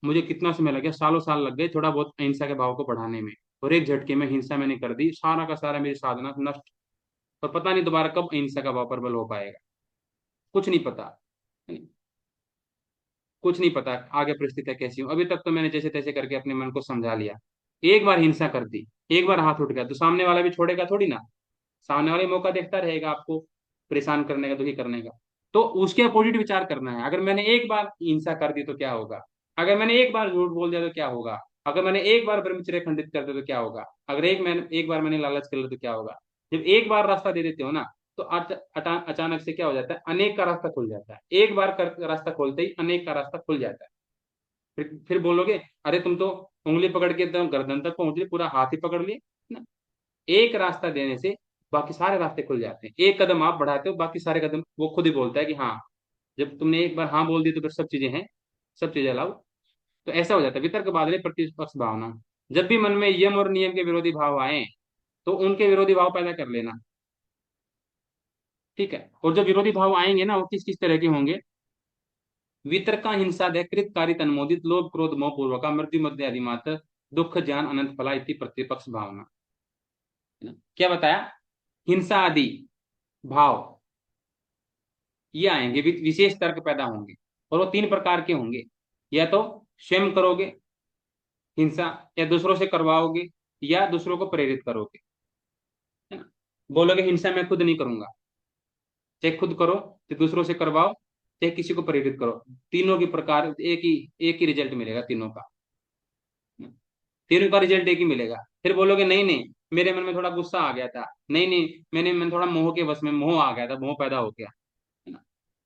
मुझे कितना समय लग गया, सालों साल लग गए थोड़ा बहुत अहिंसा के भाव को बढ़ाने में, और एक झटके में हिंसा मैंने कर दी, सारा का सारा मेरी साधना नष्ट। और पता नहीं दोबारा कब अहिंसा का भाव प्रबल हो पाएगा, कुछ नहीं पता, कुछ नहीं पता आगे परिस्थितियां कैसी हो। अभी तक तो मैंने जैसे तैसे करके अपने मन को समझा लिया। एक बार हिंसा कर दी, एक बार हाथ उठ गया तो सामने वाला भी छोड़ेगा थोड़ी ना, सामने वाले मौका देखता रहेगा आपको परेशान करने का, दुखी करने का। तो उसके अपोजिट विचार करना है, अगर मैंने एक बार हिंसा कर दी तो क्या होगा, अगर मैंने एक बार झूठ बोल दिया तो क्या होगा, अगर मैंने एक बार ब्रह्मचर्य खंडित कर दिया तो क्या होगा, अगर एक बार मैंने लालच कर लिया तो क्या होगा। जब एक बार रास्ता दे देते हो ना, तो अचानक से क्या हो जाता है, अनेक का रास्ता खुल जाता है, एक बार रास्ता खोलते ही अनेक का रास्ता खुल जाता है। फिर बोलोगे अरे तुम तो उंगली पकड़ के एकदम गर्दन तक पहुंच लिए, पूरा हाथ ही पकड़ लिए ना। एक रास्ता देने से बाकी सारे रास्ते खुल जाते हैं, एक कदम आप बढ़ाते हो बाकी सारे कदम वो खुद ही बोलता है कि हाँ, जब तुमने एक बार हाँ बोल दी तो फिर सब चीजें हैं, सब चीजें अलाउ। तो ऐसा हो जाता है वितर्क बादले प्रतिपक्ष भावना। जब भी मन में यम और नियम के विरोधी भाव आए तो उनके विरोधी भाव पैदा कर लेना, ठीक है। और जब विरोधी भाव आएंगे ना, वो किस किस तरह के होंगे, वितर्का हिंसा कृतकारी तन्मोदित लोभ क्रोध मोह पूर्वक मृत्यु मध्य अधिमात दुख ज्ञान अनंत फला इति प्रतिपक्ष भावना, है ना? क्या बताया, हिंसा आदि भाव ये आएंगे, विशेष तर्क पैदा होंगे, और वो तीन प्रकार के होंगे, या तो स्वयं करोगे हिंसा, या दूसरों से करवाओगे, या दूसरों को प्रेरित करोगे, है ना। बोलोगे हिंसा मैं खुद नहीं करूंगा, चाहे खुद करो, चाहे दूसरों से करवाओ, चाहे किसी को प्रेरित करो, तीनों की प्रकार एक ही रिजल्ट मिलेगा तीनों का, तीनों का रिजल्ट एक ही मिलेगा। फिर बोलोगे नहीं नहीं, मेरे मन में थोड़ा गुस्सा आ गया था, नहीं नहीं, मैंने थोड़ा मोह के बस में, मोह आ गया था, मोह पैदा हो गया, है ना,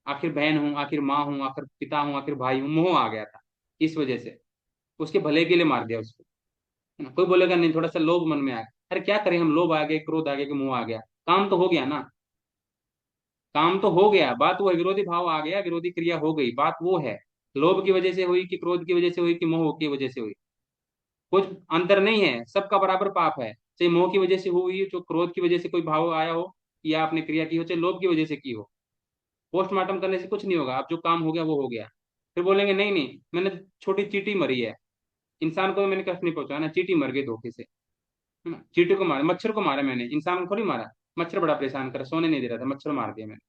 आखिर बहन हूँ, आखिर माँ हूँ, आखिर पिता हूँ, आखिर भाई हूँ, मोह आ गया था, इस वजह से उसके भले के लिए मार दिया उसको, है ना। कोई बोलेगा नहीं, थोड़ा सा लोभ मन में आया, अरे क्या करें हम, लोभ आ गए, क्रोध आ गया कि मोह आ गया, काम तो हो गया ना, काम तो हो गया, बात वो है, विरोधी भाव आ गया, विरोधी क्रिया हो गई, बात वो है, लोभ की वजह से हुई कि क्रोध की वजह से हुई कि मोह की वजह से हुई, कुछ अंतर नहीं है, सबका बराबर पाप है, चाहे मोह की वजह से हुई, जो क्रोध की वजह से कोई भाव आया हो या आपने क्रिया की हो, चाहे लोभ की वजह से की हो, पोस्टमार्टम करने से कुछ नहीं होगा, अब जो काम हो गया वो हो गया। फिर बोलेंगे नहीं नहीं, मैंने छोटी चींटी मरी है, इंसान को तो मैंने कष्ट नहीं पहुंचाया ना, चींटी मर गई धोखे से, है ना। चींटी को मारा, मच्छर को मारा मैंने, इंसान को थोड़ी मारा। मच्छर बड़ा परेशान कर, सोने नहीं दे रहा था, मच्छर मार दिया मैंने।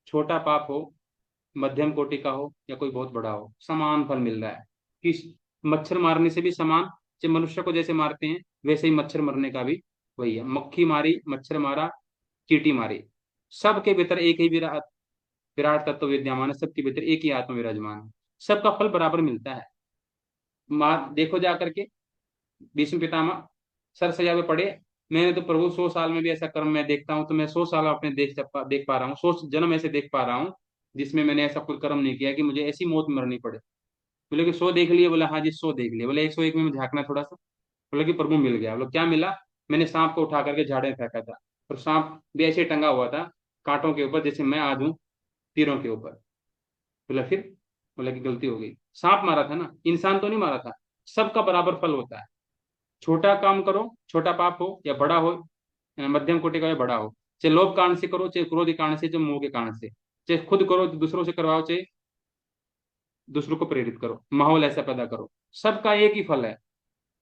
छोटा पाप हो, मध्यम कोटि का हो, या कोई बहुत बड़ा हो, समान फल मिल रहा है। कि मच्छर मारने से भी समान, जब मनुष्य को जैसे मारते हैं वैसे ही मच्छर मरने का भी वही है। मक्खी मारी, मच्छर मारा, चींटी मारी, सबके भीतर एक ही विराट विराट तत्व विद्यमान है, सबके भीतर एक ही आत्मा विराजमान है। सबका फल बराबर मिलता है। मार देखो जा करके, भीष्म पितामह सर सजा में पड़े, मैंने तो प्रभु 100 साल में भी ऐसा कर्म मैं देखता हूँ, तो मैं 100 साल अपने देख पा रहा हूँ, 100 जन्म ऐसे देख पा रहा हूँ जिसमें मैंने ऐसा कोई कर्म नहीं किया कि मुझे ऐसी मौत मरनी पड़े। बोले कि 100 देख लिए? बोला हाँ जी 100 देख लिए। बोले 101 में झांकना थोड़ा सा। बोले कि प्रभु मिल गया। बोले क्या मिला? मैंने सांप को उठा करके झाड़े में फेंका था, और सांप भी ऐसे ही टंगा हुआ था कांटों के ऊपर, जैसे मैं आज हूँ तीरों के ऊपर। बोला फिर? बोला कि गलती हो गई, सांप मारा था ना, इंसान तो नहीं मारा था। सबका बराबर फल होता है। छोटा काम करो, छोटा पाप हो या बड़ा हो, मध्यम कोटि का या बड़ा हो, चाहे लोभ कारण से करो, चाहे क्रोध के कारण से, चाहे मोह के कारण से, चाहे खुद करो तो दूसरों से करवाओ, चाहे दूसरों को प्रेरित करो, माहौल ऐसा पैदा करो, सबका एक ही फल है।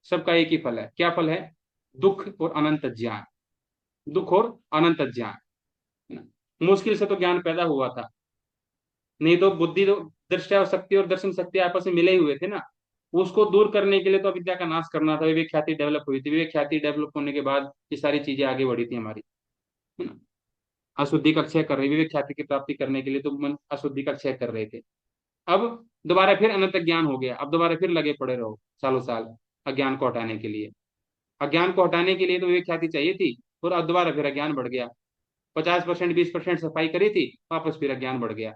सबका एक ही फल है। क्या फल है? दुख और अनंत ज्ञान। दुख और अनंत ज्ञान, है ना। मुश्किल से तो ज्ञान पैदा हुआ था, नहीं तो बुद्धि तो, दृष्टा शक्ति और दर्शन शक्ति आपस में मिले ही हुए थे ना। उसको दूर करने के लिए तो अविद्या का नाश करना था, विवेक ख्याति डेवलप हुई थी, विवेक ख्याति डेवलप होने के बाद ये सारी चीजें आगे बढ़ी थी हमारी, है ना। अशुद्धि का क्षय कर रहे, विवेक ख्याति की प्राप्ति करने के लिए तो मन अशुद्धि का क्षय कर रहे थे। अब दोबारा फिर अनंत ज्ञान हो गया, अब दोबारा फिर लगे पड़े रहो सालों साल अज्ञान को हटाने के लिए। अज्ञान को हटाने के लिए तो विवेक ख्याति चाहिए थी, और अब दोबारा फिर अज्ञान बढ़ गया। 50% 20% सफाई करी थी, वापस फिर अज्ञान बढ़ गया,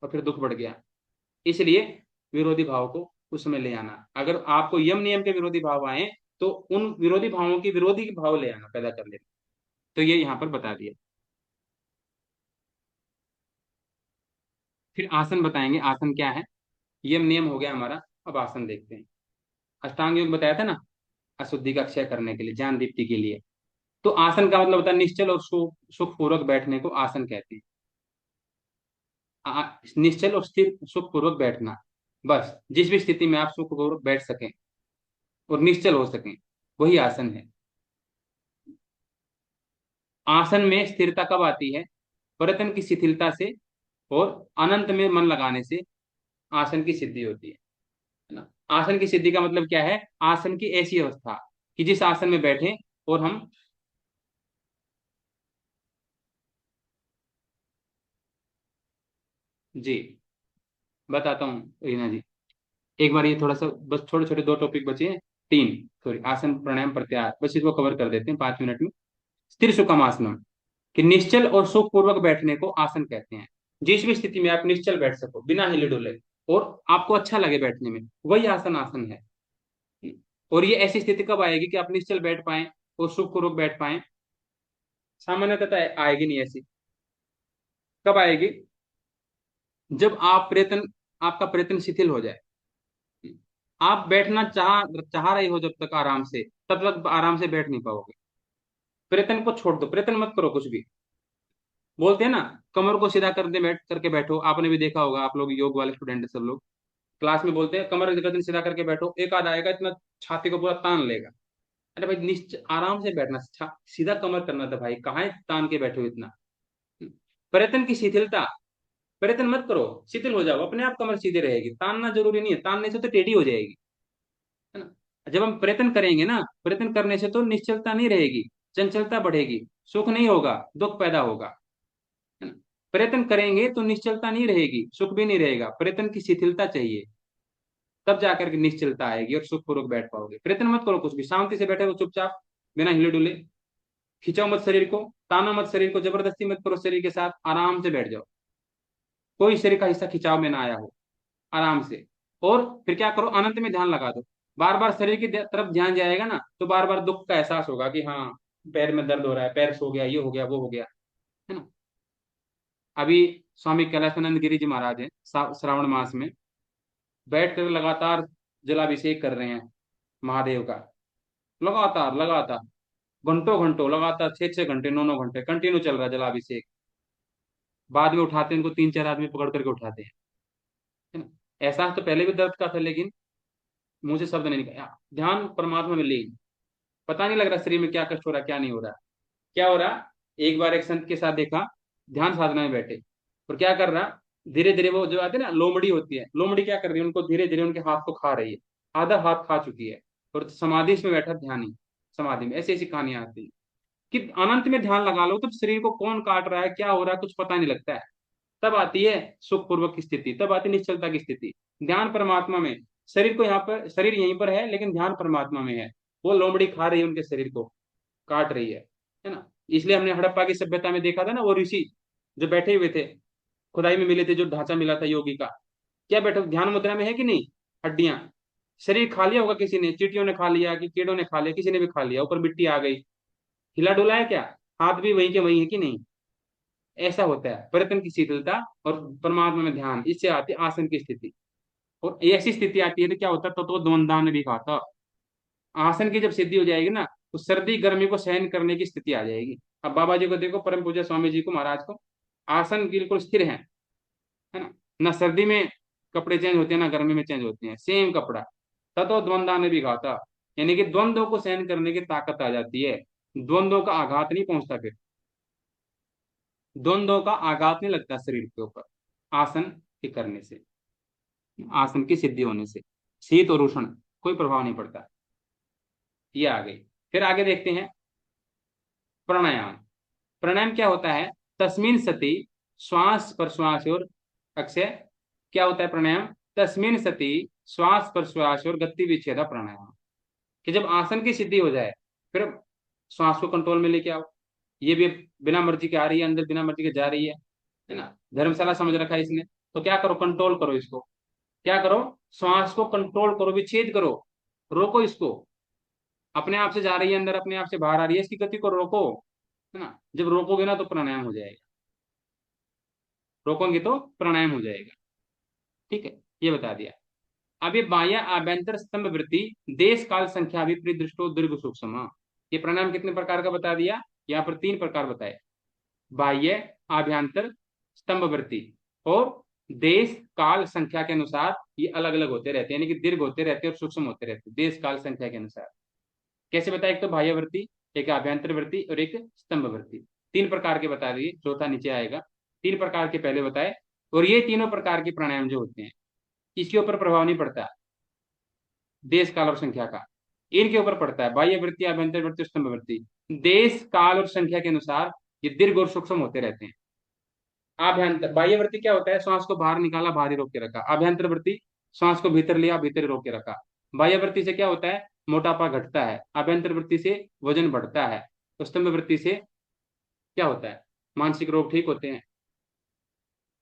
और फिर दुख बढ़ गया। इसलिए विरोधी भाव को उसमें ले आना। अगर आपको यम नियम के विरोधी भाव आए, तो उन विरोधी भावों की विरोधी भाव ले आना, पैदा कर लेना। तो ये यहाँ पर बता दिया। फिर आसन बताएंगे, आसन क्या है। यम नियम हो गया हमारा, अब आसन देखते हैं। अष्टांग योग बताया था ना, अशुद्धि का क्षय करने के लिए, ज्ञान दीप्ति के लिए। तो आसन का मतलब होता है निश्चल और सुख पूर्वक बैठने को आसन कहते हैं। निश्चल और स्थिर सुख पूर्वक बैठना, बस जिस भी स्थिति में आप सुख पूर्वक बैठ सकें और निश्चल हो सकें, वही आसन है। आसन में स्थिरता कब आती है? प्रयत्न की शिथिलता से और अनंत में मन लगाने से आसन की सिद्धि होती है ना। आसन की सिद्धि का मतलब क्या है? आसन की ऐसी अवस्था कि जिस आसन में बैठे और हम, जी बताता हूँ रीना जी, एक बार ये थोड़ा सा बस, छोटे छोटे दो टॉपिक बचे हैं, तीन सॉरी, आसन प्राणायाम प्रत्याहार, बस इसको कवर कर देते हैं 5 मिनट में। स्थिर सुखम आसनम, कि निश्चल और सुख पूर्वक बैठने को आसन कहते हैं। जिस भी स्थिति में आप निश्चल बैठ सको बिना हिले डुले, और आपको अच्छा लगे बैठने में, वही आसन आसन है। और ये ऐसी स्थिति कब आएगी कि आप निश्चल बैठ पाए और सुखपूर्वक बैठ पाए? सामान्यतः आएगी नहीं ऐसी। कब आएगी? जब आप प्रयत्न, आपका प्रयत्न शिथिल हो जाए। आप बैठना चाह चाह रहे हो जब तक आराम से, तब तक आराम से बैठ नहीं पाओगे। प्रयत्न को छोड़ दो, प्रयत्न मत करो कुछ भी। बोलते हैं ना, कमर को सीधा कर दे, बैठ करके बैठो। आपने भी देखा होगा, आप लोग योग वाले स्टूडेंट है सब लोग, क्लास में बोलते हैं कमर गर्दन सीधा करके बैठो, एक आध आएगा इतना छाती को पूरा तान लेगा। अरे भाई निश्चय आराम से बैठना, सीधा कमर करना था भाई, कहाँ है तान के बैठो इतना। प्रयत्न की शिथिलता, प्रयत्न मत करो, शिथिल हो जाओ, अपने आप कमर सीधे रहेगी। तानना जरूरी नहीं है, तानने से तो टेढ़ी हो जाएगी, है ना। जब हम प्रयत्न करेंगे ना, प्रयत्न करने से तो निश्चलता नहीं रहेगी, चंचलता बढ़ेगी, सुख नहीं होगा, दुख पैदा होगा, है ना। प्रयत्न करेंगे तो निश्चलता नहीं रहेगी, सुख भी नहीं रहेगा, प्रयत्न की शिथिलता चाहिए, तब जाकर के निश्चलता आएगी और सुखपूर्वक बैठ पाओगे। प्रयत्न मत करो कुछ भी, शांति से बैठे हो चुपचाप, बिना हिले डुले। खिंचाओ मत शरीर को, ताना मत शरीर को, जबरदस्ती मत करो शरीर के साथ, आराम से बैठ जाओ। कोई शरीर का हिस्सा खिंचाव में ना आया हो, आराम से। और फिर क्या करो, अनंत में ध्यान लगा दो। बार बार शरीर की तरफ ध्यान जाएगा ना, तो बार बार दुख का एहसास होगा कि हाँ पैर में दर्द हो रहा है, पैर सो गया, ये हो गया, वो हो गया, है ना। अभी स्वामी कैलाशानंद गिरी जी महाराज है, श्रावण मास में बैठ कर लगातार जलाभिषेक कर रहे हैं महादेव का, लगातार लगातार, घंटों घंटों लगातार, 6 6 घंटे, 9 9 घंटे कंटिन्यू चल रहा है जलाभिषेक। बाद में उठाते हैं उनको, 3 4 आदमी पकड़ करके उठाते हैं, है ना। एहसास तो पहले भी दर्द का था, लेकिन मुंह से शब्द नहीं निकला। ध्यान परमात्मा में लीन, पता नहीं लग रहा शरीर में क्या कष्ट हो रहा, क्या नहीं हो रहा। क्या हो रहा, एक बार एक संत के साथ देखा, ध्यान साधना में बैठे, और क्या कर रहा, धीरे धीरे वो जो आते हैं ना लोमड़ी होती है, लोमड़ी क्या कर रही है, उनको धीरे धीरे उनके हाथ को खा रही है, आधा हाथ खा चुकी है, और समाधि में बैठा ध्यानी, समाधि में। ऐसी ऐसी कहानियां आती हैं कि अनंत में ध्यान लगा लो तो शरीर को कौन काट रहा है, क्या हो रहा है, कुछ पता नहीं लगता है। तब आती है सुखपूर्वक की स्थिति, तब आती है निश्चलता की स्थिति। ध्यान परमात्मा में, शरीर को यहाँ पर, शरीर यहीं पर है लेकिन ध्यान परमात्मा में है। वो लोमड़ी खा रही है, उनके शरीर को काट रही है ना। इसलिए हमने हड़प्पा की सभ्यता में देखा था ना, वो ऋषि जो बैठे हुए थे, खुदाई में मिले थे, जो ढांचा मिला था योगी का, क्या बैठे ध्यान मुद्रा में है कि नहीं, हड्डियां, शरीर खा लिया होगा किसी ने, चींटियों ने खा लिया कि कीड़ों ने खा लिया, किसी ने भी खा लिया, ऊपर मिट्टी आ गई, हिला डुला है क्या, हाथ भी वहीं के वहीं है कि नहीं। ऐसा होता है पर्यटन की शीतलता और परमात्मा में ध्यान, इससे आती है आसन की स्थिति। और ऐसी स्थिति आती है तो क्या होता है, तो द्वंद्वान भी खाता। आसन की जब सिद्धि हो जाएगी ना, तो सर्दी गर्मी को सहन करने की स्थिति आ जाएगी। अब बाबा जी को देखो, परम पूज्य स्वामी जी को, महाराज को, आसन बिल्कुल स्थिर है ना। ना सर्दी में कपड़े चेंज होते हैं, ना गर्मी में चेंज होते हैं, सेम कपड़ा। ततो द्वंद्वान भी घाता, यानी कि द्वंद्वों को सहन करने की ताकत आ जाती है, द्वंद्वों का आघात नहीं पहुंचता, फिर द्वंद्वों का आघात नहीं लगता शरीर के ऊपर, आसन के करने से, आसन की सिद्धि होने से शीत और उष्ण कोई प्रभाव नहीं पड़ता। ये आ गई। फिर आगे देखते हैं प्राणायाम। प्राणायाम क्या होता है, तस्मिन सति श्वास प्रश्वास और अक्षय, क्या होता है प्राणायाम, तस्मिन सति श्वास प्रश्वास और गति विच्छेद प्राणायाम। कि जब आसन की सिद्धि हो जाए, फिर श्वास को कंट्रोल में लेके आओ, ये भी बिना मर्जी के आ रही है अंदर, बिना मर्जी के जा रही है ना। धर्मशाला समझ रखा है इसने, तो क्या करो, कंट्रोल करो इसको, क्या करो, श्वास को कंट्रोल करो, विच्छेद करो, रोको इसको। अपने आप से जा रही है अंदर, अपने आप से बाहर आ रही है, इसकी गति को रोको, है ना। जब रोकोगे ना तो प्राणायाम हो जाएगा, रोकोगे तो प्राणायाम हो जाएगा। ठीक है, ये बता दिया। अब ये बाह्य आभ्यंतर स्तंभ वृत्ति, देश काल संख्या विपरीत दृष्टो दीर्घ सूक्ष्म, ये प्राणायाम कितने प्रकार का बता दिया, यहाँ पर 3 प्रकार बताए। बाह्य, आभ्यंतर, स्तंभ वृत्ति, और देश काल संख्या के अनुसार ये अलग अलग होते रहते हैं, यानी कि दीर्घ होते रहते हैं और सूक्ष्म होते रहते हैं, देश काल संख्या के अनुसार। कैसे बताया, एक तो बाह्य वृत्ति, एक आभ्यंतर वृत्ति और एक स्तंभ वृत्ति, 3 प्रकार के बता दिए, चौथा नीचे आएगा। 3 प्रकार के पहले बताए, और ये तीनों प्रकार के प्राणायाम जो होते हैं, इसके ऊपर प्रभाव नहीं पड़ता देश काल और संख्या का, इनके ऊपर पड़ता है, बाह्य वृत्ति, आभ्यंतर वृत्ति, स्तंभ वृत्ति। देश काल और संख्या के अनुसार ये दीर्घ और सूक्ष्म होते रहते हैं। आभ्यंतर, बाह्य वृत्ति क्या होता है, श्वास को बाहर निकाला, बाहर ही रोक के रखा। आभ्यंतर वृत्ति, श्वास को भीतर लिया, भीतर ही रोक के रखा। बाह्य वृत्ति से क्या होता है, मोटापा घटता है। आभ्यंतर वृत्ति से वजन बढ़ता है। तो स्तंभ वृत्ति से क्या होता है, मानसिक रोग ठीक होते हैं,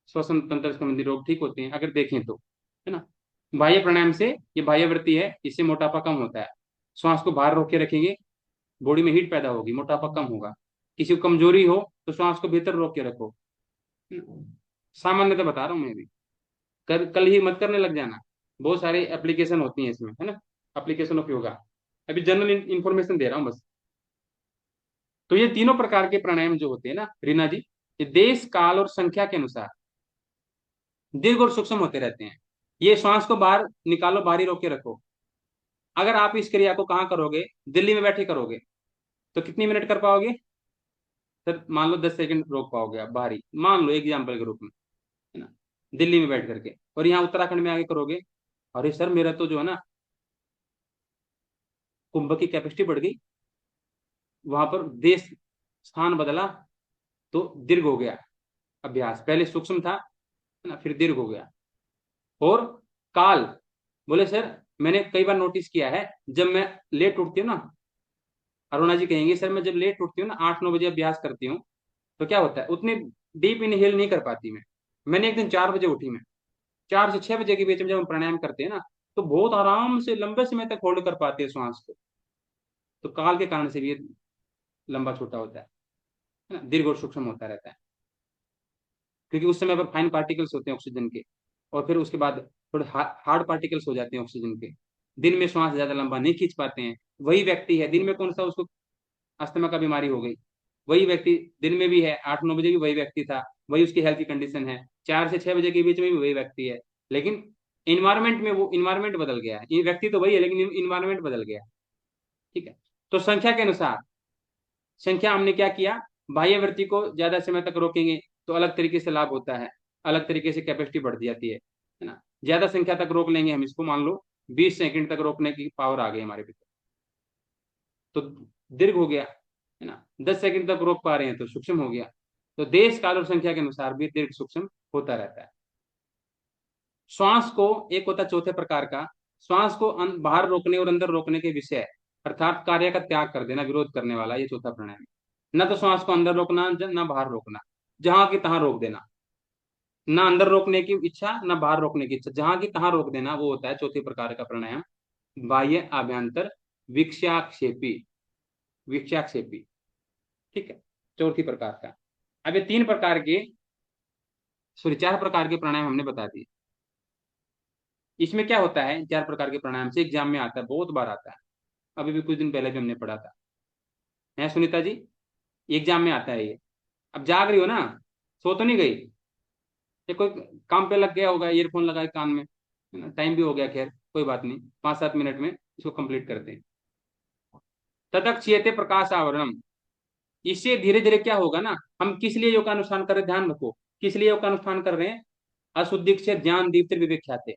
श्वसन तंत्र संबंधी रोग ठीक होते हैं, अगर देखें तो, है ना। बाह्य प्राणायाम से, ये बाह्य वृत्ति है, इससे मोटापा कम होता है। श्वास को बाहर रोक के रखेंगे, बॉडी में हीट पैदा होगी, मोटापा कम होगा। किसी को कमजोरी हो तो श्वास को भीतर रोक के रखो। सामान्य तो बता रहा हूँ मैं भी, कल ही मत करने लग जाना, बहुत सारे एप्लीकेशन होती हैं इसमें, है ना, एप्लीकेशन ऑफ योगा। अभी जनरल इंफॉर्मेशन दे रहा हूँ बस। तो ये तीनों प्रकार के प्राणायाम जो होते हैं ना रीना जी, ये देश काल और संख्या के अनुसार दीर्घ और सूक्ष्म होते रहते हैं। ये श्वास को बाहर निकालो, बाहर ही रोक के रखो। अगर आप इस क्रिया को कहाँ करोगे, दिल्ली में बैठे करोगे, तो कितनी मिनट कर पाओगे, सर मान लो 10 सेकंड रोक पाओगे आप, बाहर ही, मान लो एग्जाम्पल के रूप में, है ना, दिल्ली में बैठ करके। और यहाँ उत्तराखंड में आगे करोगे, अरे सर मेरा तो जो है ना कुंभ की कैपेसिटी बढ़ गई, वहां पर देश स्थान बदला, तो दीर्घ हो गया अभ्यास, पहले सूक्ष्म था, है ना, फिर दीर्घ हो गया। और काल, बोले सर मैंने कई बार नोटिस किया है, जब मैं लेट उठती हूँ ना, अरुणा जी कहेंगे सर मैं जब लेट उठती हूँ ना, 8-9 बजे अभ्यास करती हूँ, तो क्या होता है, उतनी डीप इनहेल नहीं कर पाती मैं। मैंने एक दिन 4 बजे उठी मैं, 4 से 6 बजे के बीच में जब हम प्राणायाम करते हैं ना, तो बहुत आराम से लंबे समय तक होल्ड कर पाते हैं श्वास को। तो काल के कारण से भी ये लंबा छोटा होता है ना, दीर्घ और सूक्ष्म होता रहता है, क्योंकि उस समय पर फाइन पार्टिकल्स होते हैं ऑक्सीजन के, और फिर उसके बाद थोड़े हार्ड पार्टिकल्स हो जाते हैं ऑक्सीजन के। दिन में श्वास ज्यादा लंबा नहीं खींच पाते हैं। वही व्यक्ति है, दिन में कौन सा उसको अस्थमा का बीमारी हो गई, वही व्यक्ति दिन में भी है, 8-9 बजे भी वही व्यक्ति था, वही उसकी हेल्थ की कंडीशन है, 4 से 6 बजे के बीच में भी वही व्यक्ति है, लेकिन इन्वायरमेंट में वो इन्वायरमेंट बदल गया है, ये व्यक्ति तो वही है लेकिन इन्वायरमेंट बदल गया है। ठीक है। तो संख्या के अनुसार, संख्या हमने क्या किया, बाह्य वृत्ति को ज्यादा समय तक रोकेंगे तो अलग तरीके से लाभ होता है, अलग तरीके से कैपेसिटी बढ़ जाती है ना। ज्यादा संख्या तक रोक लेंगे हम इसको, मान लो 20 सेकंड तक रोकने की पावर आ गई हमारे भीतर, तो दीर्घ हो गया, है ना। 10 सेकंड तक रोक पा रहे हैं तो सूक्ष्म हो गया। तो देश काल और संख्या के अनुसार भी दीर्घ सूक्ष्म होता रहता है। श्वास को, एक होता है चौथे प्रकार का, श्वास को बाहर रोकने और अंदर रोकने के विषय, अर्थात कार्य का त्याग कर देना, विरोध करने वाला, ये चौथा प्राणायाम है। न तो श्वास को अंदर रोकना न बाहर रोकना, जहां की तहां रोक देना, ना अंदर रोकने की इच्छा ना बाहर रोकने की इच्छा, जहां की तहां रोक देना, वो होता है चौथे प्रकार का प्राणायाम, बाह्य आभ्यंतर विक्षाक्षेपी, विक्षाक्षेपी। ठीक है, चौथी प्रकार का। अब ये 3 प्रकार के, सॉरी 4 प्रकार के प्राणायाम हमने बता दिए। इसमें क्या होता है, 4 प्रकार के प्राणायाम से एग्जाम में आता है, बहुत बार आता है। अभी भी कुछ दिन पहले भी हमने पढ़ा था, है सुनीता जी, एग्जाम में आता है ये। अब जाग रही हो ना, सो तो नहीं गई, ये कोई काम पे लग गया होगा, ईयरफोन लगाए कान में, है ना, टाइम भी हो गया, खैर कोई बात नहीं, 5-7 मिनट में इसको कंप्लीट करते हैं। ततक्षयते प्रकाश आवरणम, इससे धीरे धीरे क्या होगा ना, हम किस लिए योग का अनुष्ठान कर रहे हैं, ध्यान रखो, किस लिए योग का अनुष्ठान कर रहे हैं, अशुद्धि क्षय ज्ञान दीप्ति विवेख्याते,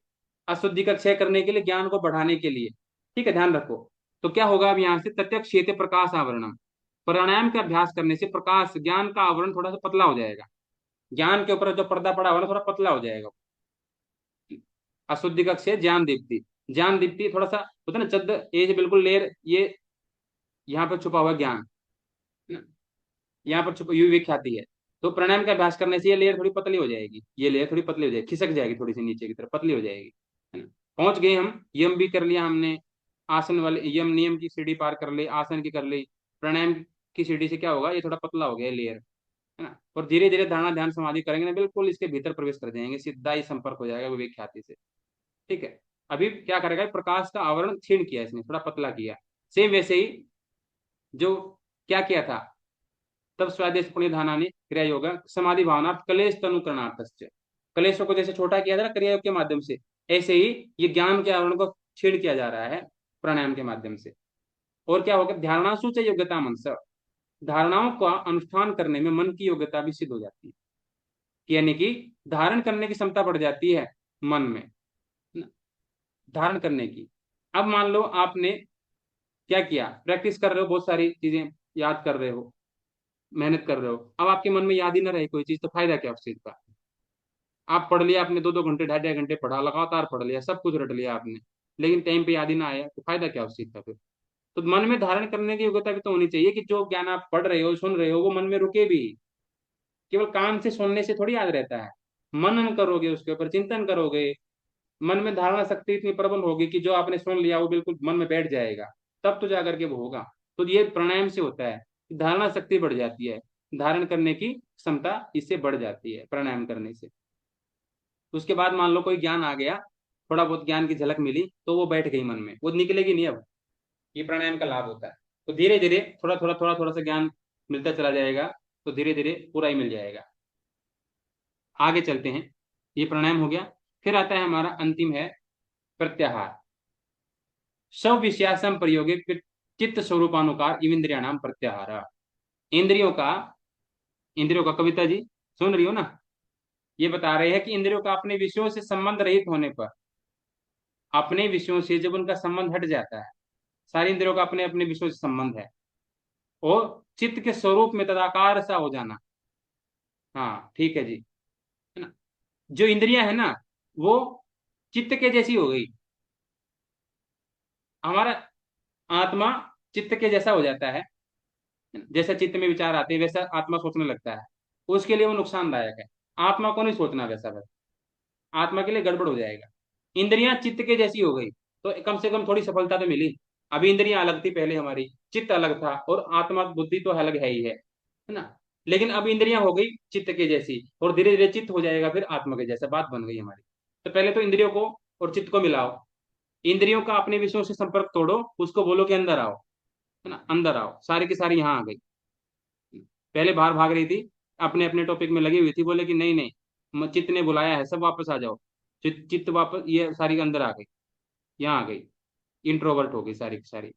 अशुद्धि का क्षय करने के लिए, ज्ञान को बढ़ाने के लिए। ठीक है, ध्यान रखो। तो क्या होगा अब यहाँ से, तत्यक्षेते प्रकाश आवरणम, प्राणायाम का अभ्यास करने से प्रकाश, ज्ञान का आवरण थोड़ा सा पतला हो जाएगा, ज्ञान के ऊपर जो पर्दा पड़ा हुआ ना थोड़ा पतला हो जाएगा। अशुद्धि का क्षय ज्ञान दीप्ति, ज्ञान दीप्ति थोड़ा सा होता है ना, चद्द ये जो बिल्कुल लेयर, ये यहाँ पर छुपा हुआ ज्ञान, है ना, यहाँ पर छुपा यू विख्याति है। तो प्राणायाम का अभ्यास करने से ये लेयर थोड़ी पतली हो जाएगी, ये लेयर थोड़ी पतली हो जाएगी, खिसक जाएगी थोड़ी सी नीचे की तरफ, पतली हो जाएगी, है ना। पहुंच गए हम, यम भी कर लिया हमने, आसन वाले यम नियम की सीढ़ी पार कर ली, आसन की कर ली, प्राणायाम की सीढ़ी से क्या होगा, ये थोड़ा पतला हो गया लेयर, है ना। और धीरे धीरे धारणा ध्यान समाधि करेंगे ना, बिल्कुल इसके भीतर प्रवेश कर जाएंगे, सीधा ही संपर्क हो जाएगा विवेक ख्याति से। ठीक है। अभी क्या करेगा, प्रकाश का आवरण क्षीण किया इसने, थोड़ा पतला किया। सेम वैसे ही जो क्या किया था, तब स्वादेश पुण्य धानानि क्रिया योगा समाधि भावना कलेश तनुकरणार्थ, कलेशों को जैसे छोटा किया जा रहा क्रिया योग के माध्यम से, ऐसे ही ये ज्ञान के आवरण को छीण किया जा रहा है प्राणायाम के माध्यम से। और क्या होगा, धारणा सूच योग्यता मन से, धारणाओं का अनुष्ठान करने में मन की योग्यता भी सिद्ध हो जाती है, यानी कि धारण करने की क्षमता बढ़ जाती है मन में, धारण करने की। अब मान लो आपने क्या किया, प्रैक्टिस कर रहे हो, बहुत सारी चीजें याद कर रहे हो, मेहनत कर रहे हो, अब आपके मन में याद ही ना रहे कोई चीज, तो फायदा क्या उस चीज का। आप पढ़ लिया आपने, 2-2 घंटे 2.5-2.5 घंटे पढ़ा, लगातार पढ़ लिया, सब कुछ रट लिया आपने, लेकिन टाइम पे याद ही ना आया, तो फायदा क्या उस चीज का फिर। तो मन में धारण करने की योग्यता भी तो होनी चाहिए, कि जो ज्ञान आप पढ़ रहे हो सुन रहे हो वो मन में रुके भी, केवल कान से सुनने से थोड़ी याद रहता है। मनन करोगे, उसके ऊपर चिंतन करोगे, मन में धारणा शक्ति इतनी प्रबल होगी कि जो आपने सुन लिया वो बिल्कुल मन में बैठ जाएगा, तब तो जाकर के वो होगा। तो ये प्राणायाम से होता है, धारणा शक्ति बढ़ जाती है, धारण करने की क्षमता इससे बढ़ जाती है प्राणायाम करने से। उसके बाद मान लो कोई ज्ञान आ गया, थोड़ा बहुत ज्ञान की झलक मिली, तो वो बैठ गई मन में, वो निकलेगी नहीं अब। ये प्राणायाम का लाभ होता है। तो धीरे धीरे थोड़ा सा ज्ञान मिलता चला जाएगा, तो धीरे धीरे पूरा ही मिल जाएगा। आगे चलते हैं, ये प्राणायाम हो गया। फिर आता है हमारा अंतिम है प्रत्याहार, सब विषयासम प्रयोगे चित्त स्वरूपानुकार इंद्रियाणाम प्रत्याहार। इंद्रियों का, इंद्रियों का, कविता जी सुन रही हो ना, ये बता रहे हैं कि इंद्रियों का अपने विषयों से संबंध रहित होने पर, अपने विषयों से जब उनका संबंध हट जाता है, सारी इंद्रियों का अपने अपने विषयों से संबंध है, और चित्त के स्वरूप में तदाकार सा हो जाना। हाँ ठीक है जी, है ना। जो इंद्रियां है ना, वो चित्त के जैसी हो गई, हमारा आत्मा चित्त के जैसा हो जाता है, जैसा चित्त में विचार आते हैं वैसा आत्मा सोचने लगता है, उसके लिए वो नुकसानदायक है। आत्मा को नहीं सोचना वैसा, बस आत्मा के लिए गड़बड़ हो जाएगा। इंद्रियां चित्त के जैसी हो गई, तो कम से कम थोड़ी सफलता तो मिली। अभी इंद्रियां अलग थी पहले हमारी, चित्त अलग था, और आत्मा बुद्धि तो अलग है ही है ना। लेकिन अब इंद्रियां हो गई चित्त के जैसी, और धीरे धीरे चित्त हो जाएगा फिर आत्मा के जैसा, बात बन गई हमारी। तो पहले तो इंद्रियों को और चित्त को मिलाओ, इंद्रियों का अपने विषयों से संपर्क तोड़ो, उसको बोलो कि अंदर आओ, है ना, अंदर आओ, सारी की सारी यहाँ आ गई। पहले बाहर भाग रही थी, अपने अपने टॉपिक में लगी हुई थी, बोले कि नहीं नहीं, चित्त ने बुलाया है, सब वापस आ जाओ। चित्त वापस ये सारी अंदर आ गई, यहाँ आ गई, इंट्रोवर्ट हो गई सारी की सारी।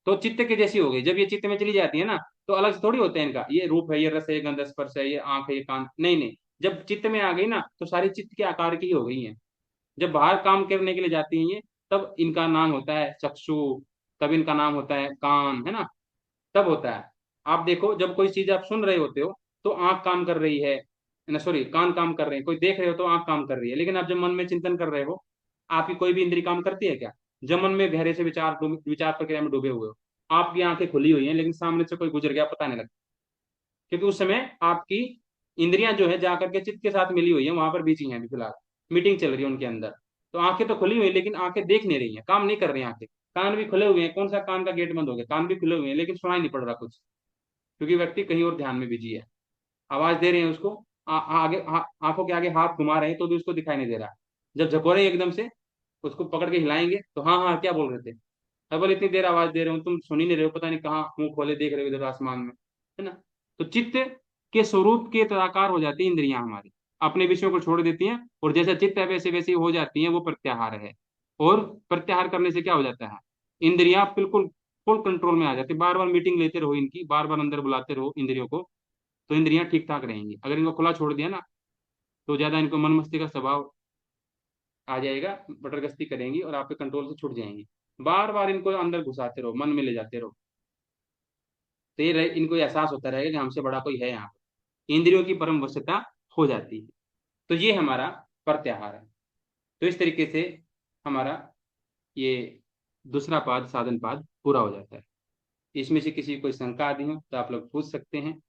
तो चित्त के जैसी हो गई। जब ये चित्त में चली जाती है ना, तो अलग से थोड़ी होते हैं इनका, ये रूप है, ये रस है, ये गंध स्पर्श है, ये आंख है, ये कान, नहीं नहीं। जब चित्त में आ गई ना, तो सारी चित्त के आकार की हो गई है। जब बाहर काम करने के लिए जाती हैं ये, तब इनका नाम होता है चक्षु, तब इनका नाम होता है कान, है ना, तब होता है। आप देखो, जब कोई चीज आप सुन रहे होते हो तो आंख काम कर रही है ना, सॉरी, कान काम कर रहे हैं, कोई देख रहे हो तो आंख काम कर रही है। लेकिन आप जब मन में चिंतन कर रहे हो, आपकी कोई भी इंद्री काम करती है क्या? जब मन में गहरे से विचार प्रक्रिया में डूबे हुए हो, आपकी आंखें खुली हुई हैं, लेकिन सामने से कोई गुजर गया पता नहीं लगता, क्योंकि उस समय आपकी इंद्रियां जो है जाकर के चित्त के साथ मिली हुई है, वहां पर बिजी हैं अभी फिलहाल, मीटिंग चल रही है उनके अंदर। तो आंखें तो खुली हुई है, लेकिन आंखें देख नहीं रही हैं, काम नहीं कर रही हैं आंखें। कान भी खुले हुए हैं, कौन सा कान का गेट बंद हो गया, कान भी खुले हुए हैं, लेकिन सुनाई नहीं पड़ रहा कुछ, क्योंकि व्यक्ति कहीं और ध्यान में बिजी है। आवाज दे रहे हैं उसको, आगे आंखों के आगे हाथ घुमा रहे हैं तो भी उसको दिखाई नहीं दे रहा। जब झकोरे एकदम से उसको पकड़ के हिलाएंगे तो हाँ हाँ क्या बोल रहे थे, डबल इतनी देर आवाज दे रहे हो तुम, सुन ही नहीं रहे हो, पता नहीं कहाँ मुंह खोले देख रहे हो इधर आसमान में, है ना। तो चित्त के स्वरूप के तदाकार हो जाती है इंद्रियां हमारी, अपने विषयों को छोड़ देती हैं, और जैसा चित्त है वैसे वैसे हो जाती हैं, वो प्रत्याहार है। और प्रत्याहार करने से क्या हो जाता है, इंद्रियां बिल्कुल फुल कंट्रोल में आ जाती है। बार बार मीटिंग लेते रहो इनकी, बार बार अंदर बुलाते रहो इंद्रियों को, तो इंद्रियां ठीक ठाक रहेंगी। अगर इनको खुला छोड़ दिया ना, तो ज्यादा इनको मन मस्ती का स्वभाव आ जाएगा, बटरगस्ती करेंगी और आपके कंट्रोल से छूट जाएंगी। बार बार इनको अंदर घुसाते रहो, मन में ले जाते रहो, तो इनको एहसास होता रहेगा कि हमसे बड़ा कोई है यहाँ पे, इंद्रियों की परम वश्यता हो जाती है। तो ये हमारा प्रत्याहार है। तो इस तरीके से हमारा ये दूसरा पाद, साधन पाद, पूरा हो जाता है। इसमें से किसी को कोई शंका आदि हो तो आप लोग पूछ सकते हैं।